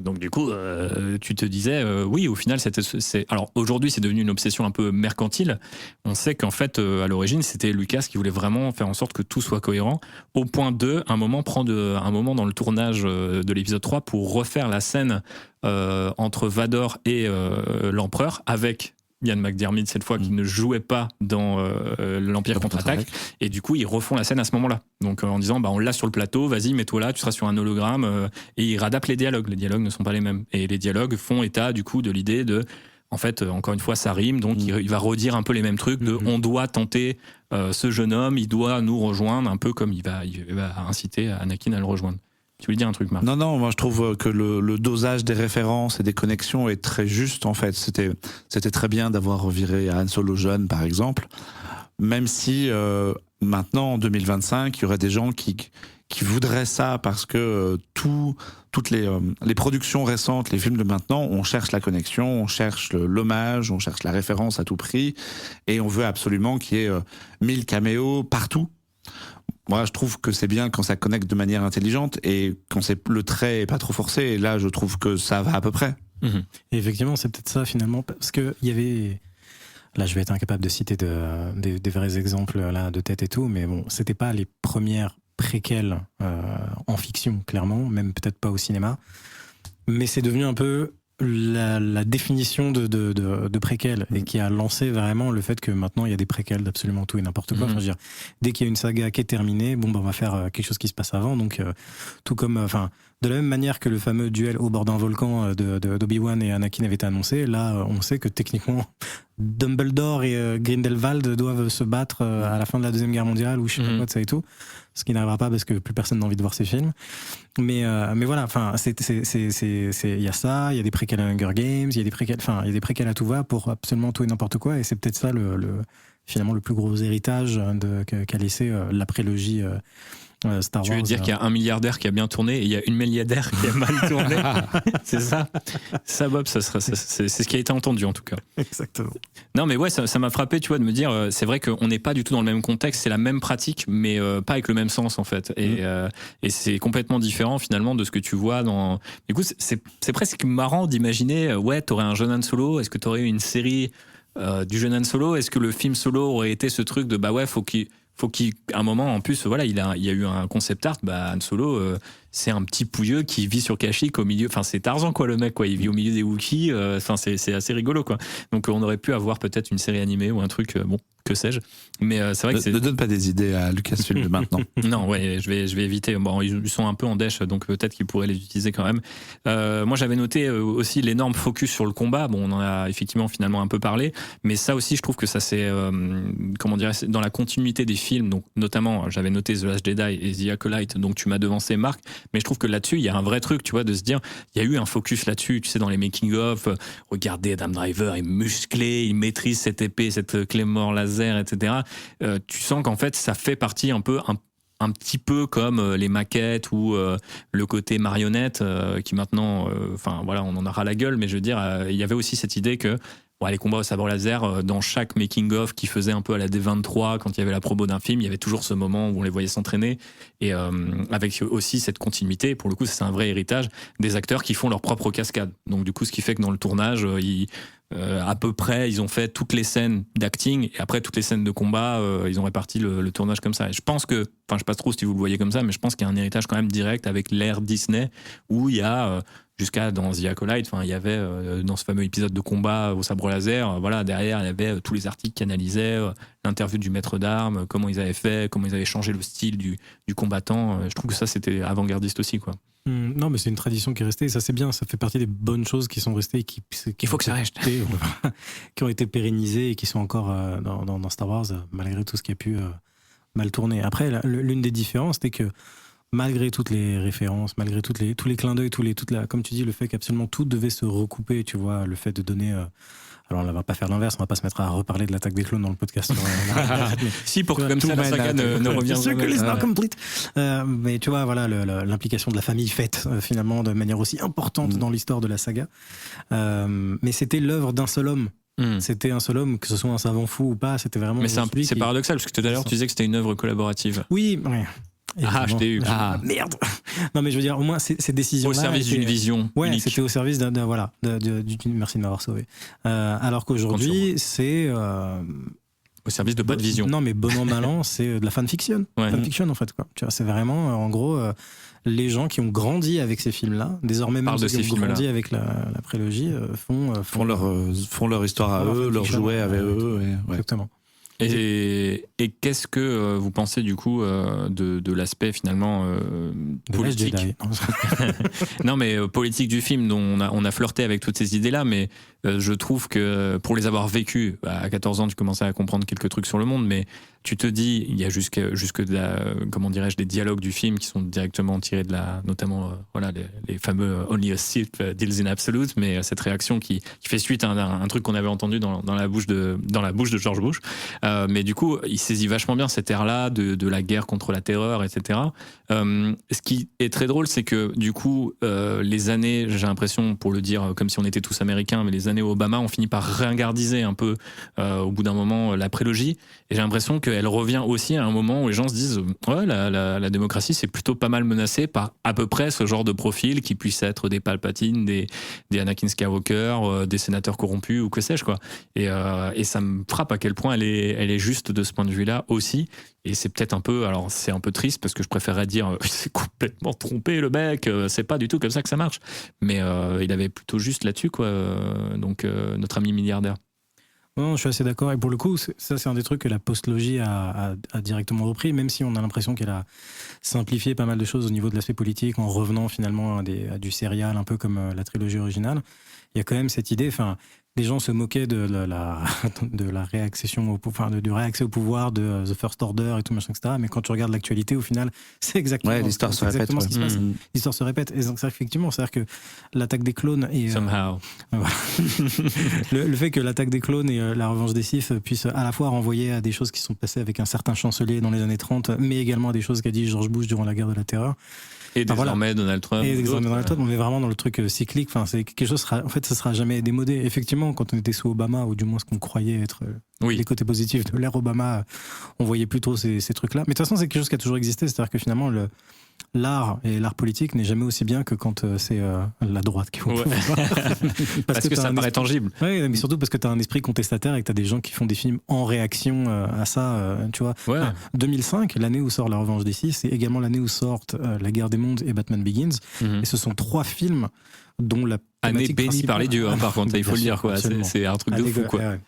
Donc du coup, tu te disais, oui, au final, alors aujourd'hui, c'est devenu une obsession un peu mercantile. On sait qu'en fait, à l'origine, c'était Lucas qui voulait vraiment faire en sorte que tout soit cohérent. Au point 2, un moment dans le tournage de l'épisode 3 pour refaire la scène entre Vador et l'Empereur avec Ian McDiarmid cette fois qui ne jouait pas dans l'Empire contre-attaque, et du coup ils refont la scène à ce moment-là, donc en disant on l'a sur le plateau, vas-y mets-toi là, tu seras sur un hologramme, et ils radapent les dialogues ne sont pas les mêmes, et les dialogues font état du coup de l'idée de, en fait, encore une fois ça rime, donc il va redire un peu les mêmes trucs de on doit tenter ce jeune homme, il doit nous rejoindre, un peu comme il va inciter Anakin à le rejoindre. Tu voulais dire un truc, Marc? Non, moi je trouve que le dosage des références et des connexions est très juste, en fait. C'était très bien d'avoir reviré Han Solo jeune, par exemple, même si maintenant, en 2025, il y aurait des gens qui voudraient ça parce que toutes les productions récentes, les films de maintenant, on cherche la connexion, on cherche l'hommage, on cherche la référence à tout prix, et on veut absolument qu'il y ait 1000 caméos partout. Moi, je trouve que c'est bien quand ça connecte de manière intelligente et quand le trait est pas trop forcé. Et là, je trouve que ça va à peu près. Et effectivement, c'est peut-être ça finalement, parce que il y avait là je vais être incapable de citer des vrais exemples là de tête et tout, mais bon, c'était pas les premières préquelles en fiction, clairement, même peut-être pas au cinéma, mais c'est devenu un peu la définition de préquel, et qui a lancé vraiment le fait que maintenant il y a des préquels d'absolument tout et n'importe quoi. Enfin, je veux dire, dès qu'il y a une saga qui est terminée, bon, on va faire quelque chose qui se passe avant. Donc, tout comme, de la même manière que le fameux duel au bord d'un volcan d'Obi-Wan et Anakin avait été annoncé, là, on sait que techniquement, Dumbledore et Grindelwald doivent se battre à la fin de la Deuxième Guerre mondiale, ou je sais pas quoi de ça et tout. Ce qui n'arrivera pas parce que plus personne n'a envie de voir ces films. Mais voilà, enfin, il y a ça, il y a des préquels à Hunger Games, il y a des préquels à tout va pour absolument tout et n'importe quoi, et c'est peut-être ça finalement le plus gros héritage qu'a laissé la prélogie Star Wars. Tu veux dire qu'il y a un milliardaire qui a bien tourné et il y a une milliardaire qui a mal tourné. C'est ça. Ça, Bob, c'est ce qui a été entendu en tout cas. Exactement. Non, mais ouais, ça m'a frappé, tu vois, de me dire, c'est vrai qu'on n'est pas du tout dans le même contexte, c'est la même pratique, mais pas avec le même sens en fait. Et c'est complètement différent finalement de ce que tu vois dans. Du coup, c'est presque marrant d'imaginer, ouais, t'aurais un jeune Han Solo, est-ce que t'aurais eu une série du jeune Han Solo? Est-ce que le film Solo aurait été ce truc de bah ouais, faut qu'à un moment, en plus, voilà, il y a eu un concept art, bah, Han Solo, c'est un petit pouilleux qui vit sur Kashyyyk au milieu, enfin, c'est Tarzan, quoi, le mec, quoi, il vit au milieu des Wookiees, enfin, c'est assez rigolo, quoi. Donc, on aurait pu avoir peut-être une série animée ou un truc, bon, que sais-je. Mais c'est vrai que c'est. Ne donne pas des idées à Lucasfilm de maintenant. Non, ouais, je vais éviter. Bon, ils sont un peu en dèche, donc peut-être qu'ils pourraient les utiliser quand même. Moi, j'avais noté aussi l'énorme focus sur le combat. Bon, on en a effectivement finalement un peu parlé, mais ça aussi, je trouve que ça c'est, comment dire, dans la continuité des films. Donc, notamment, j'avais noté The Last Jedi et The Acolyte. Donc, tu m'as devancé, Marc. Mais je trouve que là-dessus, il y a un vrai truc, tu vois, de se dire, il y a eu un focus là-dessus. Tu sais, dans les making of, regardez, Adam Driver est musclé, il maîtrise cette épée, cette claymore laser, etc. Tu sens qu'en fait, ça fait partie un petit peu comme les maquettes ou le côté marionnette qui maintenant, enfin voilà, on en a ras la gueule, mais je veux dire, il y avait aussi cette idée que les combats au sabre laser, dans chaque making-of qui faisait un peu à la D23, quand il y avait la promo d'un film, il y avait toujours ce moment où on les voyait s'entraîner, et avec aussi cette continuité, pour le coup c'est un vrai héritage, des acteurs qui font leur propre cascade. Donc du coup, ce qui fait que dans le tournage, à peu près, ils ont fait toutes les scènes d'acting, et après toutes les scènes de combat, ils ont réparti le tournage comme ça. Et je pense que, enfin je sais pas trop si vous le voyez comme ça, mais je pense qu'il y a un héritage quand même direct avec l'ère Disney, où il y a... jusqu'à dans The Acolyte, enfin, il y avait dans ce fameux épisode de combat au sabre laser, voilà, derrière il y avait tous les articles qui analysaient l'interview du maître d'armes, comment ils avaient fait, comment ils avaient changé le style du combattant. Je trouve que ça c'était avant-gardiste aussi, quoi. Non, mais c'est une tradition qui est restée, et ça c'est bien, ça fait partie des bonnes choses qui sont restées et Il faut que ça reste. qui ont été pérennisées et qui sont encore dans Star Wars, malgré tout ce qui a pu mal tourner. Après, l'une des différences, c'était que malgré toutes les références, malgré tous les clins d'œil, comme tu dis, le fait qu'absolument tout devait se recouper, tu vois, le fait de donner... alors, on ne va pas faire l'inverse, on ne va pas se mettre à reparler de l'attaque des clones dans le podcast. Si, pour que comme ça, la saga ne revienne jamais. Mais tu vois, voilà, l'implication de la famille faite, finalement, de manière aussi importante dans l'histoire de la saga. Mais c'était l'œuvre d'un seul homme. C'était un seul homme, que ce soit un savant fou ou pas, c'était vraiment... Mais c'est paradoxal, parce que tout à l'heure, tu disais que c'était une œuvre collaborative. Oui, ouais. Je t'ai eu. Merde. Non, mais je veux dire, au moins ces décisions-là. Au service d'une vision. Ouais, unique. c'était au service voilà, merci de m'avoir sauvé. Alors qu'aujourd'hui, c'est au service de pas de vision. Non, mais bon an mal an, c'est de la fanfiction. Ouais. Fanfiction en fait, quoi. Tu vois, c'est vraiment, en gros, les gens qui ont grandi avec ces films-là, désormais même ceux qui ont grandi avec la prélogie, font leur histoire à eux, leurs jouets avec eux. Ouais. Exactement. Et qu'est-ce que vous pensez du coup de l'aspect finalement politique Non, mais politique du film, dont on a flirté avec toutes ces idées-là, mais je trouve que pour les avoir vécues, à 14 ans, tu commençais à comprendre quelques trucs sur le monde, mais tu te dis, il y a jusque de comment dirais-je, des dialogues du film qui sont directement tirés de notamment voilà, les fameux Only a Sith deals in absolute, mais cette réaction qui fait suite à un truc qu'on avait entendu dans la bouche de George Bush. Mais du coup, il saisit vachement bien cette ère-là de la guerre contre la terreur, etc. Ce qui est très drôle, c'est que du coup, les années, j'ai l'impression, pour le dire comme si on était tous américains, mais les années Obama ont fini par ringardiser un peu au bout d'un moment la prélogie. Et j'ai l'impression que qu'elle revient aussi à un moment où les gens se disent ouais, la démocratie c'est plutôt pas mal menacée par à peu près ce genre de profil qui puisse être des Palpatine, des Anakin Skywalker, des sénateurs corrompus ou que sais-je quoi. Et ça me frappe à quel point elle est juste de ce point de vue-là aussi. Et c'est peut-être un peu, alors c'est un peu triste parce que je préférerais dire il s'est complètement trompé le mec, c'est pas du tout comme ça que ça marche. Mais il avait plutôt juste là-dessus quoi. Donc notre ami milliardaire. Non, je suis assez d'accord. Et pour le coup, ça, c'est un des trucs que la postlogie a directement repris, même si on a l'impression qu'elle a simplifié pas mal de choses au niveau de l'aspect politique en revenant finalement à du serial, un peu comme la trilogie originale. Il y a quand même cette idée, enfin, les gens se moquaient de la réaccession du réaccès au pouvoir de The First Order et tout machin, etc. Mais quand tu regardes l'actualité, au final, c'est exactement, l'histoire se répète, ce qui se passe. L'histoire se répète. Et donc, ça, effectivement, c'est-à-dire que l'attaque des clones et Somehow. le fait que l'attaque des clones et la revanche des Sith puissent à la fois renvoyer à des choses qui sont passées avec un certain chancelier dans les années 30, mais également à des choses qu'a dit George Bush durant la guerre de la terreur. Et désormais Donald Trump. Et désormais Donald Trump, on est vraiment dans le truc cyclique. Enfin, c'est quelque chose. En fait, ça sera jamais démodé. Effectivement, quand on était sous Obama, ou du moins ce qu'on croyait être les côtés positifs de l'ère Obama, on voyait plutôt ces trucs-là. Mais de toute façon, c'est quelque chose qui a toujours existé. C'est-à-dire que finalement, l'art et l'art politique n'est jamais aussi bien que quand c'est la droite qui est au pouvoir. parce que ça paraît tangible. Oui, mais surtout parce que tu as un esprit contestataire et que tu as des gens qui font des films en réaction à ça. Tu vois. Ouais. 2005, l'année où sort La Revanche des Sith, c'est également l'année où sortent La Guerre des Mondes et Batman Begins. Et ce sont 3 films dont la année bénie par les dieux, par contre, il faut le dire, quoi. C'est un truc de fou, quoi. Ouais.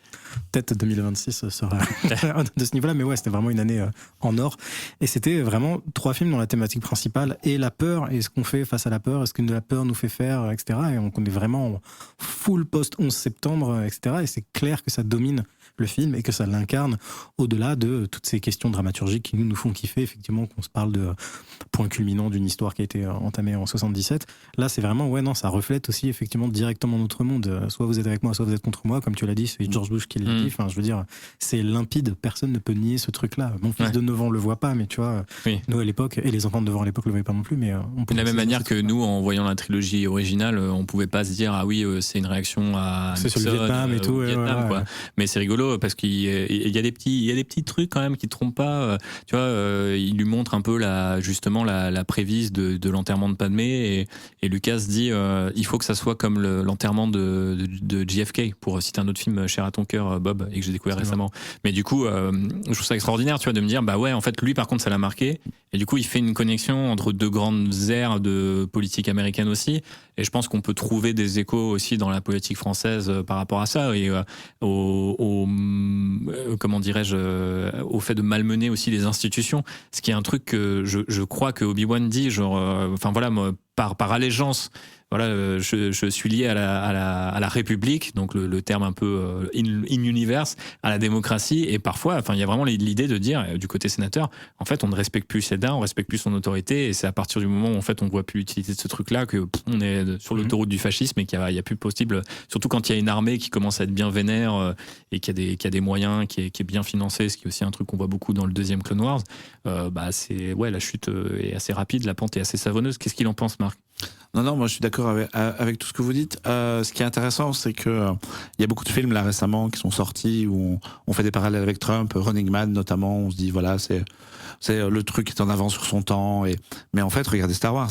Peut-être 2026 sera de ce niveau-là, mais ouais, c'était vraiment une année en or. Et c'était vraiment 3 films dont la thématique principale est la peur et ce qu'on fait face à la peur, est-ce que la peur nous fait faire, etc. Et on est vraiment full post-11 septembre, etc. Et c'est clair que ça domine le film et que ça l'incarne au-delà de toutes ces questions dramaturgiques qui nous font kiffer, effectivement, qu'on se parle de point culminant d'une histoire qui a été entamée en 77. Là, c'est vraiment, ça reflète aussi effectivement directement notre monde. Soit vous êtes avec moi, soit vous êtes contre moi, comme tu l'as dit, c'est George Bush qui l'a dit. Enfin, je veux dire, c'est limpide, personne ne peut nier ce truc-là. Mon fils de 9 ans le voit pas, mais tu vois, nous à l'époque, et les enfants de 9 ans à l'époque le voyaient pas non plus, mais de la même manière que nous, en voyant la trilogie originale, on pouvait pas se dire, ah oui, c'est une réaction à c'est Nixon, sur le Vietnam et tout. Vietnam, quoi. Mais c'est rigolo parce qu'il y a des petits trucs quand même qui te trompent pas. Tu vois, il lui montre un peu justement la prévise de l'enterrement de Padmé et Lucas dit il faut que ça soit comme l'enterrement de JFK, pour citer un autre film cher à ton cœur, Bob, et que j'ai découvert récemment. Mais du coup, je trouve ça extraordinaire, tu vois, de me dire bah ouais, en fait lui par contre ça l'a marqué, et du coup il fait une connexion entre 2 grandes aires de politique américaine aussi, et je pense qu'on peut trouver des échos aussi dans la politique française par rapport à ça, et comment dirais-je, au fait de malmener aussi les institutions, ce qui est un truc que je crois que Obi-Wan dit, genre, enfin voilà, moi, par allégeance, voilà, je suis lié à la République, donc le terme un peu in universe, à la démocratie, et parfois, enfin, il y a vraiment l'idée de dire, du côté sénateur, en fait, on ne respecte plus Seda, on respecte plus son autorité, et c'est à partir du moment où en fait on voit plus l'utilité de ce truc-là que on est sur l'autoroute du fascisme et qu'il y a plus possible, surtout quand il y a une armée qui commence à être bien vénère et qui a des moyens, qui est bien financé, ce qui est aussi un truc qu'on voit beaucoup dans le 2e Clone Wars. C'est la chute est assez rapide, la pente est assez savonneuse. Qu'est-ce qu'il en pense, Marc? Non, moi je suis d'accord avec tout ce que vous dites. Ce qui est intéressant, c'est que il y a beaucoup de films là récemment qui sont sortis où on fait des parallèles avec Trump, Running Man notamment. On se dit voilà, c'est le truc qui est en avance sur son temps. Mais en fait, regardez Star Wars.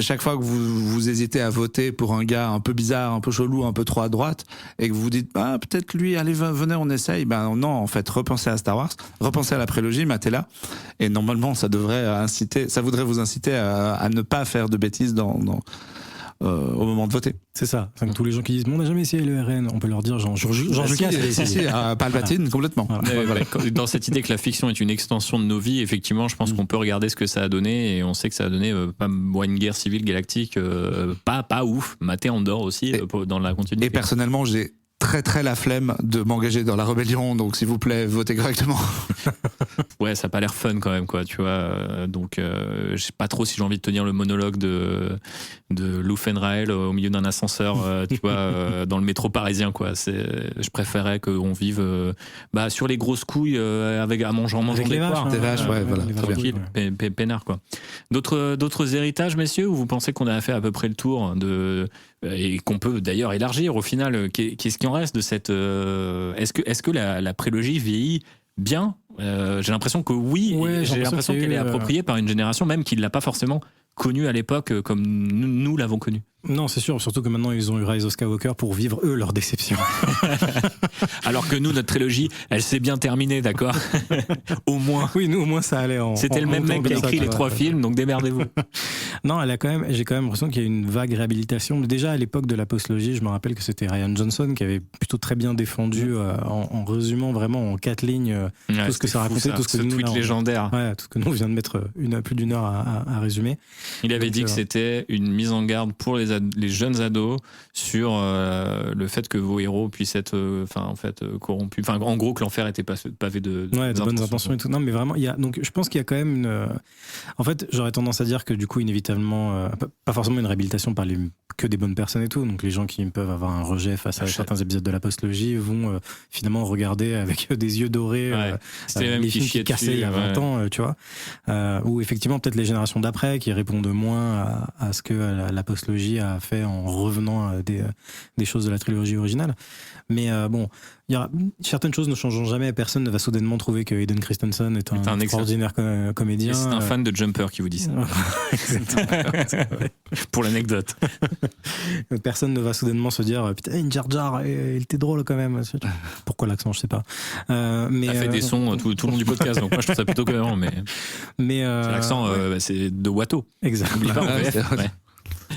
Chaque fois que vous hésitez à voter pour un gars un peu bizarre, un peu chelou, un peu trop à droite, et que vous dites peut-être lui, allez venez on essaye, non, en fait repensez à Star Wars, repensez à la prélogie, matez-la, et normalement ça voudrait vous inciter à ne pas faire de bêtises au moment de voter. C'est ça. Enfin, tous les gens qui disent on n'a jamais essayé le RN, on peut leur dire Georges Lucas. Palpatine, complètement. Voilà. Dans cette idée que la fiction est une extension de nos vies, effectivement, je pense qu'on peut regarder ce que ça a donné, et on sait que ça a donné une guerre civile galactique pas ouf. Maté Andor aussi dans la continuité. Et personnellement, j'ai très très la flemme de m'engager dans la rébellion, donc s'il vous plaît, votez correctement. Ouais, ça a pas l'air fun quand même, quoi, tu vois. Donc, je sais pas trop si j'ai envie de tenir le monologue de Lou Fenrael au milieu d'un ascenseur, tu vois, dans le métro parisien, quoi. Je préférais qu'on vive sur les grosses couilles en mangeant des poires. Des vaches, ouais, voilà. Tranquille, peinard, quoi. D'autres héritages, messieurs, ou vous pensez qu'on a fait à peu près le tour et qu'on peut d'ailleurs élargir au final? Qu'est-ce qui en reste de cette... Est-ce que la prélogie vieillit bien. J'ai l'impression que oui, Ouais, j'ai l'impression qu'il y a qu'elle est eu, appropriée par une génération même qui ne l'a pas forcément connue à l'époque comme nous l'avons connue. Non, c'est sûr, surtout que maintenant ils ont eu Rise of Skywalker pour vivre eux leur déception. Alors que nous, notre trilogie, elle s'est bien terminée, d'accord. Au moins. Oui, nous au moins ça allait. C'était le même mec qui a écrit les 3 films, donc démerdez-vous. Non, j'ai quand même l'impression qu'il y a une vague réhabilitation. Déjà à l'époque de la postlogie, je me rappelle que c'était Ryan Johnson qui avait plutôt très bien défendu en résumant vraiment en 4 lignes tout ce que ça racontait, tout ce que nous tweet là, légendaire. Ouais, tout ce que nous on vient de mettre plus d'une heure à résumer. Il avait dit que c'était une mise en garde pour les jeunes ados sur le fait que vos héros puissent être corrompus. Enfin, en gros, que l'enfer était pavé de bonnes intentions et tout. Non, mais vraiment, donc je pense qu'il y a quand même une. En fait, j'aurais tendance à dire que du coup, inévitablement, pas forcément une réhabilitation par que des bonnes personnes et tout. Donc les gens qui peuvent avoir un rejet face à certains épisodes de la postlogie vont finalement regarder avec des yeux dorés les films qui cassaient il y a 20 ans, tu vois. Ou effectivement, peut-être les générations d'après qui répondent moins à ce que la postlogie a fait en revenant des choses de la trilogie originale. Mais bon, certaines choses ne changeront jamais. Personne ne va soudainement trouver que Hayden Christensen est un extraordinaire comédien. Et c'est un fan de Jumper qui vous dit ça. Pour l'anecdote. Personne ne va soudainement se dire putain, Jar Jar, il était drôle quand même. Pourquoi l'accent, je sais pas. Mais a fait des sons tout le long du podcast, donc moi je trouve ça plutôt cohérent. Mais l'accent, c'est de Watteau. Exactement.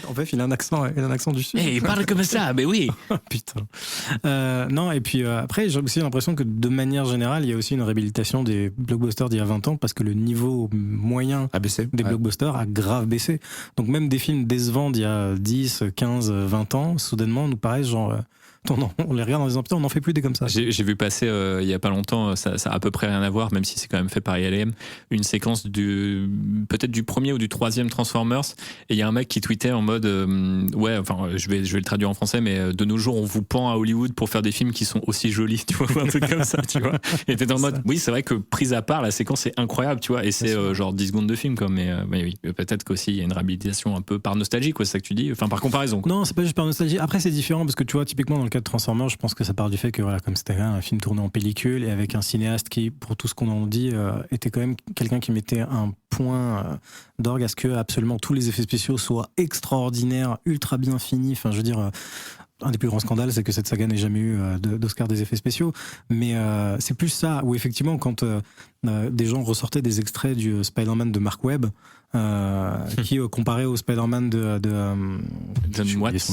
En fait, il a un accent du Sud. Il parle comme ça, mais oui. Putain. Non, et puis après, j'ai aussi l'impression que de manière générale, il y a aussi une réhabilitation des blockbusters d'il y a 20 ans parce que le niveau moyen des blockbusters a grave baissé. Donc même des films décevants d'il y a 10, 15, 20 ans, soudainement, nous paraissent genre... on les regarde en disant putain, on n'en fait plus des comme ça. J'ai vu passer il y a pas longtemps, ça a à peu près rien à voir, même si c'est quand même fait par ILM, une séquence peut-être du premier ou du 3e Transformers, et il y a un mec qui tweetait en mode je vais le traduire en français, mais de nos jours on vous pend à Hollywood pour faire des films qui sont aussi jolis, tu vois, un truc comme ça, tu vois. Et t'es en mode oui, c'est vrai que prise à part, la séquence est incroyable, tu vois, et c'est genre 10 secondes de film, quoi, mais oui, peut-être qu'aussi il y a une réhabilitation un peu par nostalgie, quoi, c'est ça que tu dis, enfin par comparaison, quoi. Non, c'est pas juste par nostalgie. Après c'est différent parce que tu vois, typiquement dans le cas de Transformers, je pense que ça part du fait que voilà, comme c'était un film tourné en pellicule et avec un cinéaste qui, pour tout ce qu'on en dit, était quand même quelqu'un qui mettait un point d'orgue à ce que absolument tous les effets spéciaux soient extraordinaires, ultra bien finis. Enfin, je veux dire, un des plus grands scandales, c'est que cette saga n'ait jamais eu d'Oscar des effets spéciaux. Mais c'est plus ça, où effectivement, quand des gens ressortaient des extraits du Spider-Man de Mark Webb, qui comparé au Spider-Man de John Watts,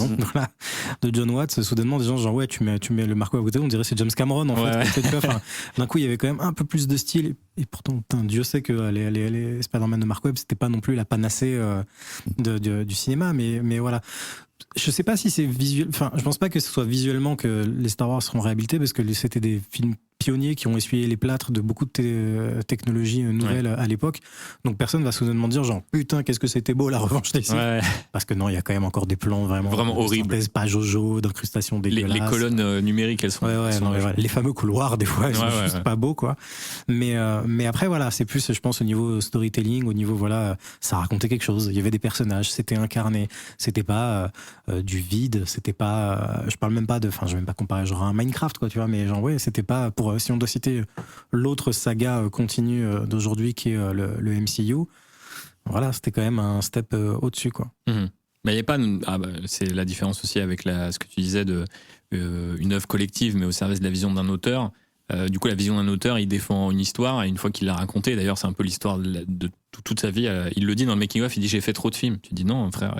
de John Watts, soudainement des gens genre ouais, tu mets le Mark Webb à côté, on dirait c'est James Cameron en fait. D'un coup il y avait quand même un peu plus de style, et pourtant Dieu sait que les Spider-Man de Mark Webb c'était pas non plus la panacée du cinéma, mais voilà. Je sais pas si c'est visuel, enfin je pense pas que ce soit visuellement que les Star Wars seront réhabilités, parce que c'était des films pionniers qui ont essuyé les plâtres de beaucoup de technologies nouvelles à l'époque. Donc personne va soudainement dire genre putain qu'est-ce que c'était beau la revanche des Sith. Parce que non, il y a quand même encore des plans vraiment horribles, pas Jojo, d'incrustations dégueulasses. Les colonnes numériques, elles sont, les fameux couloirs des fois, ils sont juste pas beaux, quoi. Mais après voilà, c'est plus, je pense, au niveau storytelling, au niveau voilà, ça racontait quelque chose. Il y avait des personnages, c'était incarné, c'était pas du vide, c'était pas, je parle même pas je vais même pas comparer genre à un Minecraft, quoi, tu vois, mais genre ouais, c'était pas pour, si on doit citer l'autre saga continue d'aujourd'hui qui est le MCU, voilà, c'était quand même un step au-dessus, quoi. Mais il y a pas c'est la différence aussi avec ce que tu disais de une œuvre collective mais au service de la vision d'un auteur. Du coup, la vision d'un auteur, il défend une histoire, et une fois qu'il l'a racontée, d'ailleurs c'est un peu l'histoire de toute sa vie, il le dit dans le making of, il dit j'ai fait trop de films. Tu dis non frère,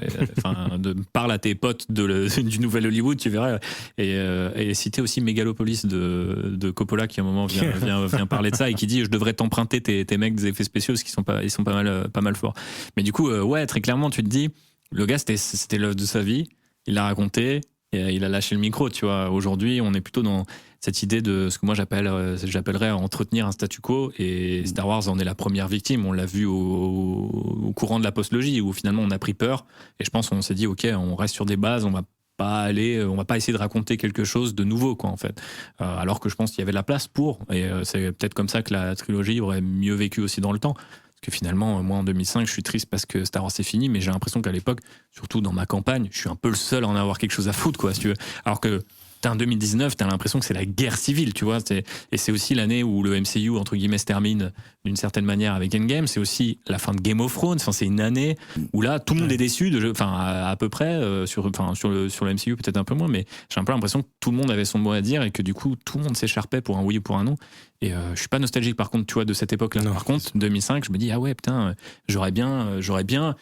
parle à tes potes du nouvel Hollywood, tu verras, et citer aussi Megalopolis de Coppola, qui à un moment vient parler de ça, et qui dit je devrais t'emprunter tes mecs des effets spéciaux parce qu'ils sont pas mal forts. Mais du coup très clairement tu te dis le gars c'était l'œuvre de sa vie, il l'a raconté et il a lâché le micro, tu vois. Aujourd'hui on est plutôt dans cette idée de ce que moi j'appellerais entretenir un statu quo, et Star Wars en est la première victime. On l'a vu au courant de la postlogie, où finalement on a pris peur, et je pense qu'on s'est dit ok, on reste sur des bases, on va pas essayer de raconter quelque chose de nouveau, quoi, en fait. Alors que je pense qu'il y avait de la place pour, et c'est peut-être comme ça que la trilogie aurait mieux vécu aussi dans le temps. Parce que finalement, moi en 2005, je suis triste parce que Star Wars c'est fini, mais j'ai l'impression qu'à l'époque, surtout dans ma campagne, je suis un peu le seul à en avoir quelque chose à foutre, quoi, si tu veux. Alors que en 2019, t'as l'impression que c'est la guerre civile, tu vois. Et c'est aussi l'année où le MCU, entre guillemets, se termine d'une certaine manière avec Endgame. C'est aussi la fin de Game of Thrones. Enfin, c'est une année où là, tout le monde est déçu, à peu près, sur le MCU, peut-être un peu moins, mais j'ai un peu l'impression que tout le monde avait son mot à dire et que du coup, tout le monde s'écharpait pour un oui ou pour un non. Et je suis pas nostalgique, par contre, tu vois, de cette époque-là. Non. Par contre, 2005, je me dis, ah ouais, putain, j'aurais bien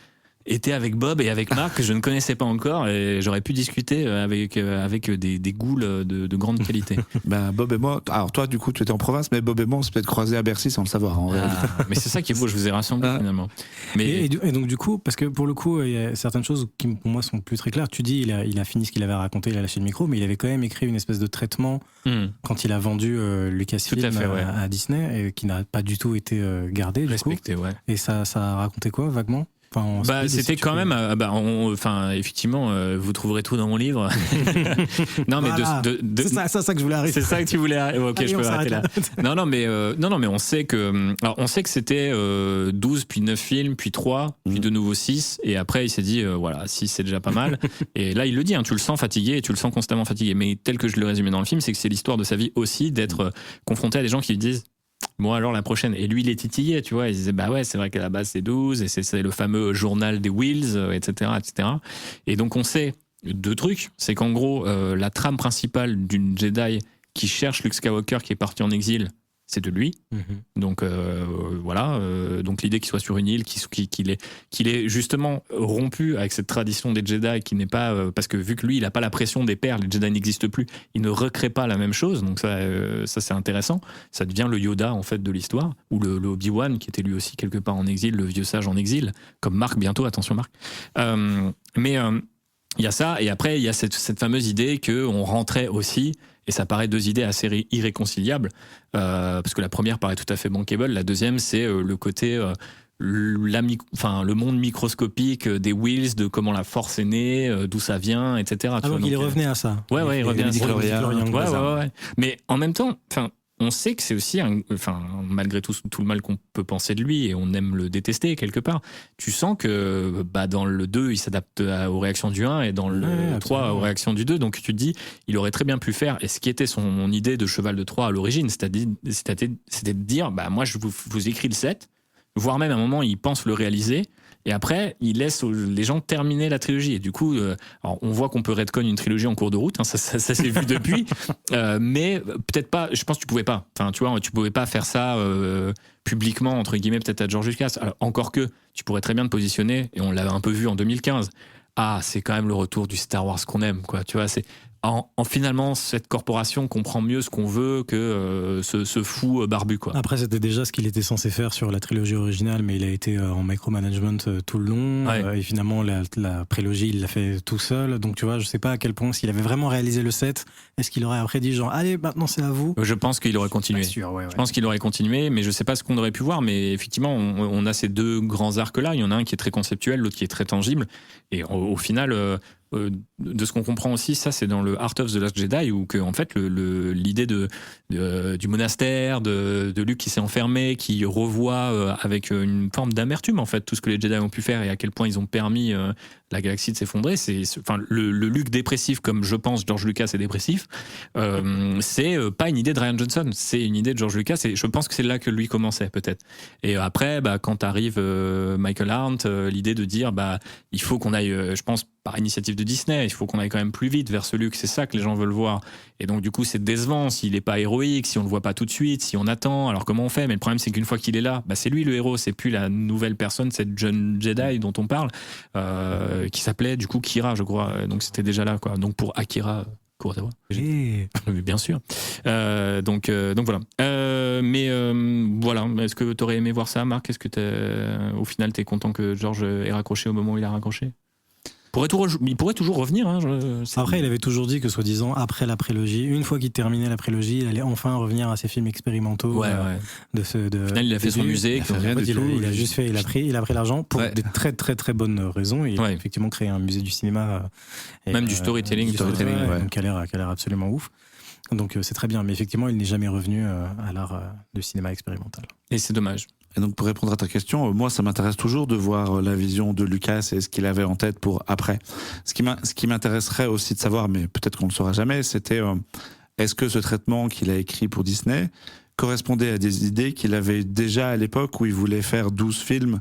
été avec Bob et avec Marc que je ne connaissais pas encore et j'aurais pu discuter avec des ghouls de grande qualité. Ben, Bob et moi, alors toi du coup tu étais en province, mais Bob et moi on s'est peut-être croisés à Bercy sans le savoir en réalité. Mais c'est ça qui est beau, je vous ai rassemblés finalement. Mais Et donc du coup, parce que pour le coup, il y a certaines choses qui pour moi sont plus très claires. Tu dis, il a fini ce qu'il avait raconté, il a lâché le micro, mais il avait quand même écrit une espèce de traitement quand il a vendu Lucasfilm à Disney, et qui n'a pas du tout été gardé. respecté, ouais. Et ça a raconté quoi vaguement? Enfin, c'était quand même, effectivement, vous trouverez tout dans mon livre. Non, mais voilà. C'est ça que je voulais arrêter. C'est ça que tu voulais arrêter. Ok, allez, je peux arrêter là. Non, mais on sait que c'était 12, puis 9 films, puis 3, puis de nouveau 6. Et après, il s'est dit, voilà, 6, c'est déjà pas mal. Et là, il le dit, hein, tu le sens fatigué et tu le sens constamment fatigué. Mais tel que je le résumais dans le film, c'est que c'est l'histoire de sa vie aussi, d'être confronté à des gens qui lui disent, bon, alors la prochaine. Et lui, il est titillé, tu vois. Il disait, bah ouais, c'est vrai qu'à la base, c'est 12, et c'est le fameux journal des Wills, etc., etc. Et donc, on sait 2 trucs. C'est qu'en gros, la trame principale d'une Jedi qui cherche Luke Skywalker qui est parti en exil, c'est de lui. Donc, voilà. Donc, l'idée qu'il soit sur une île, qu'il est justement rompu avec cette tradition des Jedi qui n'est pas... parce que vu que lui, il n'a pas la pression des pères, les Jedi n'existent plus, il ne recrée pas la même chose. Donc, ça c'est intéressant. Ça devient le Yoda, en fait, de l'histoire. Ou le Obi-Wan, qui était lui aussi quelque part en exil, le vieux sage en exil. Comme Marc, bientôt. Attention, Marc. Mais il y a ça. Et après, il y a cette fameuse idée qu'on rentrait aussi... Et ça paraît 2 idées assez irréconciliables, parce que la première paraît tout à fait bankable, la deuxième c'est le côté, le monde microscopique des Wills, de comment la force est née, d'où ça vient, etc. Ah, donc il revenait à ça. Ouais, il revenait à ça. Ouais. Mais en même temps, on sait que c'est aussi, malgré tout le mal qu'on peut penser de lui, et on aime le détester quelque part, tu sens que dans le 2, il s'adapte aux réactions du 1, et dans le 3, aux réactions du 2. Donc tu te dis, il aurait très bien pu faire, et ce qui était son idée de cheval de Troie à l'origine, c'était de dire, moi je vous écris le 7, voire même à un moment, il pense le réaliser, et après, il laisse les gens terminer la trilogie. Et du coup, alors on voit qu'on peut retcon une trilogie en cours de route, hein, ça s'est vu depuis, mais peut-être pas, je pense que tu pouvais pas. Enfin, tu vois, tu pouvais pas faire ça publiquement, entre guillemets, peut-être à George Lucas. Alors, encore que, tu pourrais très bien te positionner, et on l'avait un peu vu en 2015, c'est quand même le retour du Star Wars qu'on aime, quoi. Tu vois, c'est... finalement, cette corporation comprend mieux ce qu'on veut que ce fou barbu, quoi. Après, c'était déjà ce qu'il était censé faire sur la trilogie originale, mais il a été en micromanagement tout le long. Ouais. Et finalement, la prélogie, il l'a fait tout seul. Donc, tu vois, je sais pas à quel point, s'il avait vraiment réalisé le 7, est-ce qu'il aurait après dit genre, allez, maintenant c'est à vous? Je pense qu'il aurait continué. Je pense qu'il aurait continué, mais je sais pas ce qu'on aurait pu voir. Mais effectivement, on a ces 2 grands arcs-là. Il y en a un qui est très conceptuel, l'autre qui est très tangible. Et au final... de ce qu'on comprend aussi, ça c'est dans le Art of the Last Jedi, où que en fait l'idée du monastère, de Luke qui s'est enfermé, qui revoit avec une forme d'amertume en fait tout ce que les Jedi ont pu faire et à quel point ils ont permis la galaxie de s'effondrer. Le Luke dépressif, comme je pense George Lucas est dépressif, c'est pas une idée de Rian Johnson, c'est une idée de George Lucas, et je pense que c'est là que lui commençait peut-être. Et après, quand arrive Michael Arndt, l'idée de dire il faut qu'on aille, je pense par initiative de Disney, il faut qu'on aille quand même plus vite vers ce Luke, c'est ça que les gens veulent voir. Et donc du coup c'est décevant s'il est pas héroïque, si on le voit pas tout de suite, si on attend, alors comment on fait? Mais le problème c'est qu'une fois qu'il est là, c'est lui le héros, c'est plus la nouvelle personne, cette jeune Jedi dont on parle, qui s'appelait du coup Kira, je crois, donc c'était déjà là, quoi. Donc pour Akira Kurosawa. Bien sûr. Donc voilà. Mais voilà, est-ce que tu aurais aimé voir ça, Marc? Est-ce que au final t'es content que George ait raccroché au moment où il a raccroché? Il pourrait toujours revenir. Hein, Après, il avait toujours dit que, soi-disant, après la prélogie, une fois qu'il terminait la prélogie, il allait enfin revenir à ses films expérimentaux. Ouais. Au final, il a fait son musée. Il a juste fait, il a pris l'argent pour des très très très bonnes raisons. Il a effectivement créé un musée du cinéma. Même du storytelling. Qui a l'air absolument ouf. Donc c'est très bien. Mais effectivement, il n'est jamais revenu à l'art du cinéma expérimental. Et c'est dommage. Et donc pour répondre à ta question, moi ça m'intéresse toujours de voir la vision de Lucas et ce qu'il avait en tête pour après. Ce qui m'intéresserait aussi de savoir, mais peut-être qu'on ne le saura jamais, c'était est-ce que ce traitement qu'il a écrit pour Disney correspondait à des idées qu'il avait déjà à l'époque où il voulait faire 12 films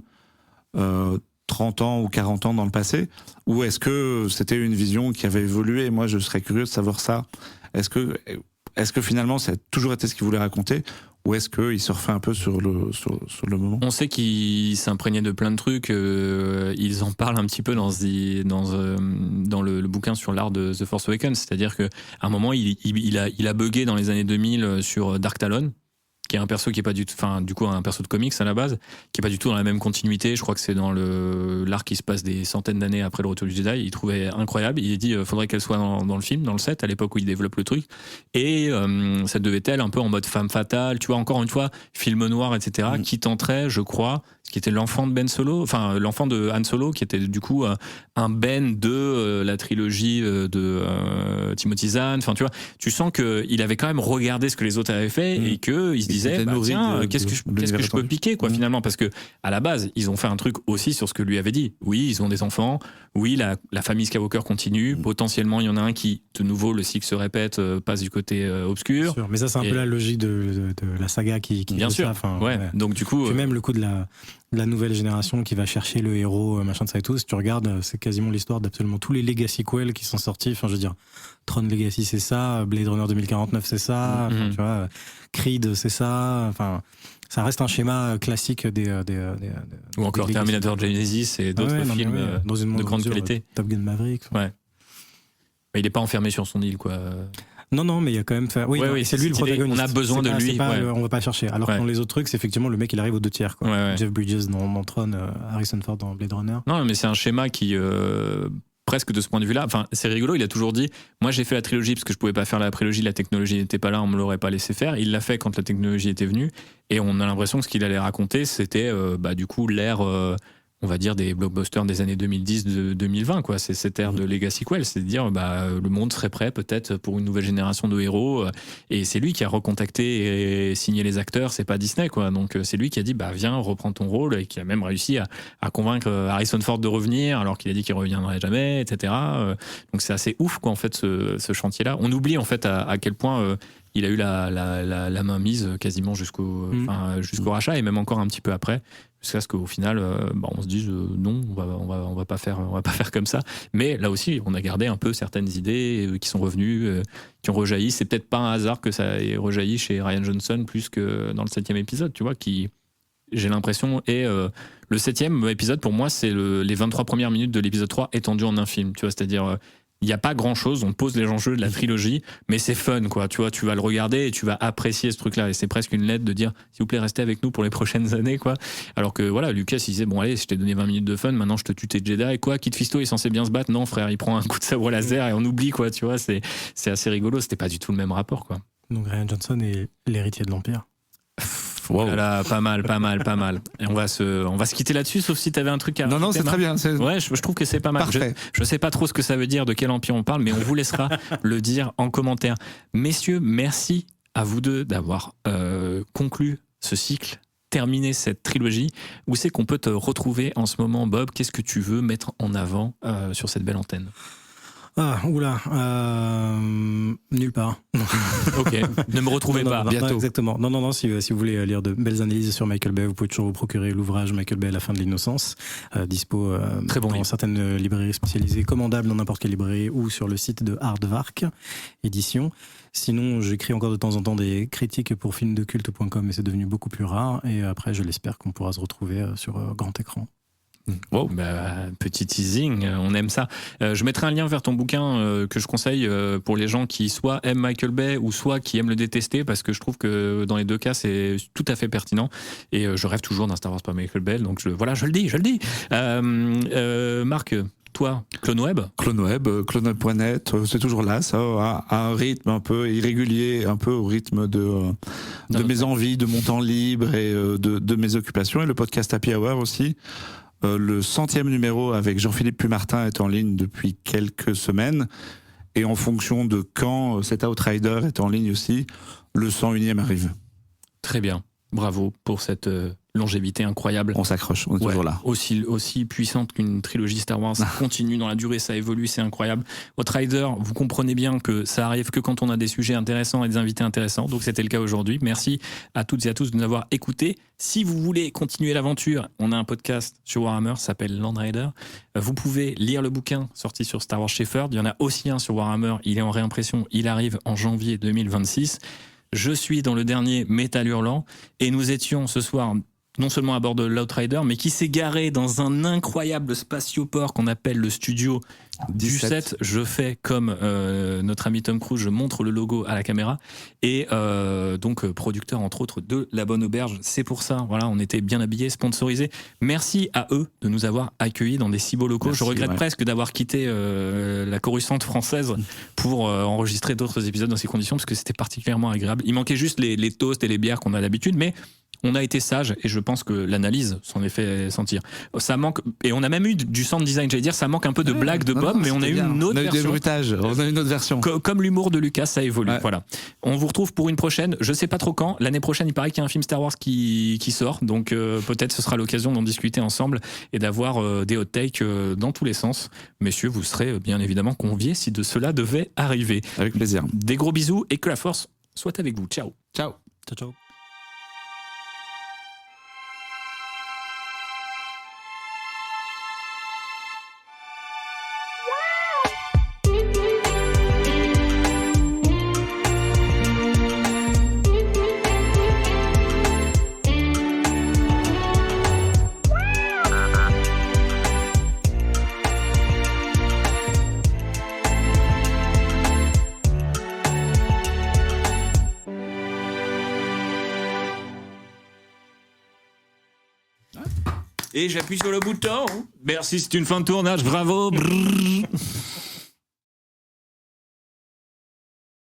30 ans ou 40 ans dans le passé, ou est-ce que c'était une vision qui avait évolué? Moi je serais curieux de savoir ça. Est-ce que finalement ça a toujours été ce qu'il voulait raconter, ou est-ce qu'il se refait un peu sur le moment? On sait qu'il s'imprégnait de plein de trucs. Ils en parlent un petit peu dans le bouquin sur l'art de The Force Awakens. C'est-à-dire qu'à un moment, il a bugué dans les années 2000 sur Dark Talon, qui est un perso qui est pas du tout, enfin du coup un perso de comics à la base, qui est pas du tout dans la même continuité. Je crois que c'est dans l'arc qui se passe des centaines d'années après le Retour du Jedi. Il trouvait incroyable. Il a dit faudrait qu'elle soit dans le film, dans le set, à l'époque où il développe le truc. Et ça devait être un peu en mode femme fatale, tu vois, encore une fois, film noir, etc., qui tenterait, je crois, ce qui était l'enfant de Ben Solo, enfin l'enfant de Han Solo, qui était du coup un Ben de la trilogie de Timothy Zahn. Enfin, tu vois, tu sens qu'il avait quand même regardé ce que les autres avaient fait et qu'il se disait, tiens, qu'est-ce que je peux piquer, quoi, finalement, parce que à la base, ils ont fait un truc aussi sur ce que lui avait dit. Oui, ils ont des enfants. Oui, la famille Skywalker continue. Potentiellement, il y en a un qui, de nouveau, le cycle se répète, passe du côté obscur. Mais ça, c'est un peu la logique de la saga qui bien sûr. Ça. Enfin, ouais. Donc du coup, puis même le coup de la nouvelle génération qui va chercher le héros, machin de ça et tout. Si tu regardes, c'est quasiment l'histoire d'absolument tous les Legacy sequels qui sont sortis. Enfin, je veux dire, Tron Legacy, c'est ça. Blade Runner 2049, c'est ça. Enfin, tu vois, Creed, c'est ça. Enfin, ça reste un schéma classique ou encore Terminator Genesis et d'autres films de grande qualité. Top Gun Maverick. Ouais. Mais il n'est pas enfermé sur son île, quoi. Non, mais il y a quand même. Oui, c'est lui le protagoniste. On a besoin de lui. On va pas chercher. Alors que dans les autres trucs, c'est effectivement le mec, il arrive aux 2/3. Quoi. Ouais. Jeff Bridges dans Tron, Harrison Ford dans Blade Runner. Non, mais c'est un schéma qui, presque de ce point de vue-là, enfin, c'est rigolo. Il a toujours dit, moi, j'ai fait la trilogie parce que je pouvais pas faire la prélogie, la technologie n'était pas là, on me l'aurait pas laissé faire. Il l'a fait quand la technologie était venue, et on a l'impression que ce qu'il allait raconter, c'était, du coup, l'ère. On va dire des blockbusters des années 2010-2020, quoi. C'est cette ère de Legacy sequel, c'est de dire le monde serait prêt peut-être pour une nouvelle génération de héros, et c'est lui qui a recontacté et signé les acteurs, c'est pas Disney, quoi. Donc c'est lui qui a dit viens, reprends ton rôle, et qui a même réussi à convaincre Harrison Ford de revenir alors qu'il a dit qu'il reviendrait jamais, etc. Donc c'est assez ouf, quoi, en fait, ce chantier-là. On oublie en fait à quel point il a eu la main mise quasiment jusqu'au rachat, et même encore un petit peu après, jusqu'à ce qu'au final on se dise non, on va pas faire comme ça. Mais là aussi, on a gardé un peu certaines idées qui sont revenues, qui ont rejailli. C'est peut-être pas un hasard que ça ait rejailli chez Rian Johnson plus que dans le 7e épisode, tu vois, qui, j'ai l'impression, est le 7e épisode pour moi, c'est les 23 premières minutes de l'épisode 3 étendues en un film, tu vois, c'est-à-dire il n'y a pas grand chose, on pose les enjeux de la trilogie, mais c'est fun, quoi. Tu vois, tu vas le regarder et tu vas apprécier ce truc-là. Et c'est presque une lettre de dire, s'il vous plaît, restez avec nous pour les prochaines années, quoi. Alors que voilà, Lucas, il disait, bon, allez, je t'ai donné 20 minutes de fun, maintenant je te tue tes Jedi. Quoi, Kit Fisto est censé bien se battre? Non, frère, il prend un coup de sabre laser et on oublie, quoi. Tu vois, c'est assez rigolo. C'était pas du tout le même rapport, quoi. Donc Rian Johnson est l'héritier de l'Empire. Wow. Voilà, pas mal. Et on va se quitter là-dessus, sauf si tu avais un truc à Non, c'est très bien. Ouais, je trouve que c'est pas mal. Je sais pas trop ce que ça veut dire, de quel empire on parle, mais on vous laissera le dire en commentaire. Messieurs, merci à vous deux d'avoir conclu ce cycle, terminé cette trilogie. Où c'est qu'on peut te retrouver en ce moment, Bob? Qu'est-ce que tu veux mettre en avant sur cette belle antenne? Nulle part. Ok, ne me retrouvez pas. Bientôt. Non, exactement. Non, si vous voulez lire de belles analyses sur Michael Bay, vous pouvez toujours vous procurer l'ouvrage Michael Bay, La fin de l'innocence, dispo dans certaines librairies spécialisées, commandable dans n'importe quelle librairie, ou sur le site de Aardvark Édition. Sinon, j'écris encore de temps en temps des critiques pour filmdeculte.com, mais c'est devenu beaucoup plus rare. Et après, je l'espère qu'on pourra se retrouver sur grand écran. Wow. Petit teasing, on aime ça. Je mettrai un lien vers ton bouquin que je conseille pour les gens qui soit aiment Michael Bay ou soit qui aiment le détester, parce que je trouve que dans les deux cas c'est tout à fait pertinent, et je rêve toujours d'un Star Wars par Michael Bay, donc je le dis. Marc, toi, CloneWeb, CloneWeb.net, c'est toujours là, ça, à un rythme un peu irrégulier, un peu au rythme de mes envies, de mon temps libre et de mes occupations, et le podcast Happy Hour aussi. Le 100e numéro avec Jean-Philippe Pumartin est en ligne depuis quelques semaines, et en fonction de quand cet Outrider est en ligne aussi, le 101e arrive. Très bien. Bravo pour cette longévité incroyable. On s'accroche, on est toujours là. Aussi puissante qu'une trilogie Star Wars, ça continue dans la durée, ça évolue, c'est incroyable. Outrider, vous comprenez bien que ça arrive que quand on a des sujets intéressants et des invités intéressants, donc c'était le cas aujourd'hui. Merci à toutes et à tous de nous avoir écoutés. Si vous voulez continuer l'aventure, on a un podcast sur Warhammer, ça s'appelle Land Raider. Vous pouvez lire le bouquin sorti sur Star Wars Shepherd. Il y en a aussi un sur Warhammer, il est en réimpression, il arrive en janvier 2026. Je suis dans le dernier Métal Hurlant et nous étions ce soir non seulement à bord de l'Outrider, mais qui s'est garé dans un incroyable spatioport qu'on appelle le studio 17. Je fais comme notre ami Tom Cruise, je montre le logo à la caméra et donc producteur entre autres de La Bonne Auberge. C'est pour ça, voilà, on était bien habillés, sponsorisés. Merci à eux de nous avoir accueillis dans des si beaux locaux. Merci, je regrette presque d'avoir quitté la Coruscant française pour enregistrer d'autres épisodes dans ces conditions parce que c'était particulièrement agréable. Il manquait juste les toasts et les bières qu'on a d'habitude, mais on a été sage et je pense que l'analyse s'en est fait sentir. Ça manque, et on a même eu du sound design, j'allais dire, ça manque un peu de blague de Bob, mais on a eu une autre version. Des bruitages, on a une autre version. Comme l'humour de Lucas, ça évolue. Ouais. Voilà. On vous retrouve pour une prochaine, je sais pas trop quand. L'année prochaine, il paraît qu'il y a un film Star Wars qui sort, donc peut-être ce sera l'occasion d'en discuter ensemble et d'avoir des hot takes dans tous les sens. Messieurs, vous serez bien évidemment conviés si de cela devait arriver. Avec plaisir. Des gros bisous et que la force soit avec vous. Ciao. Ciao. Ciao, ciao. Et j'appuie sur le bouton. Merci, c'est une fin de tournage. Bravo.